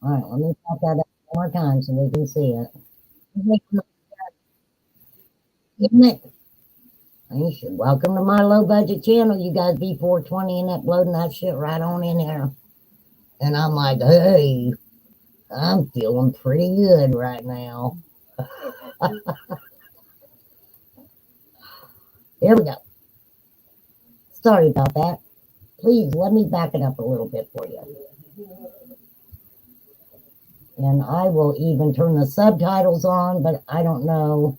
All right, let me pop that up one more time so we can see it. You should welcome to my low budget channel. You guys be 420 and uploading that shit right on in there. And I'm like, hey, I'm feeling pretty good right now. Here we go. Sorry about that. Please let me back it up a little bit for you. And I will even turn the subtitles on, but I don't know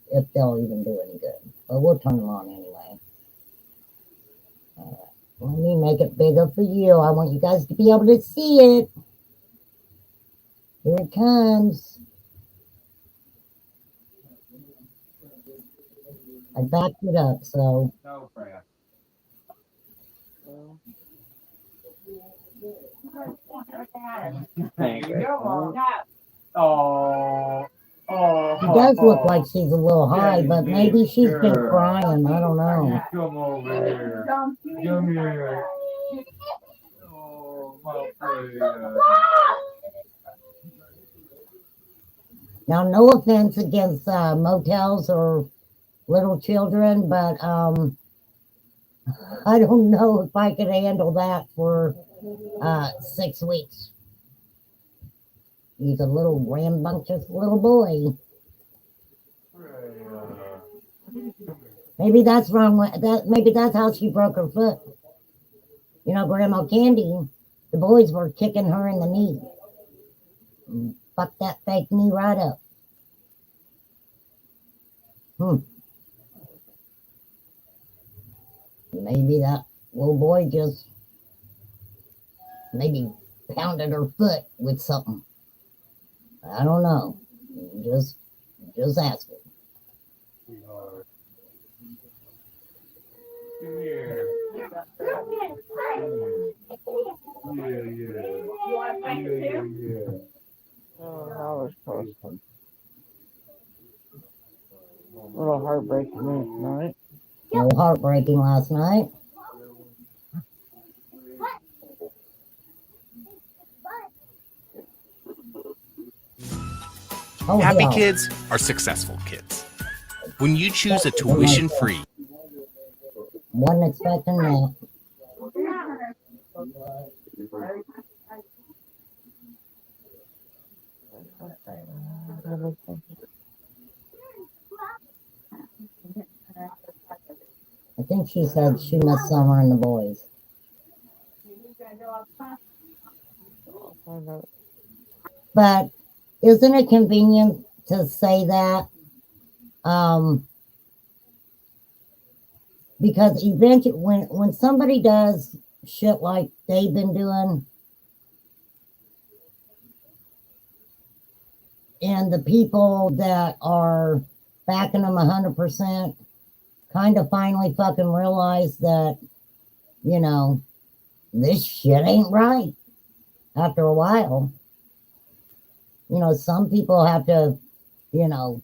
if they'll even do any good. But we'll turn them on anyway. Let me make it bigger for you. I want you guys to be able to see it. Here it comes. I backed it up, so. No crap. Thank you. Oh. She does look like she's a little high, but maybe she's been crying. I don't know. Come over here. Come here. Oh, my friend. Now, no offense against motels or little children, but I don't know if I could handle that for 6 weeks. He's a little rambunctious little boy. Maybe that's wrong. Maybe that's how she broke her foot. You know, Grandma Candy, the boys were kicking her in the knee. Fucked that fake knee right up. Maybe that little boy just maybe pounded her foot with something. I don't know. Just ask it. Come here. Yeah. Oh, that was close. A little heartbreaking last night. A little heartbreaking last night. Oh, Happy hell. kids are successful kids. When you choose a tuition-free, Wasn't expecting that. I think she said she missed Summer and the boys. But isn't it convenient to say that? Because eventually, when somebody does shit like they've been doing, and the people that are backing them 100% kind of finally fucking realize that, you know, this shit ain't right after a while. You know, some people have to, you know,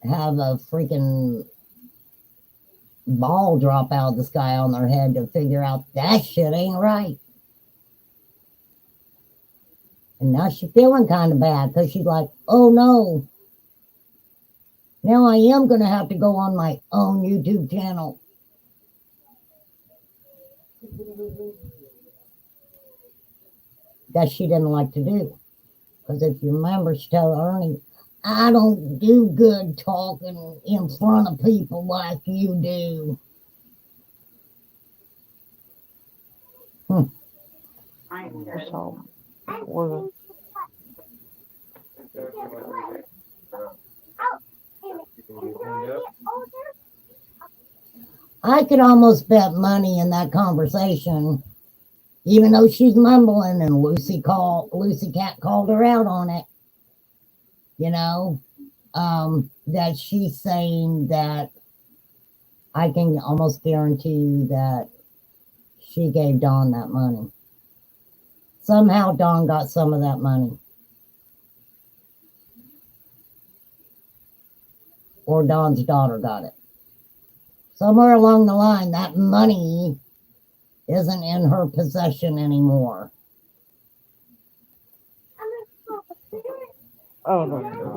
have a freaking ball drop out of the sky on their head to figure out that shit ain't right. And now she's feeling kind of bad because she's like, oh no, now I am going to have to go on my own YouTube channel. That she didn't like to do. Because if you remember, she told Ernie, I don't do good talking in front of people like you do. So, we're I could almost bet money in that conversation, even though she's mumbling and Lucy Cat called her out on it, you know, that she's saying that I can almost guarantee that she gave Dawn that money. Somehow Dawn got some of that money. Or Dawn's daughter got it. Somewhere along the line, that money isn't in her possession anymore. oh no.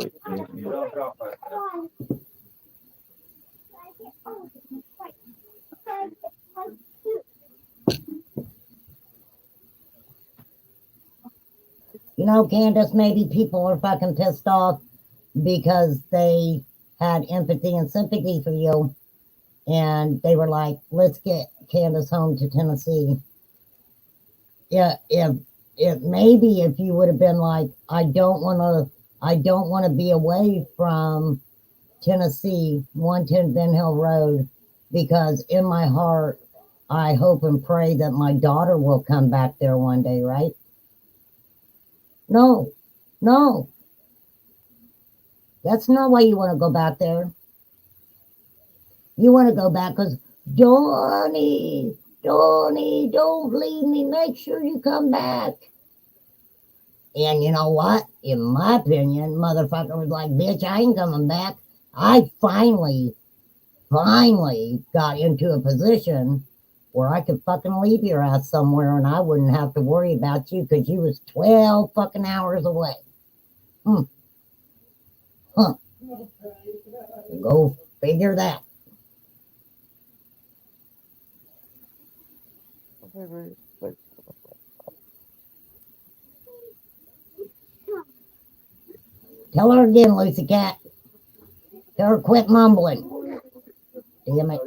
You know, Candace, maybe people are fucking pissed off because they had empathy and sympathy for you. And they were like, let's get Candace home to Tennessee. Yeah, if maybe if you would have been like, I don't want to be away from Tennessee, 110 Ben Hill Road, because in my heart, I hope and pray that my daughter will come back there one day, right? No. That's not why you want to go back there. You want to go back because, Donnie, don't leave me. Make sure you come back. And you know what? in my opinion, motherfucker was like, bitch, I ain't coming back. I finally got into a position where I could fucking leave your ass somewhere and I wouldn't have to worry about you because you was 12 fucking hours away. Huh. Go figure that. Tell her again, Lucy Cat. Tell her quit mumbling. Damn it.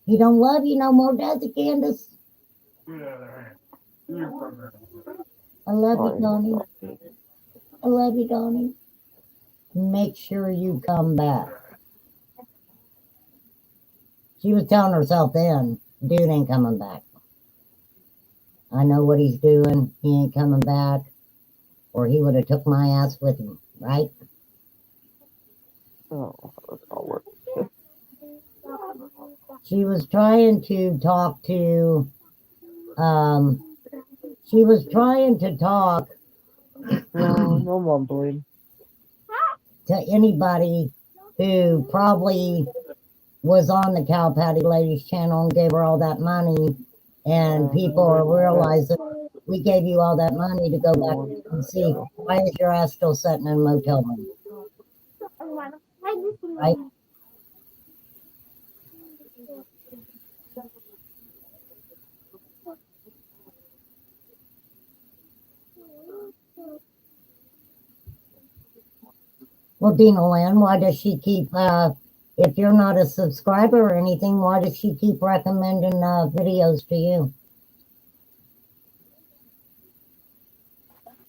He don't love you no more, does he, Candace? I love you, Donnie. I love you, Donnie. Make sure you come back. She was telling herself then, dude ain't coming back. I know what he's doing. He ain't coming back. Or he would have took my ass with him, right? She was trying to talk to, No mumbling. to anybody who probably was on the Cow Patty Ladies channel and gave her all that money, and people are realizing we gave you all that money to go back and see why is your ass still sitting in a motel room, right? Well, Dina Lynn, why does she keep, if you're not a subscriber or anything, why does she keep recommending videos to you?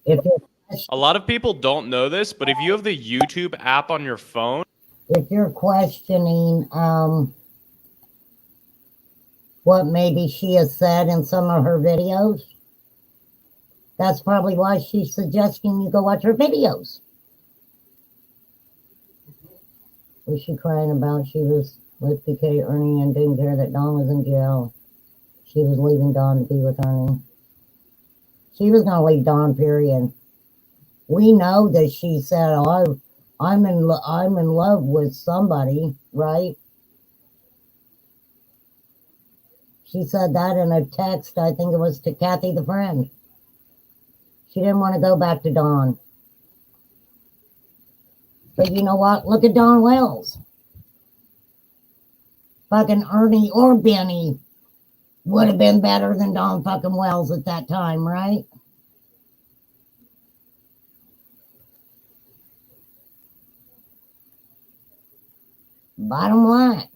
If A lot of people don't know this, but if you have the YouTube app on your phone, you're questioning what maybe she has said in some of her videos, that's probably why she's suggesting you go watch her videos. Was she crying about she was with PK Ernie and didn't care that Don was in jail? She was leaving Don to be with Ernie. She was going to leave Don, period. We know that she said, oh, I'm in love with somebody, right? She said that in a text, I think it was to Kathy the friend. She didn't want to go back to Don. But you know what? Look at Don Wells. Fucking Ernie or Benny would have been better than Don fucking Wells at that time, right? Bottom line.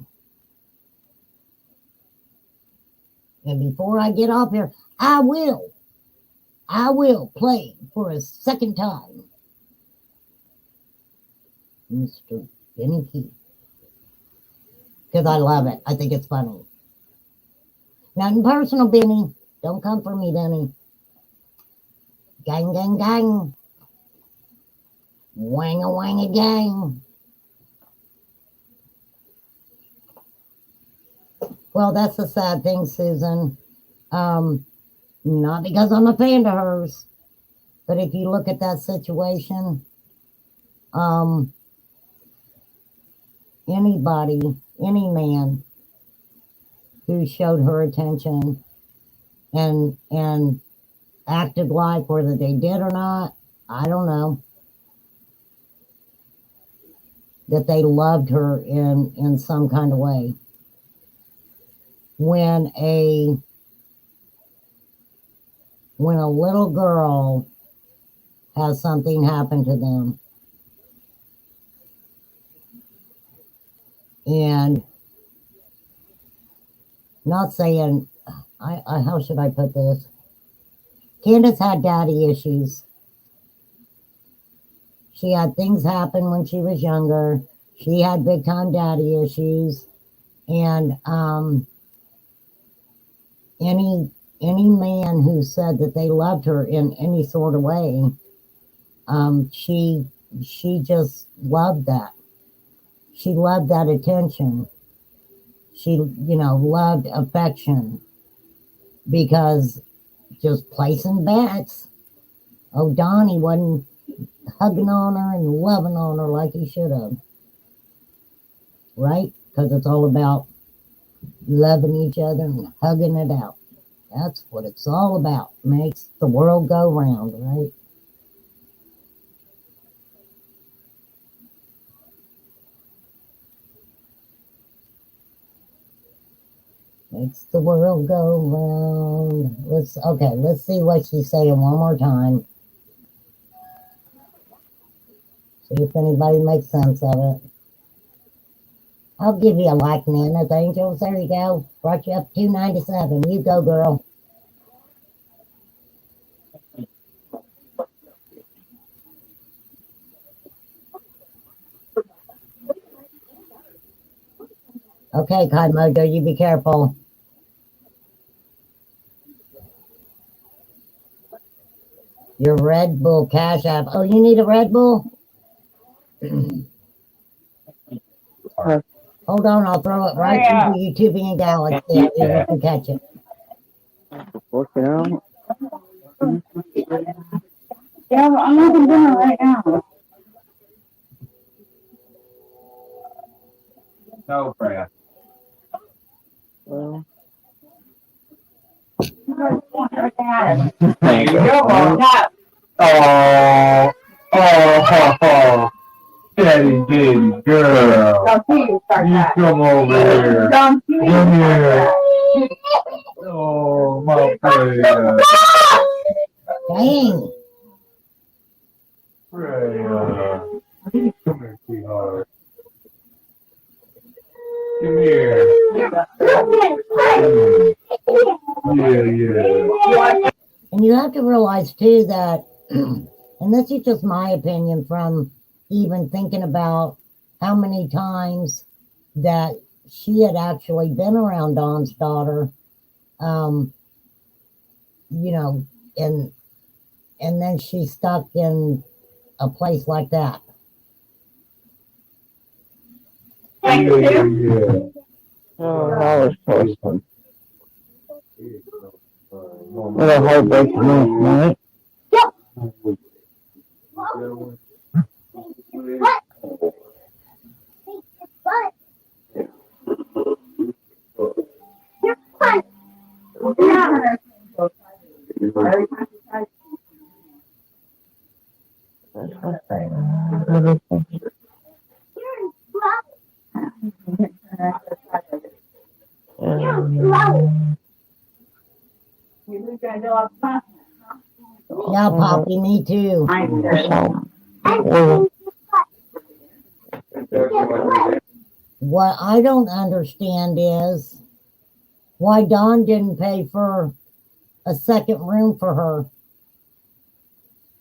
And before I get off here, I will play for a second time Mr. Benny Keith. Because I love it. I think it's funny. Nothing personal, Benny. Don't come for me, Benny. Gang, gang, gang. Wanga, wanga, gang. Well, that's the sad thing, Susan. Not because I'm a fan of hers, but if you look at that situation, anybody, any man who showed her attention and acted like, whether they did or not, I don't know, that they loved her in some kind of way. When a little girl has something happen to them, and not saying, I how should I put this? Candace had daddy issues. She had things happen when she was younger. She had big time daddy issues. And any man who said that they loved her in any sort of way, she just loved that. She loved that attention. She, loved affection because just placing bets. Oh, Donnie wasn't hugging on her and loving on her like he should have. Right? Because it's all about loving each other and hugging it out. That's what it's all about. Makes the world go round, right? Makes the world go round. Let's see what she's saying one more time. See if anybody makes sense of it. I'll give you a like, Nana's Angels. There you go. Brought you up 297. You go, girl. Okay, Kai Mojo, you be careful. Your Red Bull Cash App. Oh, you need a Red Bull? Hold on, I'll throw it right into YouTube and Galaxy. You can catch it. Work it out. Yeah, but I'm having dinner right now. No, Brad. Well, There you go. Oh, Daddy, baby girl. You come over here. Come here. Oh, my Freya. Dang. Freya. Come here, sweetheart. Come here. Yeah. And you have to realize, too, that, and this is just my opinion from even thinking about how many times that she had actually been around Dawn's daughter, and then she's stuck in a place like that. Yeah. oh, that was close. What a heartbreaking night. Yeah, Poppy, me too. What I don't understand is why Dawn didn't pay for a second room for her.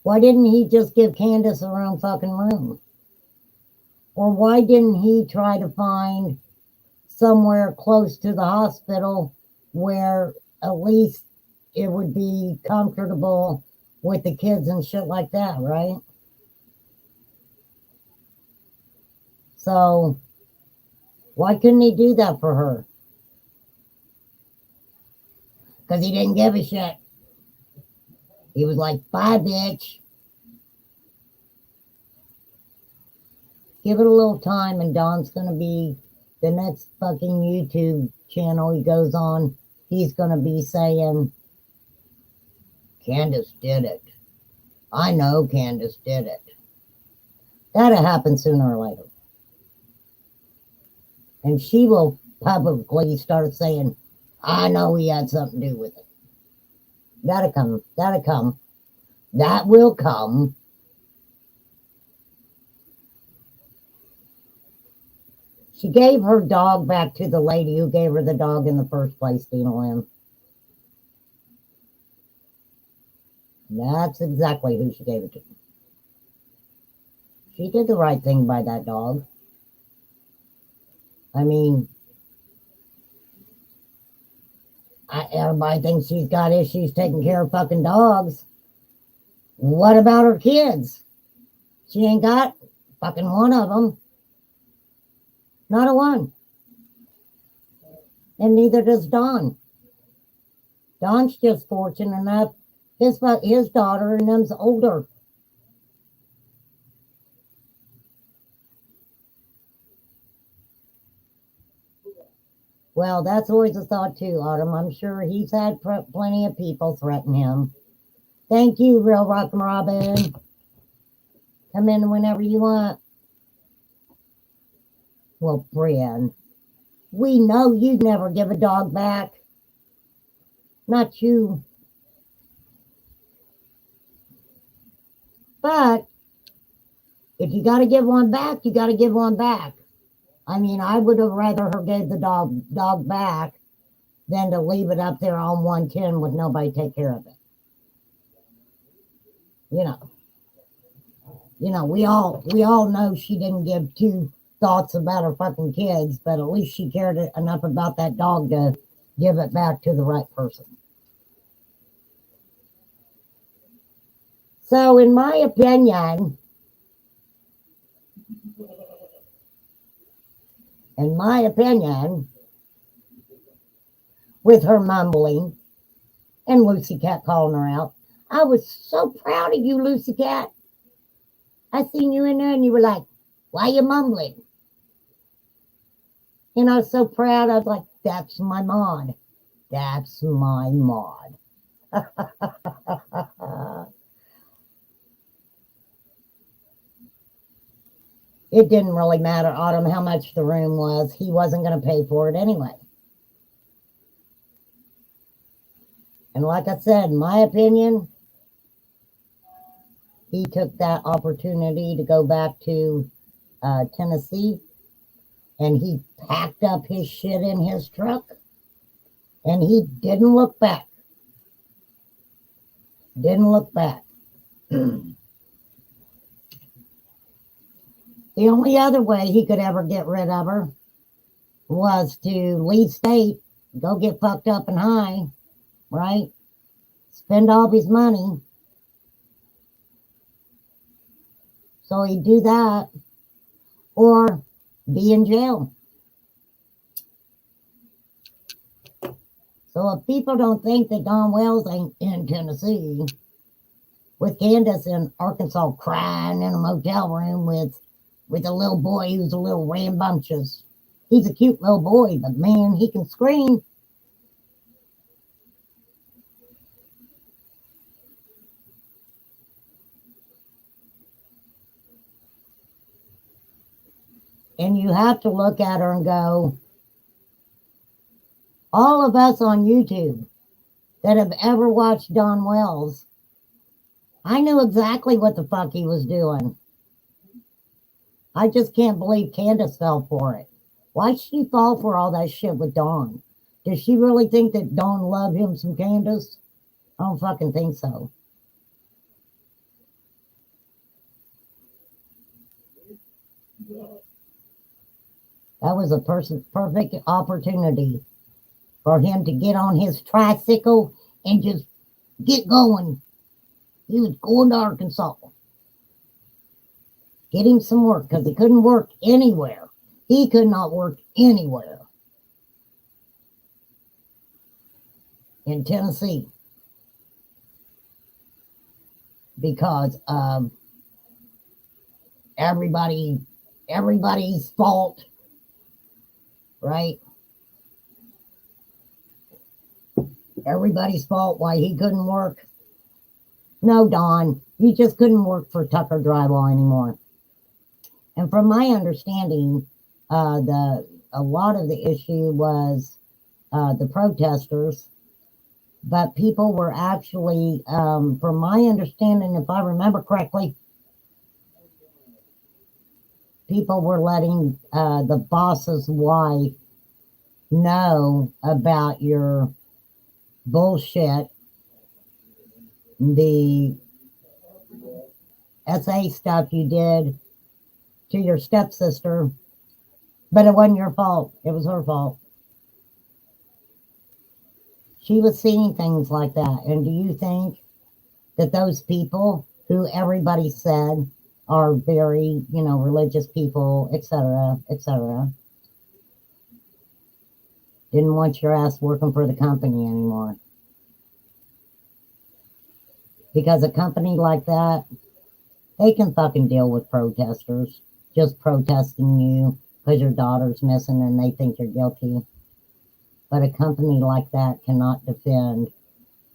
Why didn't he just give Candace her own fucking room? Or why didn't he try to find somewhere close to the hospital where at least it would be comfortable with the kids and shit like that, right? So why couldn't he do that for her? Because he didn't give a shit. He was like, bye, bitch. Give it a little time and Don's going to be the next fucking YouTube channel he goes on. He's going to be saying, Candace did it. I know Candace did it. That'll happen sooner or later. And she will publicly start saying, I know he had something to do with it. That'll come. That'll come. That will come. She gave her dog back to the lady who gave her the dog in the first place, Dina Lynn. That's exactly who she gave it to. She did the right thing by that dog. I mean, Everybody thinks she's got issues taking care of fucking dogs. What about her kids? She ain't got fucking one of them. Not a one. And neither does Don. Don's just fortunate enough. His daughter and them's older. Well, that's always a thought too, Autumn. I'm sure he's had plenty of people threaten him. Thank you, Real Rock and Robin. Come in whenever you want. Well, Brian, we know you'd never give a dog back. Not you. But if you got to give one back, you got to give one back. I mean, I would have rather her give the dog back than to leave it up there on 110 with nobody take care of it. We all know she didn't give two thoughts about her fucking kids, but at least she cared enough about that dog to give it back to the right person. So, in my opinion, with her mumbling and Lucy Cat calling her out, I was so proud of you, Lucy Cat. I seen you in there and you were like, why you mumbling? And I was so proud. I was like, that's my mod. That's my mod. It didn't really matter, Autumn, how much the room was. He wasn't going to pay for it anyway. And like I said, in my opinion, he took that opportunity to go back to Tennessee, and he packed up his shit in his truck, and he didn't look back. Didn't look back. The only other way he could ever get rid of her was to leave state, go get fucked up and high, right? Spend all his money. So he'd do that, or be in jail. So if people don't think that Don Wells ain't in Tennessee with Candace in Arkansas crying in a motel room with a little boy who's a little rambunctious. He's a cute little boy, but man, he can scream. And you have to look at her and go, all of us on YouTube that have ever watched Don Wells, I knew exactly what the fuck he was doing. I just can't believe Candace fell for it. Why'd she fall for all that shit with Dawn? Does she really think that Dawn loved him some Candace? I don't fucking think so. That was a perfect opportunity for him to get on his tricycle and just get going. He was going to Arkansas. Get him some work, because he couldn't work anywhere. He could not work anywhere in Tennessee because of everybody's fault, right? Everybody's fault why he couldn't work. No, Don, you just couldn't work for Tucker Drywall anymore. And from my understanding, a lot of the issue was the protesters, but people were actually, from my understanding, if I remember correctly, people were letting the boss's wife know about your bullshit, the SA stuff you did to your stepsister, but it wasn't your fault. It was her fault. She was seeing things like that. And do you think that those people who everybody said are very, religious people, etc., didn't want your ass working for the company anymore? Because a company like that, they can fucking deal with protesters just protesting you because your daughter's missing and they think you're guilty. But a company like that cannot defend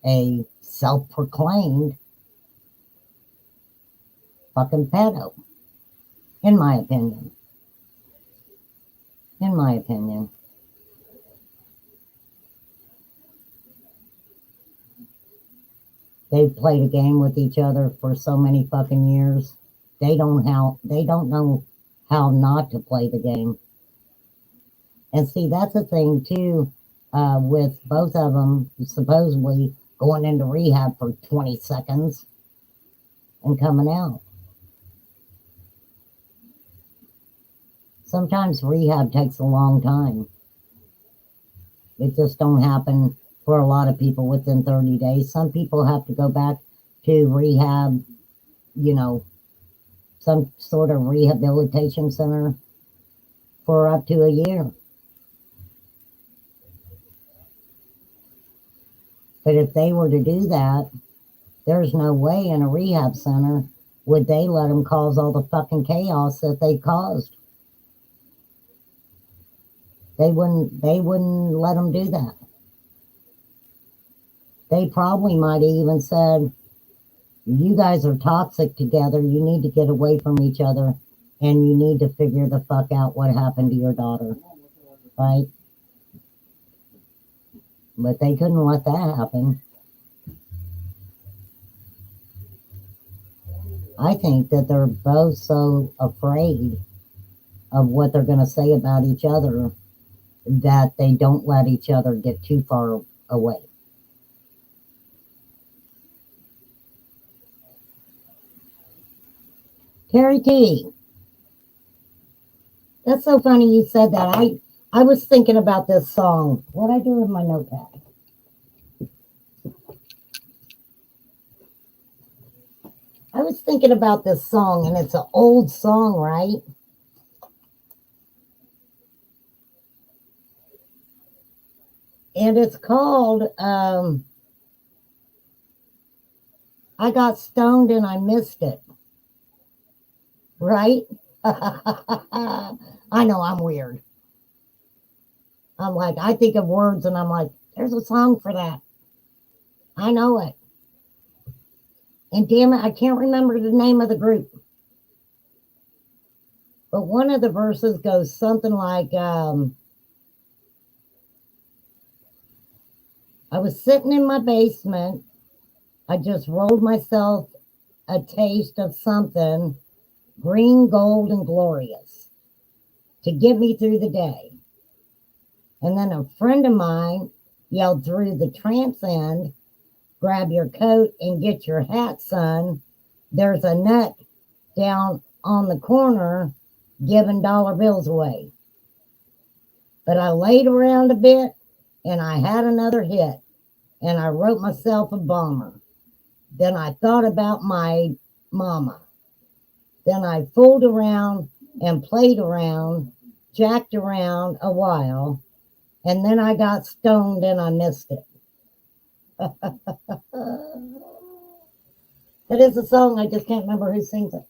a self-proclaimed fucking pedo, in my opinion. In my opinion. They've played a game with each other for so many fucking years. They don't know how not to play the game. And see, that's the thing too, with both of them supposedly going into rehab for 20 seconds and coming out. Sometimes rehab takes a long time. It just don't happen for a lot of people within 30 days. Some people have to go back to rehab, some sort of rehabilitation center for up to a year. But if they were to do that, there's no way in a rehab center would they let them cause all the fucking chaos that they caused. They wouldn't let them do that. They probably might have even said, you guys are toxic together. You need to get away from each other and you need to figure the fuck out what happened to your daughter. Right? But they couldn't let that happen. I think that they're both so afraid of what they're going to say about each other that they don't let each other get too far away. Terry T. That's so funny you said that. I was thinking about this song. What'd I do with my notepad? I was thinking about this song, and it's an old song, right? And it's called I Got Stoned and I Missed It. Right? I know I'm weird. I'm like, I think of words and I'm like, there's a song for that. I know it. And damn it, I can't remember the name of the group. But one of the verses goes something like, I was sitting in my basement. I just rolled myself a taste of something green, gold, and glorious to get me through the day. And then a friend of mine yelled through the trance end, grab your coat and get your hat, son. There's a nut down on the corner giving dollar bills away. But I laid around a bit and I had another hit and I wrote myself a bomber. Then I thought about my mama. Then I fooled around and played around, jacked around a while, and then I got stoned and I missed it. It is a song, I just can't remember who sings it.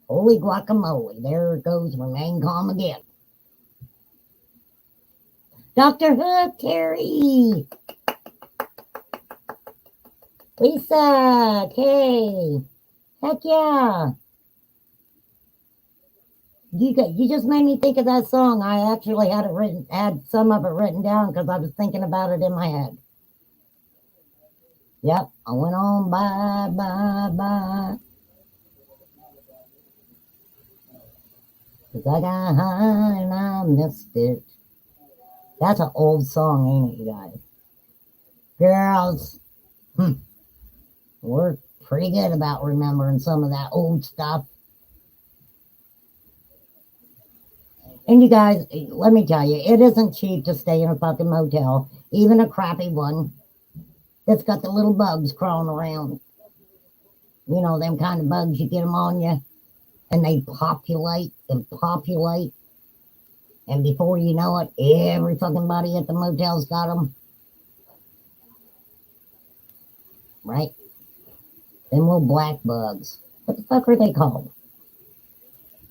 Holy guacamole, there goes Remain Calm again. Dr. Hook, Terry. Lisa, Kay. Heck yeah. You just made me think of that song. I actually had some of it written down because I was thinking about it in my head. Yep, I went on bye. Cause I got high and I missed it. That's an old song, ain't it, you guys? Girls, we're pretty good about remembering some of that old stuff. And you guys, let me tell you, it isn't cheap to stay in a fucking motel. even a crappy one that's got the little bugs crawling around. You know, them kind of bugs, you get them on you and they populate and populate. And before you know it, every fucking body at the motel's got them. Right? Them little black bugs. What the fuck are they called?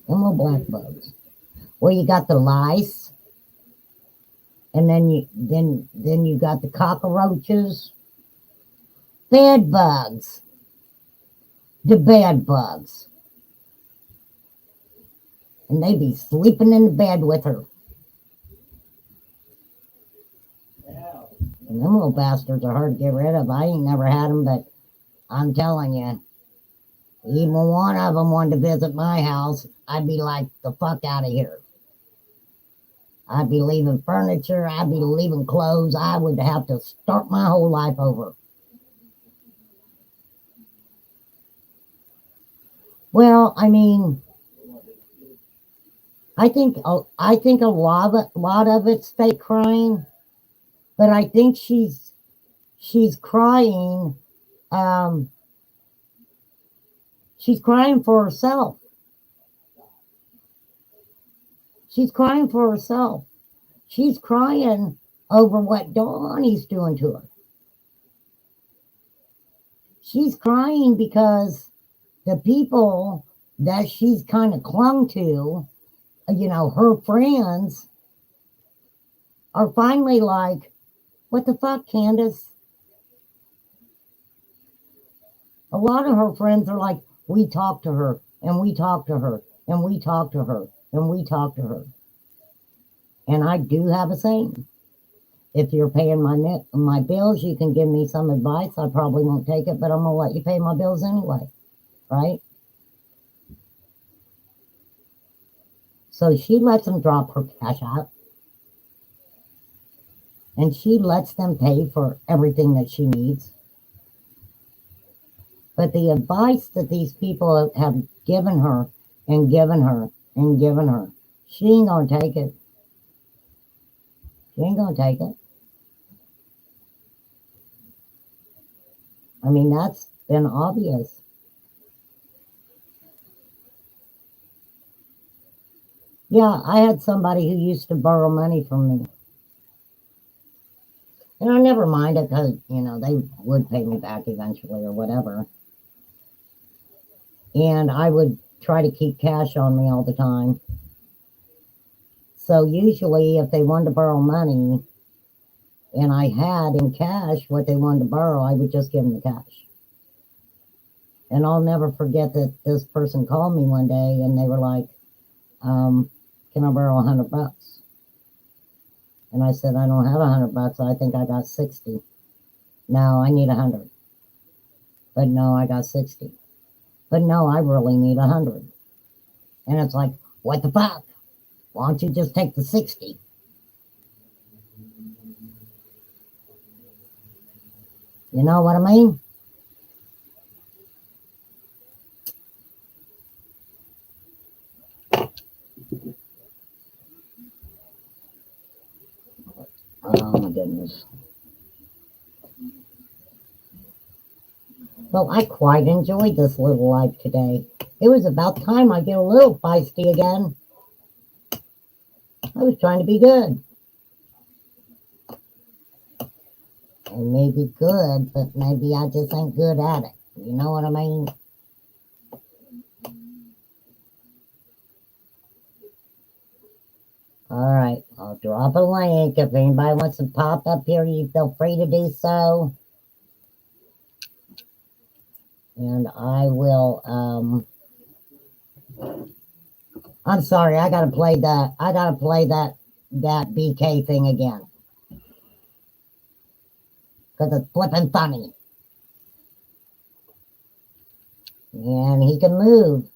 Them little black bugs. Well, you got the lice. And then you got the cockroaches. Bed bugs. The bed bugs. And they be sleeping in the bed with her. And them little bastards are hard to get rid of. I ain't never had them, but I'm telling you, even one of them wanted to visit my house, I'd be like, the fuck out of here. I'd be leaving furniture. I'd be leaving clothes. I would have to start my whole life over. Well, I mean, I think a lot of it's fake crying, but I think she's crying. She's crying for herself. She's crying for herself. She's crying over what Donnie's doing to her. She's crying because the people that she's kind of clung to, you know, her friends, are finally like, what the fuck, Candace? A lot of her friends are like, we talk to her, and we talk to her, and we talk to her, and we talk to her. And I do have a saying. If you're paying my bills, you can give me some advice. I probably won't take it, but I'm going to let you pay my bills anyway. Right? So she lets them drop her cash out. And she lets them pay for everything that she needs. But the advice that these people have given her and given her and given her, she ain't going to take it. She ain't going to take it. I mean, that's been obvious. Yeah, I had somebody who used to borrow money from me. And I never minded because, you know, they would pay me back eventually or whatever. And I would try to keep cash on me all the time. So usually if they wanted to borrow money and I had in cash what they wanted to borrow, I would just give them the cash. And I'll never forget that this person called me one day and they were like, can I borrow $100? And I said, I don't have $100. I think I got 60. No, I need 100. But no, I got 60. But no, I really need 100. And it's like, what the fuck? Why don't you just take the 60? You know what I mean? Oh my goodness. Well, I quite enjoyed this little life today. It was about time I get a little feisty again. I was trying to be good. And maybe good, but maybe I just ain't good at it. You know what I mean? All right, I'll drop a link. If anybody wants to pop up here, you feel free to do so. And I will, I'm sorry, I gotta play that BK thing again. Because it's flipping funny. And he can move.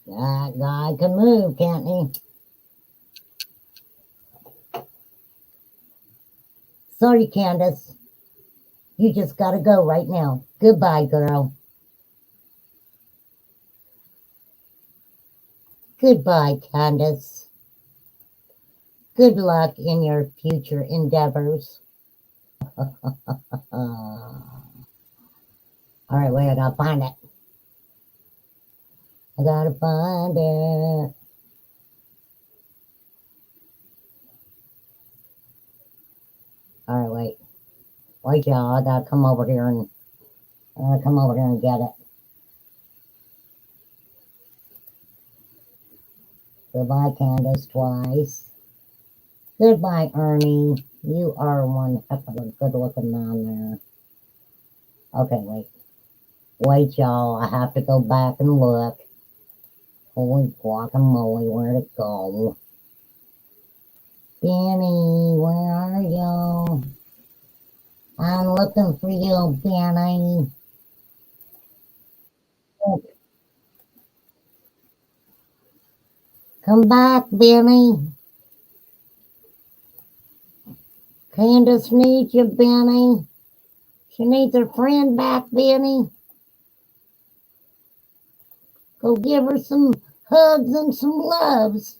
That guy can move, can't he? Sorry, Candace. You just gotta go right now. Goodbye, girl. Goodbye, Candace. Good luck in your future endeavors. All right, wait, I gotta find it. I gotta find it. All right, wait. Wait, y'all. I gotta come over here and get it. Goodbye, Candace, twice. Goodbye, Ernie. You are one heck of a good-looking man there. Okay, wait. Wait, y'all. I have to go back and look. Holy guacamole, where'd it go? Benny, where are you? I'm looking for you, Benny. Come back, Benny. Candace needs you, Benny. She needs her friend back, Benny. Go give her some hugs and some loves.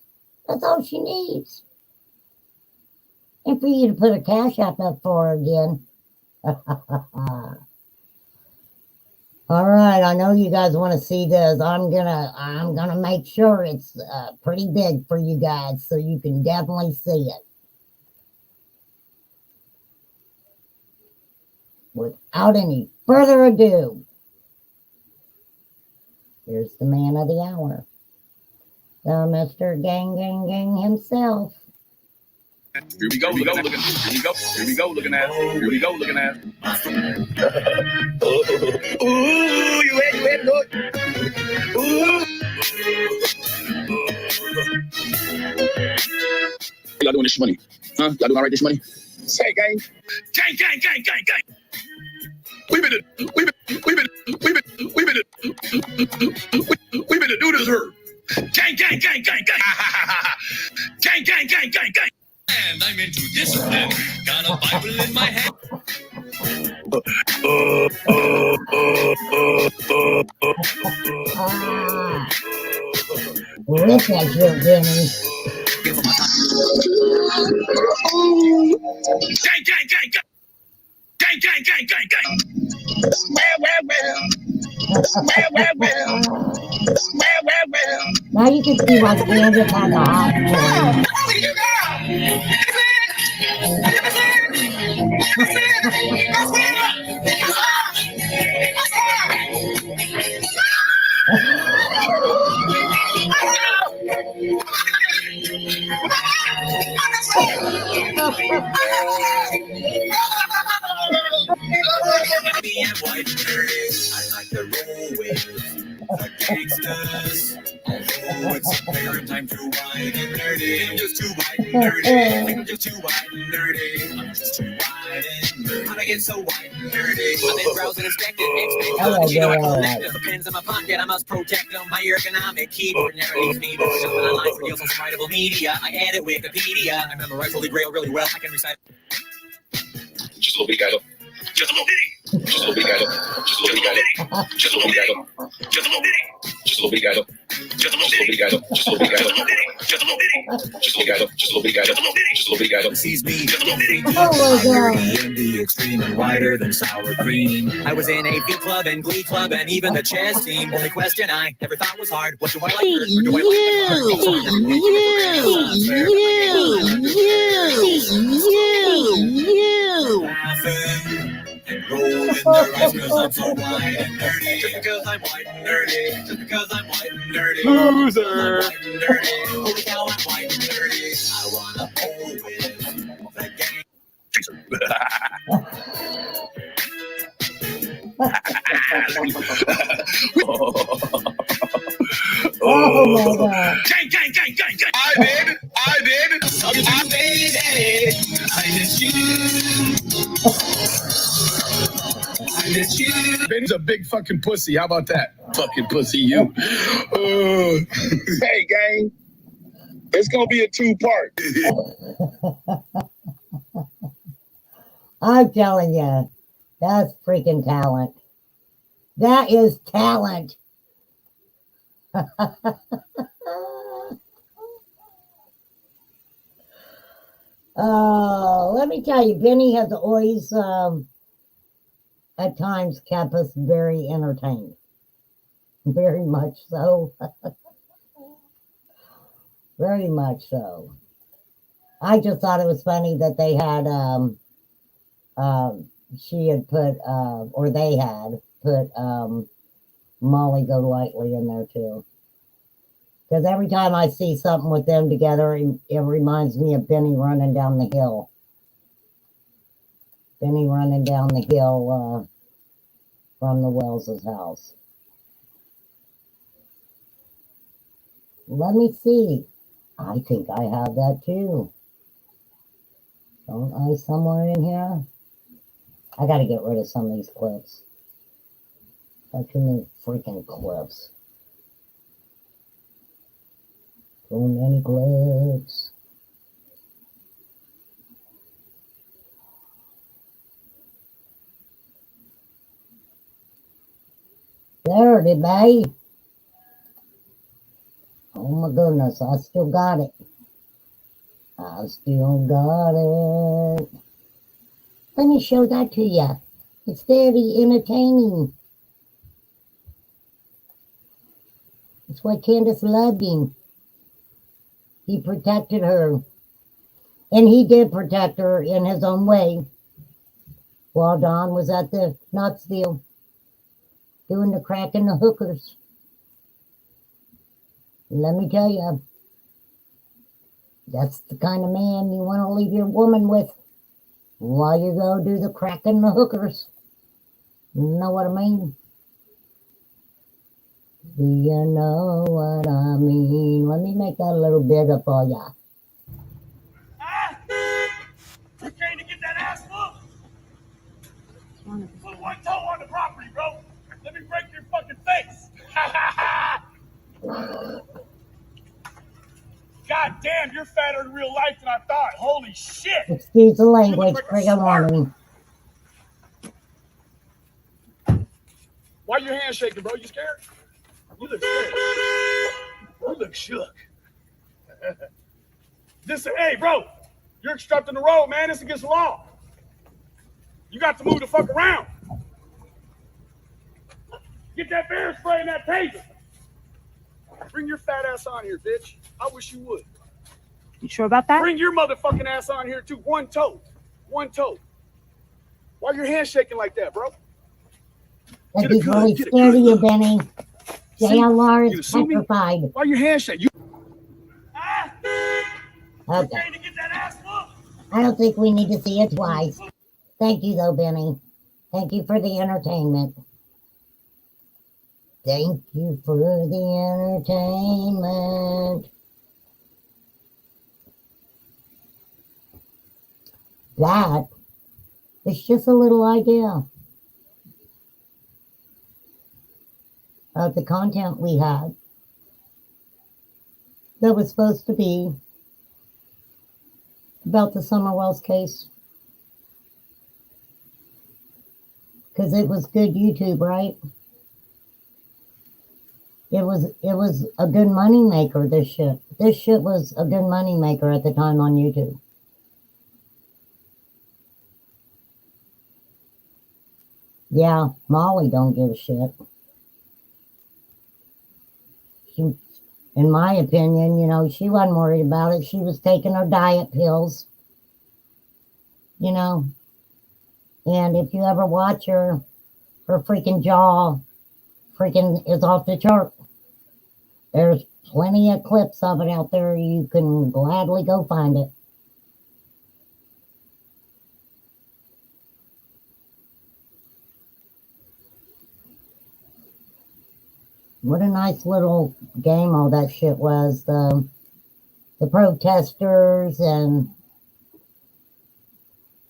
That's all she needs. And for you to put a cash app up for her again. All right, I know you guys want to see this. I'm gonna make sure it's pretty big for you guys so you can definitely see it. Without any further ado, here's the man of the hour, Mr. Gang himself. Here we go, looking at. Here we go, looking at. Ooh, you ready, look. Ooh. Y'all doing this money? Huh? Y'all doing all right this money? Say, gang. Gang. We been to do this her. Gang. Gang. And I'm into discipline. Got a Bible in my hand. Look at you, Benny. Gang. Well. Now you can see why Candace has a hot boy. I like to roll with the gangsters. Although it's fair time to wide and nerdy. I'm just too wide and nerdy. I'm just too wide and nerdy. How'd I get so wide and nerdy? I've been browsing, inspecting, you know I collect the pins in my pocket. I must protect them. My ergonomic keyboard never leaves me. Jumping online for deals on some writable media. I edit Wikipedia. I memorize Holy Grail really well. I can recite. Just a little bit, guys. Just a little bitty. Just a little bit, guys. Just a little bit, guys. Just a little bitty. Just a little bitty. Just a little bit, guys. Just a little bitty, guys. Just a little bit, guys. Just a little bitty. Just a little guys. Just a little bit, guys. Just a little bitty. Just a little bit, guys. Sees me. Just a little bitty. Oh in the extreme and wider than sour cream. I was in a field club and glee club and even the chess team. Only question I ever thought was hard: what do I like? Or do you. Rolling their eyes because I'm so white and nerdy. Just because I'm white and nerdy. Just because I'm white and nerdy. Loser. Holy cow, I'm white and nerdy. I wanna pull with the gang. Oh my God. Gang. I did. I miss you. Ben's a big fucking pussy. How about that? Fucking pussy, you. Hey, gang. It's gonna be a 2-part. I'm telling you, that's freaking talent. That is talent. Let me tell you, Benny has always, at times, kept us very entertained. Very much so. Very much so. I just thought it was funny that they had, she had put, or they had put, Molly Golightly in there too. Because every time I see something with them together, it reminds me of Benny running down the hill. Benny running down the hill from the Wells's house. Let me see. I think I have that too. Don't I somewhere in here? I got to get rid of some of these clips. Got too many freaking clips. So many clips. There it is, babe. Oh my goodness, I still got it. I still got it. Let me show that to you. It's very entertaining. That's why Candace loved him. He protected her. And he did protect her in his own way. While Don was at the Knoxville doing the crack and the hookers. Let me tell you, that's the kind of man you want to leave your woman with while you go do the crack and the hookers. You know what I mean? Do you know what I mean? Let me make that a little bigger for ya. You came to get that ass whooped? Put one toe on the property, bro. Let me break your fucking face. God damn, you're fatter in real life than I thought. Holy shit. Excuse the language, trigger warning. Why your hands shaking, bro? You scared? You look scared. You look shook. Hey, bro, you're obstructing the road, man. This is against the law. You got to move the fuck around. Get that bear spray and that taser. Bring your fat ass on here, bitch. I wish you would. You sure about that? Bring your motherfucking ass on here, too. One toe. One toe. Why your hands shaking like that, bro? That he's really scared of you, Benny. JLR is sue me? petrified. Why your hands shaking? Okay. I don't think we need to see it twice. Thank you, though, Benny. Thank you for the entertainment. Thank you for the entertainment. That is just a little idea of the content we had that was supposed to be about the Summer Wells case. Because it was good YouTube, right? It was a good money maker, this shit. This shit was a good money maker at the time on YouTube. Yeah, Molly don't give a shit. She, in my opinion, you know, she wasn't worried about it. She was taking her diet pills, you know. And if you ever watch her freaking jaw freaking is off the chart. There's plenty of clips of it out there. You can gladly go find it. What a nice little game all that shit was. The protesters and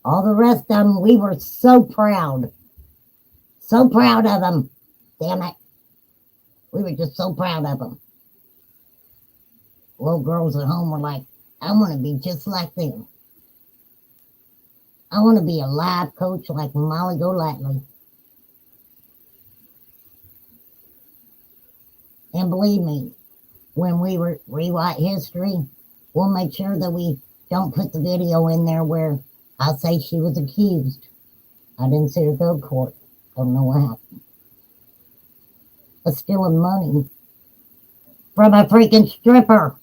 all the rest of them, we were so proud. So proud of them. Damn it. We were just so proud of them. Little girls at home were like, I want to be just like them. I want to be a life coach like Molly Golightly. And believe me, when we rewrite history, we'll make sure that we don't put the video in there where I say she was accused. I didn't see her go to court. Don't know what happened. But stealing money from a freaking stripper.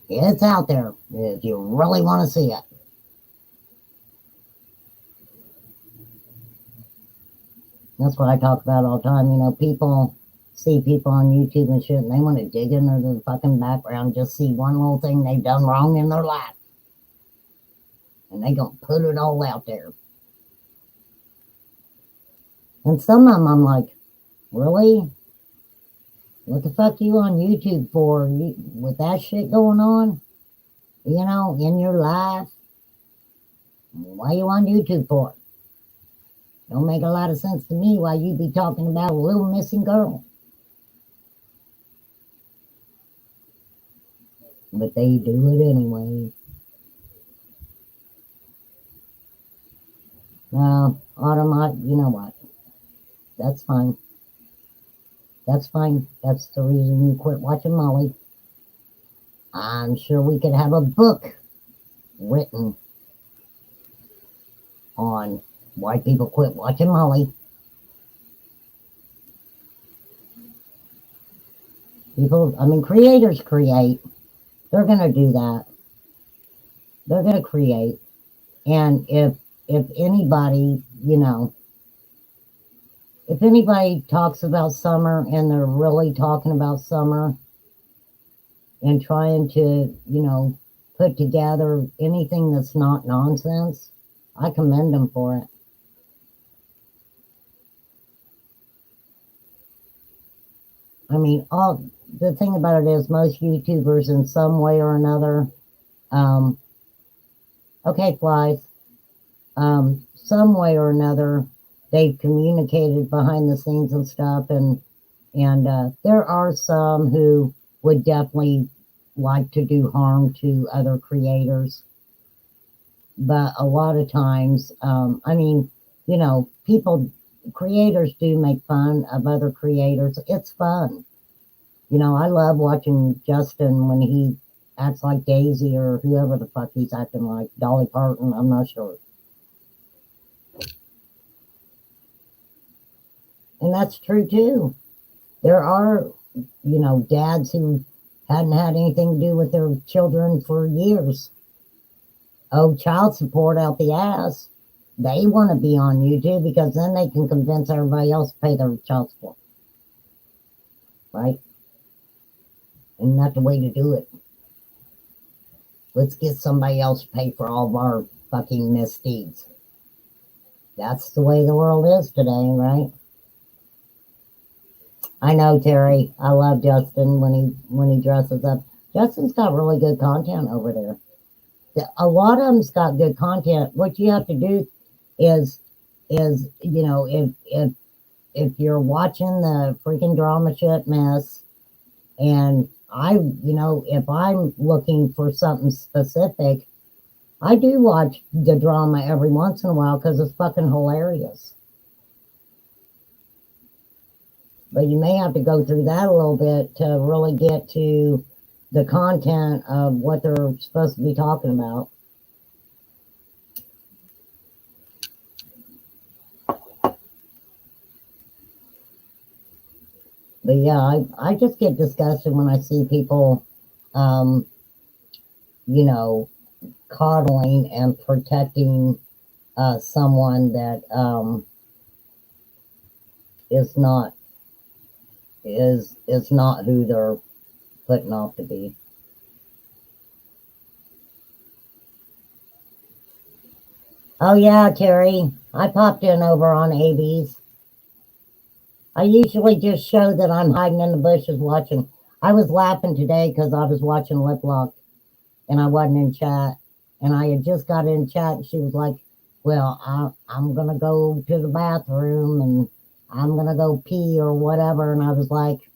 It's out there if you really want to see it. That's what I talk about all the time. You know, people see people on YouTube and shit, and they want to dig into the fucking background, just see one little thing they've done wrong in their life. And they gonna put it all out there. And some of them I'm like, really? What the fuck you on YouTube for? With that shit going on? You know, in your life? Why you on YouTube for? Don't make a lot of sense to me why you be talking about a little missing girl. But they do it anyway. Autumn, you know what? That's fine. That's fine. That's the reason you quit watching Molly. I'm sure we could have a book written on why people quit watching Molly. Creators create. They're going to do that. They're going to create. And if anybody, you know, if anybody talks about summer and they're really talking about summer and trying to, you know, put together anything that's not nonsense, I commend them for it. I mean, the thing about it is most YouTubers in some way or another, okay, flies, some way or another, they've communicated behind the scenes and stuff, and there are some who would definitely like to do harm to other creators. But a lot of times, I mean, you know, creators do make fun of other creators. It's fun. You know, I love watching Justin when he acts like Daisy or whoever the fuck he's acting like, Dolly Parton, I'm not sure. And that's true too. There are, you know, dads who hadn't had anything to do with their children for years. Oh, child support out the ass. They want to be on YouTube because then they can convince everybody else to pay their child support. Right? And not the way to do it. Let's get somebody else to pay for all of our fucking misdeeds. That's the way the world is today, right? I know, Terry. I love Justin when he dresses up. Justin's got really good content over there. A lot of them's got good content. What you have to do is you know, if you're watching the freaking drama shit mess, and you know, if I'm looking for something specific, I do watch the drama every once in a while because it's fucking hilarious. But you may have to go through that a little bit to really get to the content of what they're supposed to be talking about. But yeah, I just get disgusted when I see people, you know, coddling and protecting someone that is not who they're putting off to be. Oh yeah, Terry, I popped in over on AB's. I usually just show that I'm hiding in the bushes watching. I was laughing today because I was watching Lip Lock and I wasn't in chat. And I had just got in chat and she was like, well, I'm going to go to the bathroom and I'm going to go pee or whatever. And I was like,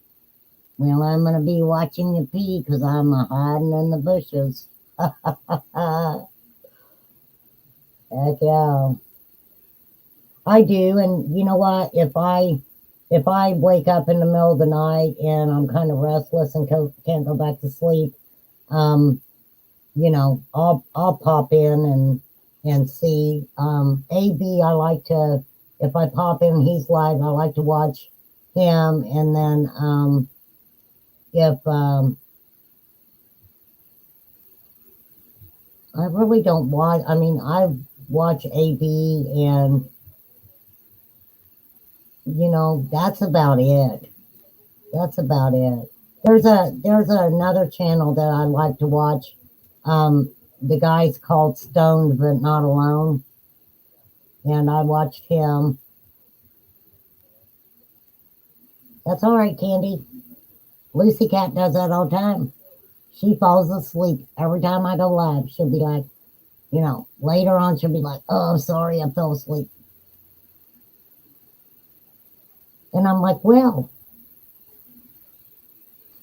well, I'm going to be watching you pee because I'm hiding in the bushes. Heck yeah. I do. And you know what? If I wake up in the middle of the night and I'm kind of restless and can't go back to sleep, you know, I'll pop in and see. AB, I like to, if I pop in, he's live, I like to watch him. And then if I really don't watch, I mean, I watch AB and, you know, that's about it. That's about it. There's another channel that I like to watch. The guy's called Stoned But Not Alone. And I watched him. That's all right, Candy. Lucy Cat does that all the time. She falls asleep every time I go live. She'll be like, you know, later on she'll be like, oh, I'm sorry, I fell asleep. And I'm like, well,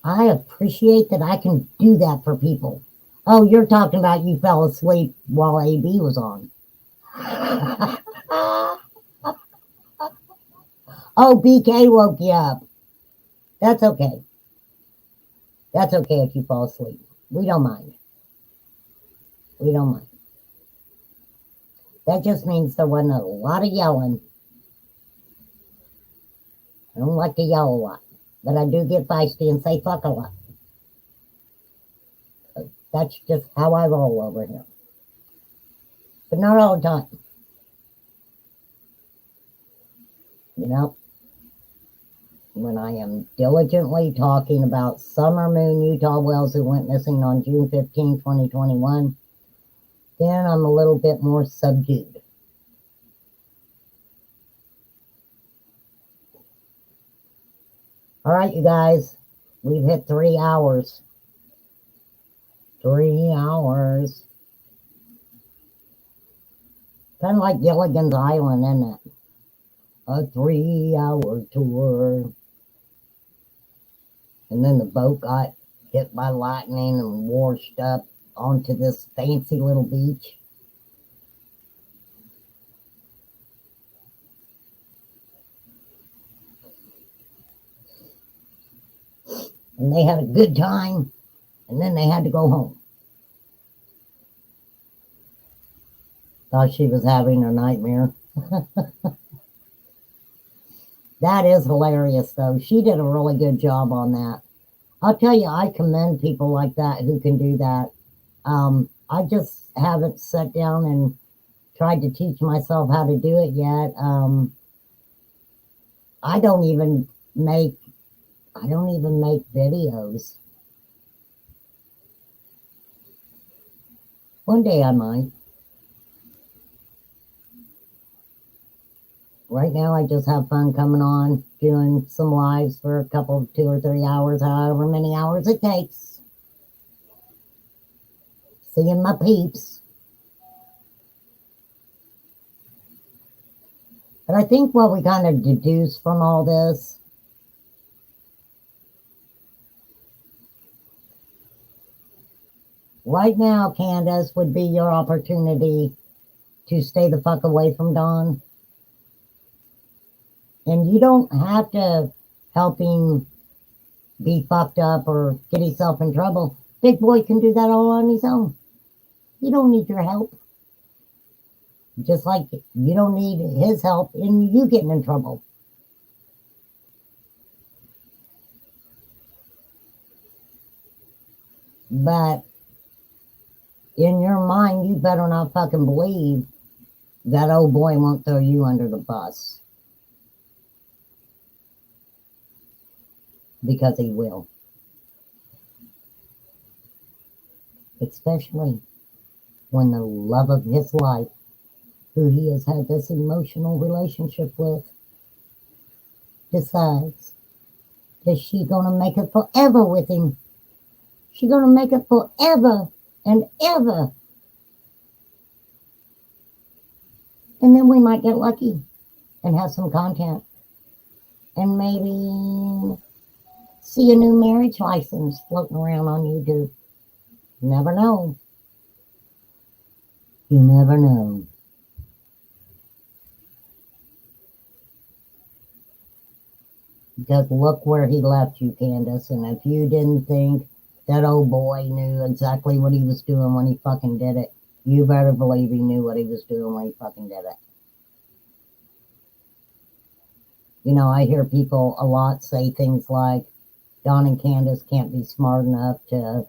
I appreciate that I can do that for people. Oh, you're talking about you fell asleep while AB was on. Oh, BK woke you up. That's okay. That's okay if you fall asleep. We don't mind. We don't mind. That just means there wasn't a lot of yelling. I don't like to yell a lot, but I do get feisty and say fuck a lot. That's just how I roll over here. But not all the time. You know? When I am diligently talking about Summer Moon Utah Wells who went missing on June 15, 2021, then I'm a little bit more subdued. All right, you guys, we've hit 3 hours. 3 hours. Kind of like Gilligan's Island, isn't it? A 3-hour tour. And then the boat got hit by lightning and washed up onto this fancy little beach. And they had a good time, and then they had to go home. Thought she was having a nightmare. That is hilarious, though. She did a really good job on that. I'll tell you, I commend people like that who can do that. I just haven't sat down and tried to teach myself how to do it yet. I don't even make videos. One day I might. Right now I just have fun coming on, doing some lives for a couple, 2 or 3 hours, however many hours it takes. Seeing my peeps. But I think what we kind of deduce from all this right now, Candace, would be your opportunity to stay the fuck away from Dawn. And you don't have to help him be fucked up or get himself in trouble. Big boy can do that all on his own. You don't need your help. Just like you don't need his help in you getting in trouble. But in your mind, you better not fucking believe that old boy won't throw you under the bus. Because he will. Especially when the love of his life, who he has had this emotional relationship with, decides that she's going to make it forever with him. She's going to make it forever and ever. And then we might get lucky and have some content. And maybe see a new marriage license floating around on YouTube. You never know. You never know. Because look where he left you, Candace. And if you didn't think That old boy knew exactly what he was doing when he fucking did it. You better believe he knew what he was doing when he fucking did it. You know, I hear people a lot say things like, Don and Candace can't be smart enough to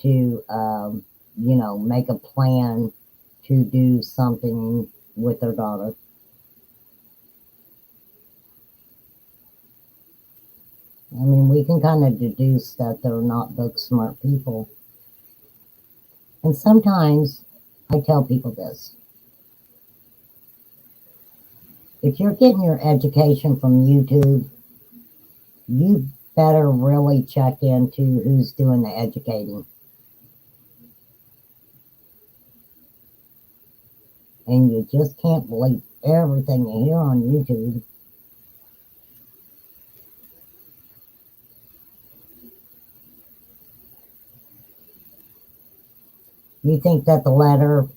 you know, make a plan to do something with their daughter. I mean, we can kind of deduce that they're not book smart people. And sometimes I tell people this. If you're getting your education from YouTube, you better really check into who's doing the educating. And you just can't believe everything you hear on YouTube. You think that the letter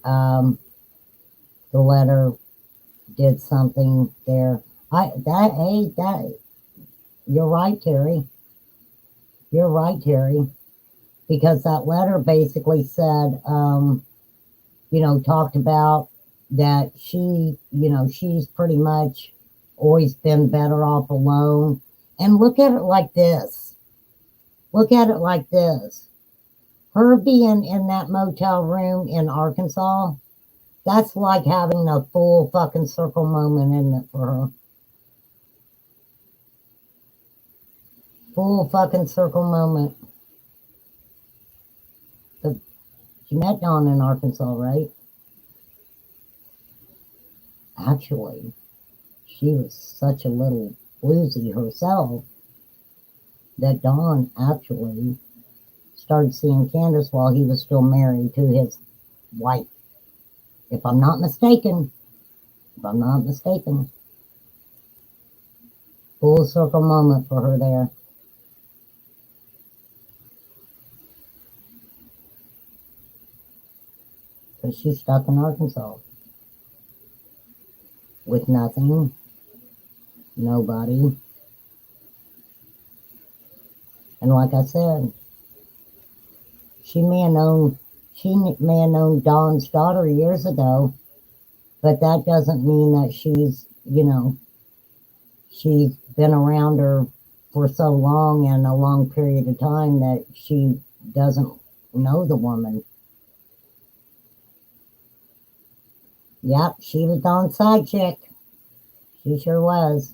did something there? You're right, Terry. You're right, Terry. Because that letter basically said, you know, talked about that she, you know, she's pretty much always been better off alone. And look at it like this. Look at it like this. Her being in that motel room in Arkansas, that's like having a full fucking circle moment, isn't it, for her? Full fucking circle moment. But she met Dawn in Arkansas, right? Actually, she was such a little bluesy herself that Dawn actually started seeing Candace while he was still married to his wife. If I'm not mistaken. Full circle moment for her there. Because she's stuck in Arkansas. With nothing. Nobody. And like I said, she may have known Dawn's daughter years ago, but that doesn't mean that she's, you know, she's been around her for so long and a long period of time that she doesn't know the woman. Yep, she was Dawn's side chick. She sure was.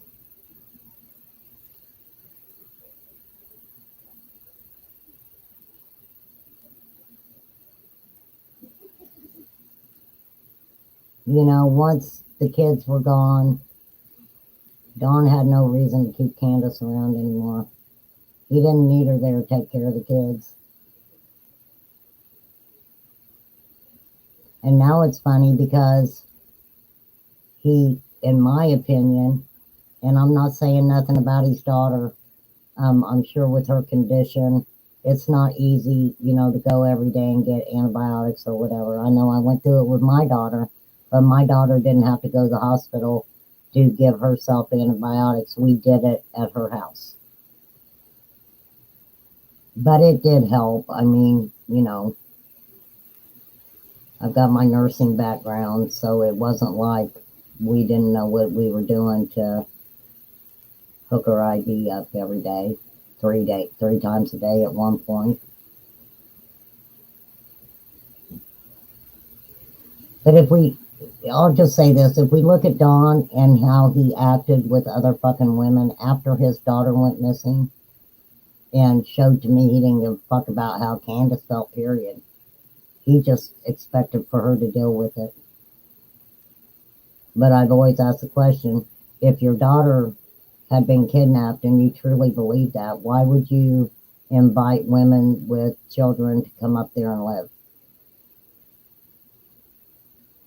You know, once the kids were gone, Dawn had no reason to keep Candace around anymore. He didn't need her there to take care of the kids. And now it's funny because he, in my opinion, and I'm not saying nothing about his daughter, I'm sure with her condition, it's not easy, you know, to go every day and get antibiotics or whatever. I know I went through it with my daughter, but my daughter didn't have to go to the hospital to give herself antibiotics. We did it at her house. But it did help. I mean, you know, I've got my nursing background, so it wasn't like we didn't know what we were doing to hook her IV up every day, 3 times a day at one point. But I'll just say this, if we look at Don and how he acted with other fucking women after his daughter went missing and showed to me he didn't give a fuck about how Candace felt, period. He just expected for her to deal with it. But I've always asked the question, if your daughter had been kidnapped and you truly believe that, why would you invite women with children to come up there and live?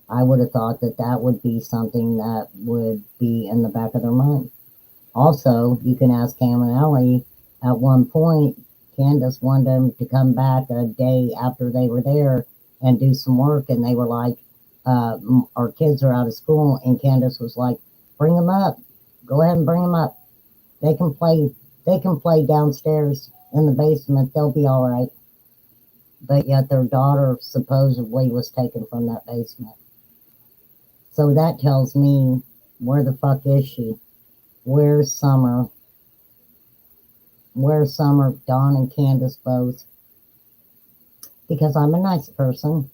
I would have thought that that would be something that would be in the back of their mind. Also, you can ask Cam and Ellie, at one point, Candace wanted them to come back a day after they were there and do some work, and they were like, our kids are out of school, and Candace was like, bring them up. Go ahead and bring them up. They can play downstairs in the basement. They'll be all right. but yet their daughter supposedly was taken from that basement. So that tells me, where the fuck is she? Where's Summer? Where's Summer, Dawn, and Candace both? Because I'm a nice person.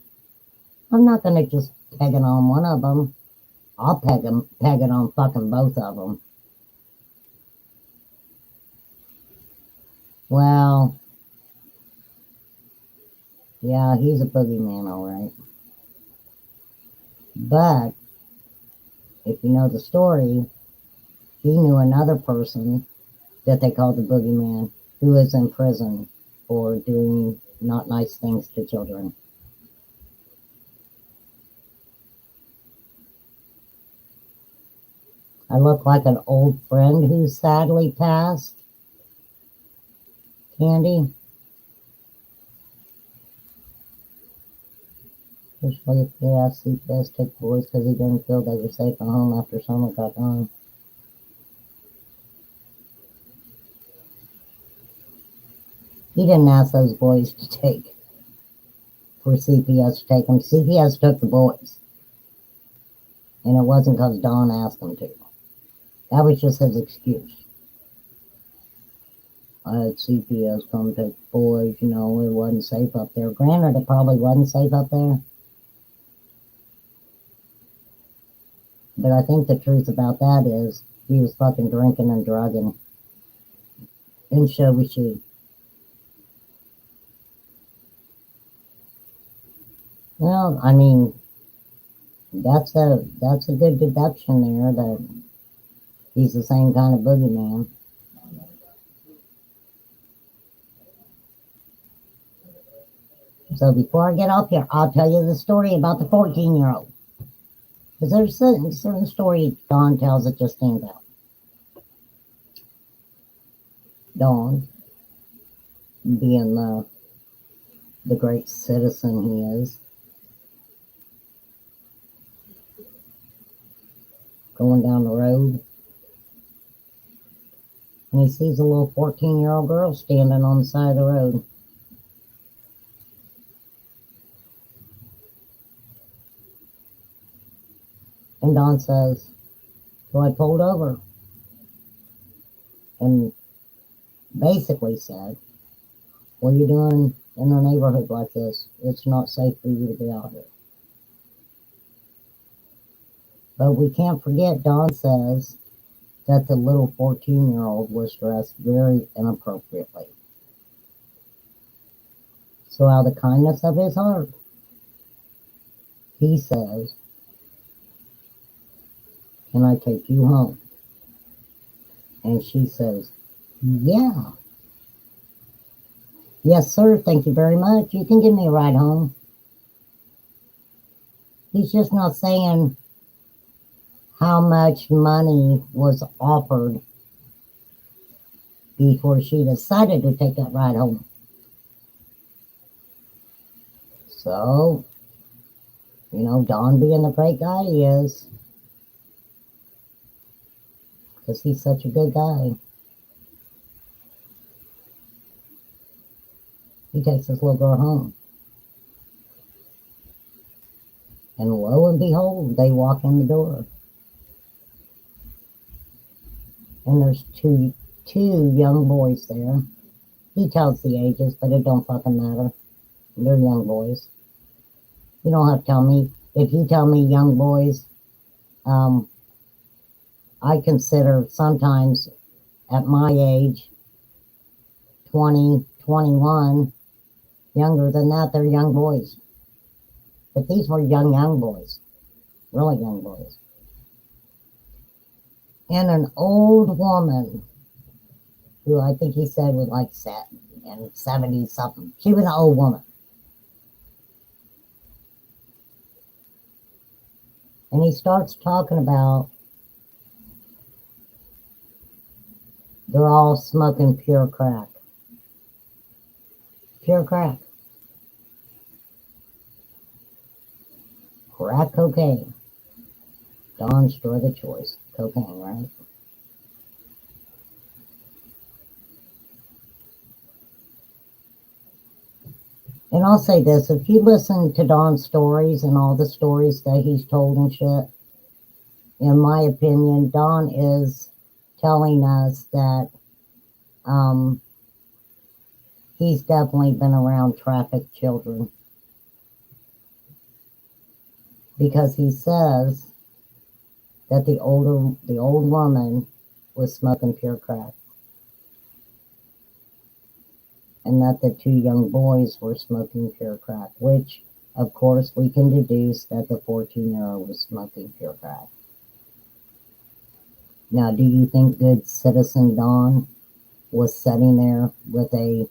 I'm not going to just peg it on one of them. I'll peg it on fucking both of them. Well, yeah, he's a boogeyman, all right. But if you know the story, he knew another person that they called the boogeyman who is in prison for doing not nice things to children. I look like an old friend who sadly passed. Candy? Usually, if they asked CPS take the boys because he didn't feel they were safe at home after Summer got gone. He didn't ask those boys to take, for CPS to take them. CPS took the boys. And it wasn't because Don asked them to. That was just his excuse. I had CPS come take the boys, it wasn't safe up there. Granted, it probably wasn't safe up there. But I think the truth about that is he was fucking drinking and drugging. And so we should. Well, I mean, that's a good deduction there that he's the same kind of boogeyman. So before I get off here, I'll tell you the story about the 14-year-old. Because there's a certain story Dawn tells that just stands out. Dawn, being the great citizen he is, going down the road, and he sees a little 14-year-old girl standing on the side of the road. And Dawn says, so I pulled over and basically said, what are you doing in a neighborhood like this? It's not safe for you to be out here. But we can't forget, Dawn says that the little 14-year-old was dressed very inappropriately. So out of the kindness of his heart, he says, can I take you home? And she says, yeah. Yes, sir, thank you very much. You can give me a ride home. He's just not saying how much money was offered before she decided to take that ride home. So, Don being the great guy he is, because he's such a good guy, he takes this little girl home. And lo and behold, they walk in the door. And there's two young boys there. He tells the ages, but it don't fucking matter. They're young boys. You don't have to tell me. If you tell me young boys, I consider sometimes at my age, 20, 21, younger than that, they're young boys. But these were young boys. Really young boys. And an old woman, who I think he said was like 70 something. She was an old woman. And he starts talking about they're all smoking pure crack. Pure crack. Crack cocaine. Dawn's drug of choice. Cocaine, right? And I'll say this, if you listen to Don's stories and all the stories that he's told and shit, in my opinion, Don is telling us that he's definitely been around trafficked children. Because he says that the old woman was smoking pure crack. And that the two young boys were smoking pure crack, which, of course, we can deduce that the 14-year-old was smoking pure crack. Now, do you think good citizen Don was sitting there with a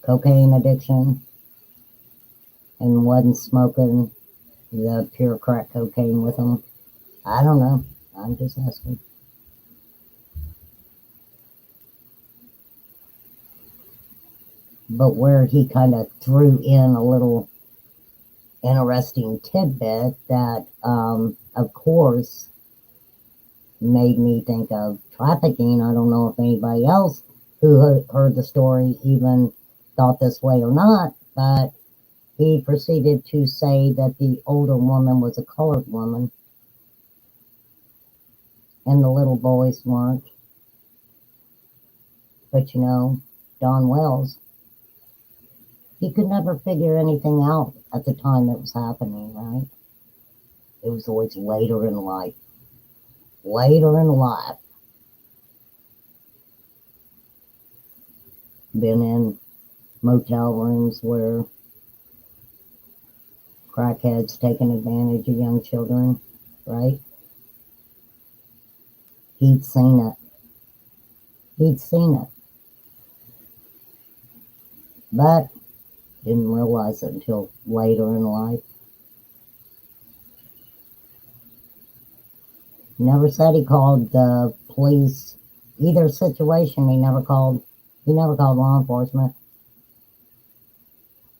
cocaine addiction and wasn't smoking the pure crack cocaine with him? I don't know. I'm just asking. But where he kind of threw in a little interesting tidbit that, of course, made me think of trafficking. I don't know if anybody else who heard the story even thought this way or not, but he proceeded to say that the older woman was a colored woman and the little boys weren't. But you know, Don Wells, he could never figure anything out at the time it was happening, right? It was always later in life. Later in life. Been in motel rooms where crackheads taking advantage of young children, right? He'd seen it. He'd seen it. But didn't realize it until later in life. Never said he called the police. Either situation, he never called law enforcement.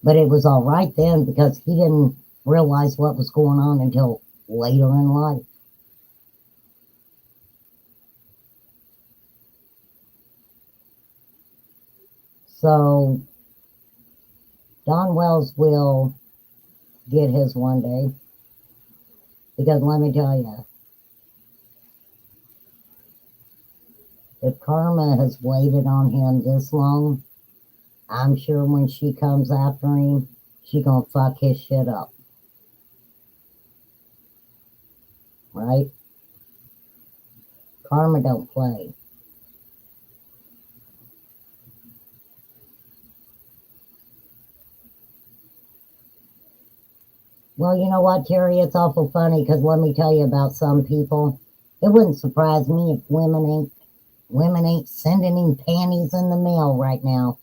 But it was all right then because he didn't realize what was going on until later in life. So Don Wells will get his one day. Because let me tell you, if karma has waited on him this long, I'm sure when she comes after him, she gonna fuck his shit up. Right? Karma don't play. Well, you know what, Terry? It's awful funny because let me tell you about some people. It wouldn't surprise me if women ain't sending him panties in the mail right now.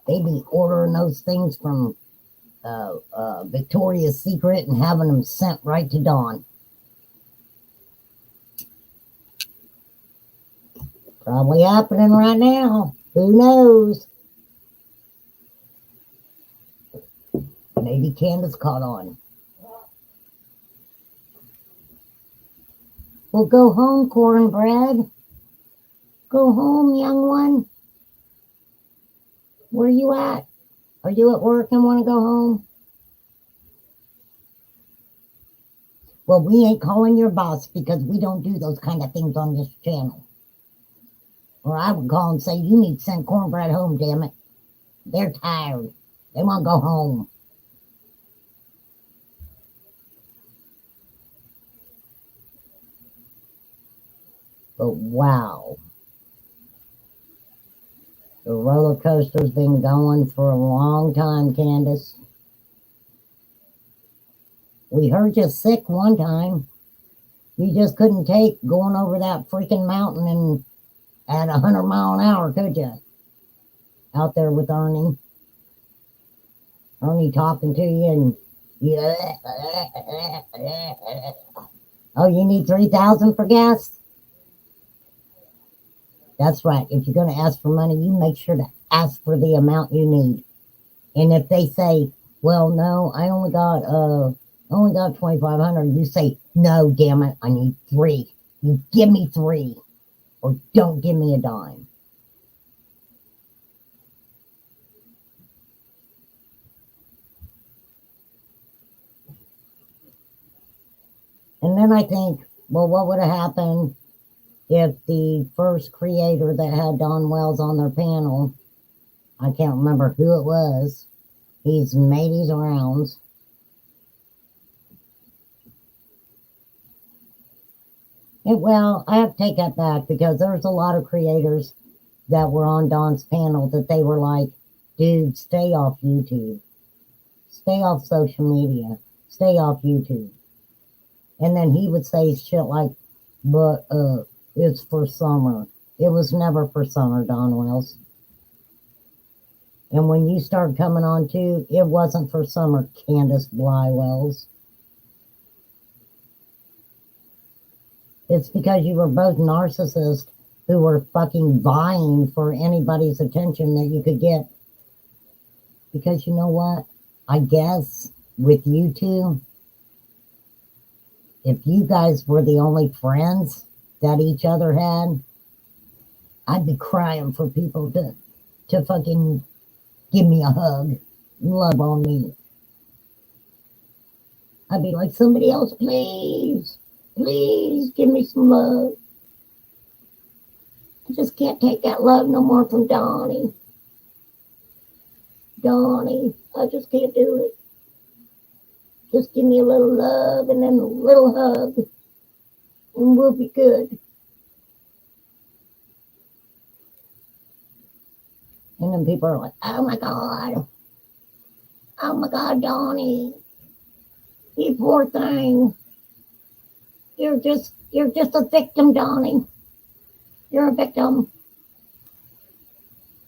They be ordering those things from Victoria's Secret and having them sent right to Dawn. Probably happening right now. Who knows? Maybe Candace caught on. Well, go home, cornbread. Go home, young one. Where you at? Are you at work and want to go home? Well, we ain't calling your boss because we don't do those kind of things on this channel. Or I would call and say, you need to send cornbread home, damn it. They're tired. They want to go home. But wow. The roller coaster's been going for a long time, Candace. We heard you sick one time. You just couldn't take going over that freaking mountain and at 100 miles an hour, could you? Out there with Ernie. Ernie talking to you and oh, you need 3,000 for gas? That's right. If you're going to ask for money, you make sure to ask for the amount you need. And if they say, well, no, I only got 2,500, you say, no, damn it, I need 3. You give me 3 or don't give me a dime. And then I think, well, what would have happened if the first creator that had Don Wells on their panel, I can't remember who it was, he's made his rounds. Well, I have to take that back because there's a lot of creators that were on Don's panel that they were like, dude, stay off YouTube. Stay off social media. Stay off YouTube. And then he would say shit like, but it's for summer. It was never for summer, Don Wells. And when you start coming on too, it wasn't for summer, Candace Blywells. It's because you were both narcissists who were fucking vying for anybody's attention that you could get. Because you know what? I guess with you two, if you guys were the only friends that each other had, I'd be crying for people to fucking give me a hug, love on me. I'd be like, somebody else, please. Please give me some love. I just can't take that love no more from Donnie. Donnie, I just can't do it. Just give me a little love and then a little hug, and we'll be good. And then people are like, oh my God, Donnie, you poor thing. You're just a victim, Donnie. You're a victim.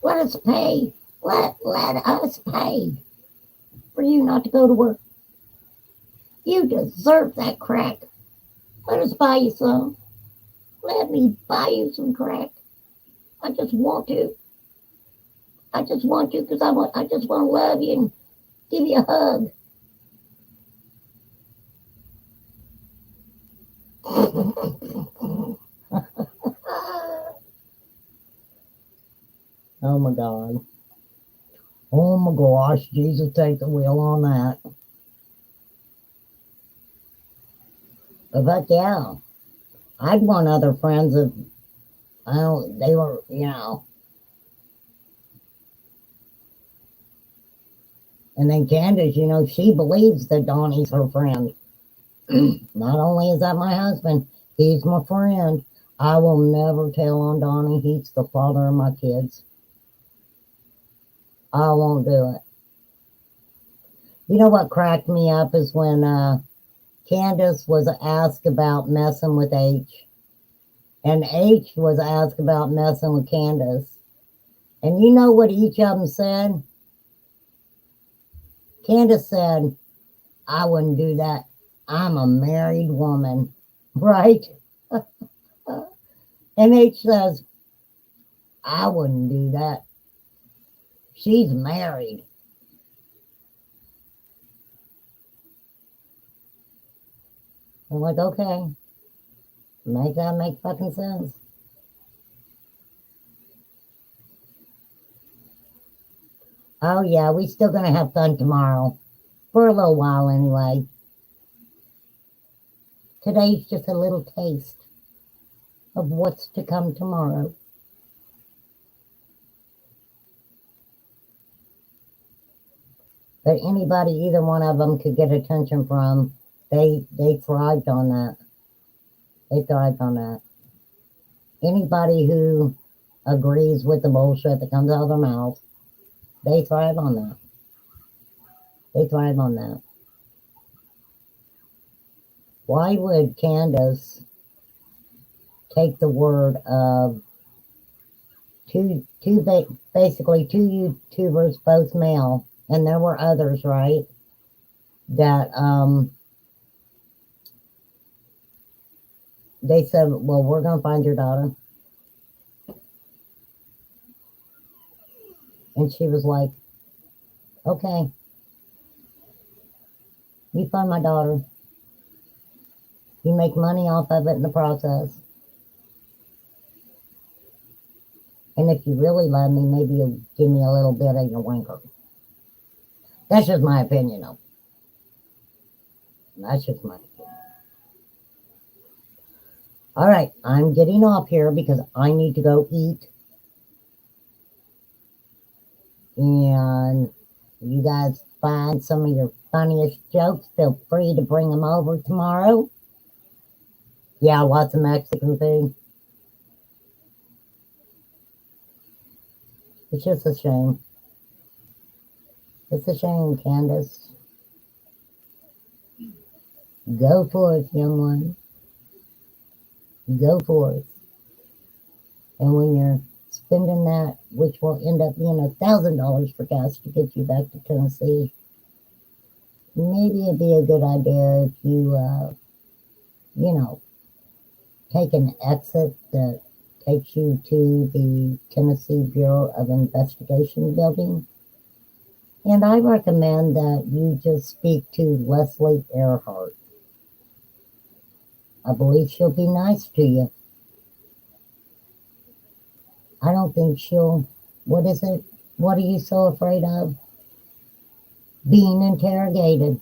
Let us pay. Let us pay for you not to go to work. You deserve that crack. Let us buy you some. Let me buy you some crack. I just want to. I just want to because I just want to love you and give you a hug. Oh my God. Oh my gosh, Jesus, take the wheel on that. But yeah, I'd want other friends if they were, And then Candace, she believes that Donnie's her friend. Not only is that my husband, he's my friend. I will never tell on Donnie. He's the father of my kids. I won't do it. You know what cracked me up is when Candace was asked about messing with H. And H was asked about messing with Candace. And you know what each of them said? Candace said, I wouldn't do that. I'm a married woman. Right? And H says, I wouldn't do that. She's married. I'm like, okay. Make that make fucking sense. Oh yeah, we still gonna have fun tomorrow. For a little while anyway. Today's just a little taste of what's to come tomorrow. But anybody, either one of them could get attention from, they thrived on that. They thrived on that. Anybody who agrees with the bullshit that comes out of their mouth, they thrive on that. They thrive on that. Why would Candace take the word of basically two YouTubers, both male, and there were others, right? That they said, well, we're gonna find your daughter. And she was like, okay, you find my daughter. You make money off of it in the process. And if you really love me, maybe you'll give me a little bit of your winker. That's just my opinion, though. That's just my opinion. All right, I'm getting off here because I need to go eat. And you guys find some of your funniest jokes, feel free to bring them over tomorrow. Yeah, lots of Mexican food. It's just a shame. It's a shame, Candace. Go forth, young one. Go forth. And when you're spending that, which will end up being $1,000 for gas to get you back to Tennessee, maybe it'd be a good idea if you, take an exit that takes you to the Tennessee Bureau of Investigation building. And I recommend that you just speak to Leslie Earhart. I believe she'll be nice to you. I don't think she'll, what is it? What are you so afraid of? Being interrogated.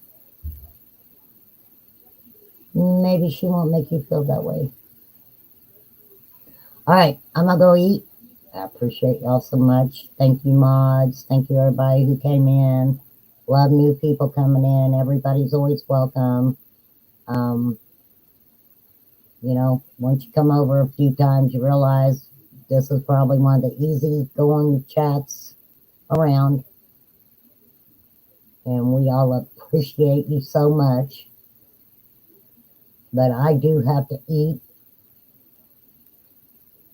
Maybe she won't make you feel that way. All right, I'm going to go eat. I appreciate y'all so much. Thank you, mods. Thank you, everybody who came in. Love new people coming in. Everybody's always welcome. Once you come over a few times, you realize this is probably one of the easy going chats around. And we all appreciate you so much. But I do have to eat.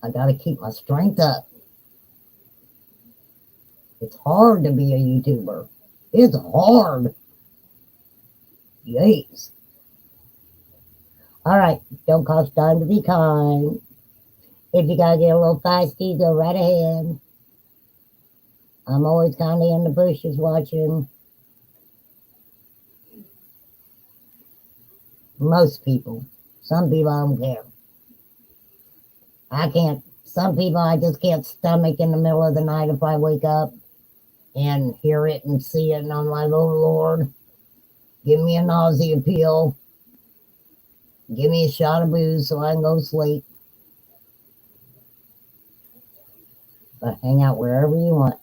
I got to keep my strength up. It's hard to be a YouTuber. It's hard. Jeez. All right. Don't cost time to be kind. If you got to get a little feisty, go right ahead. I'm always kind of in the bushes watching. Most people. Some people I don't care. I can't. Some people I just can't stomach in the middle of the night if I wake up and hear it and see it, and I'm like, oh Lord, give me a nausea pill. Give me a shot of booze so I can go to sleep. But hang out wherever you want.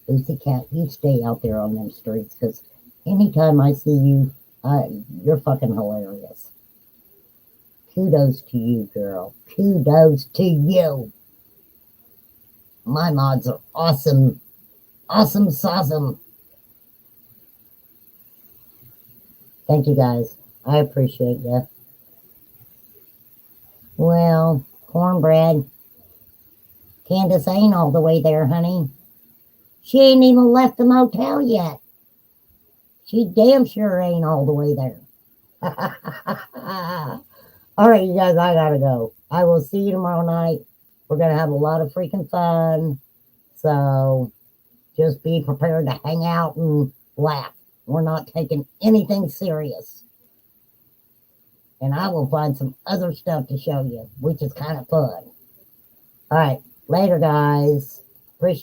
Lucy Cat, you stay out there on them streets, because anytime I see you, you're fucking hilarious. Kudos to you, girl. Kudos to you. My mods are awesome. Awesome sauceum. Thank you, guys. I appreciate you. Well, cornbread. Candace ain't all the way there, honey. She ain't even left the motel yet. She damn sure ain't all the way there. All right, you guys, I gotta go. I will see you tomorrow night. We're gonna have a lot of freaking fun. So just be prepared to hang out and laugh. We're not taking anything serious. And I will find some other stuff to show you, which is kind of fun. All right, later, guys.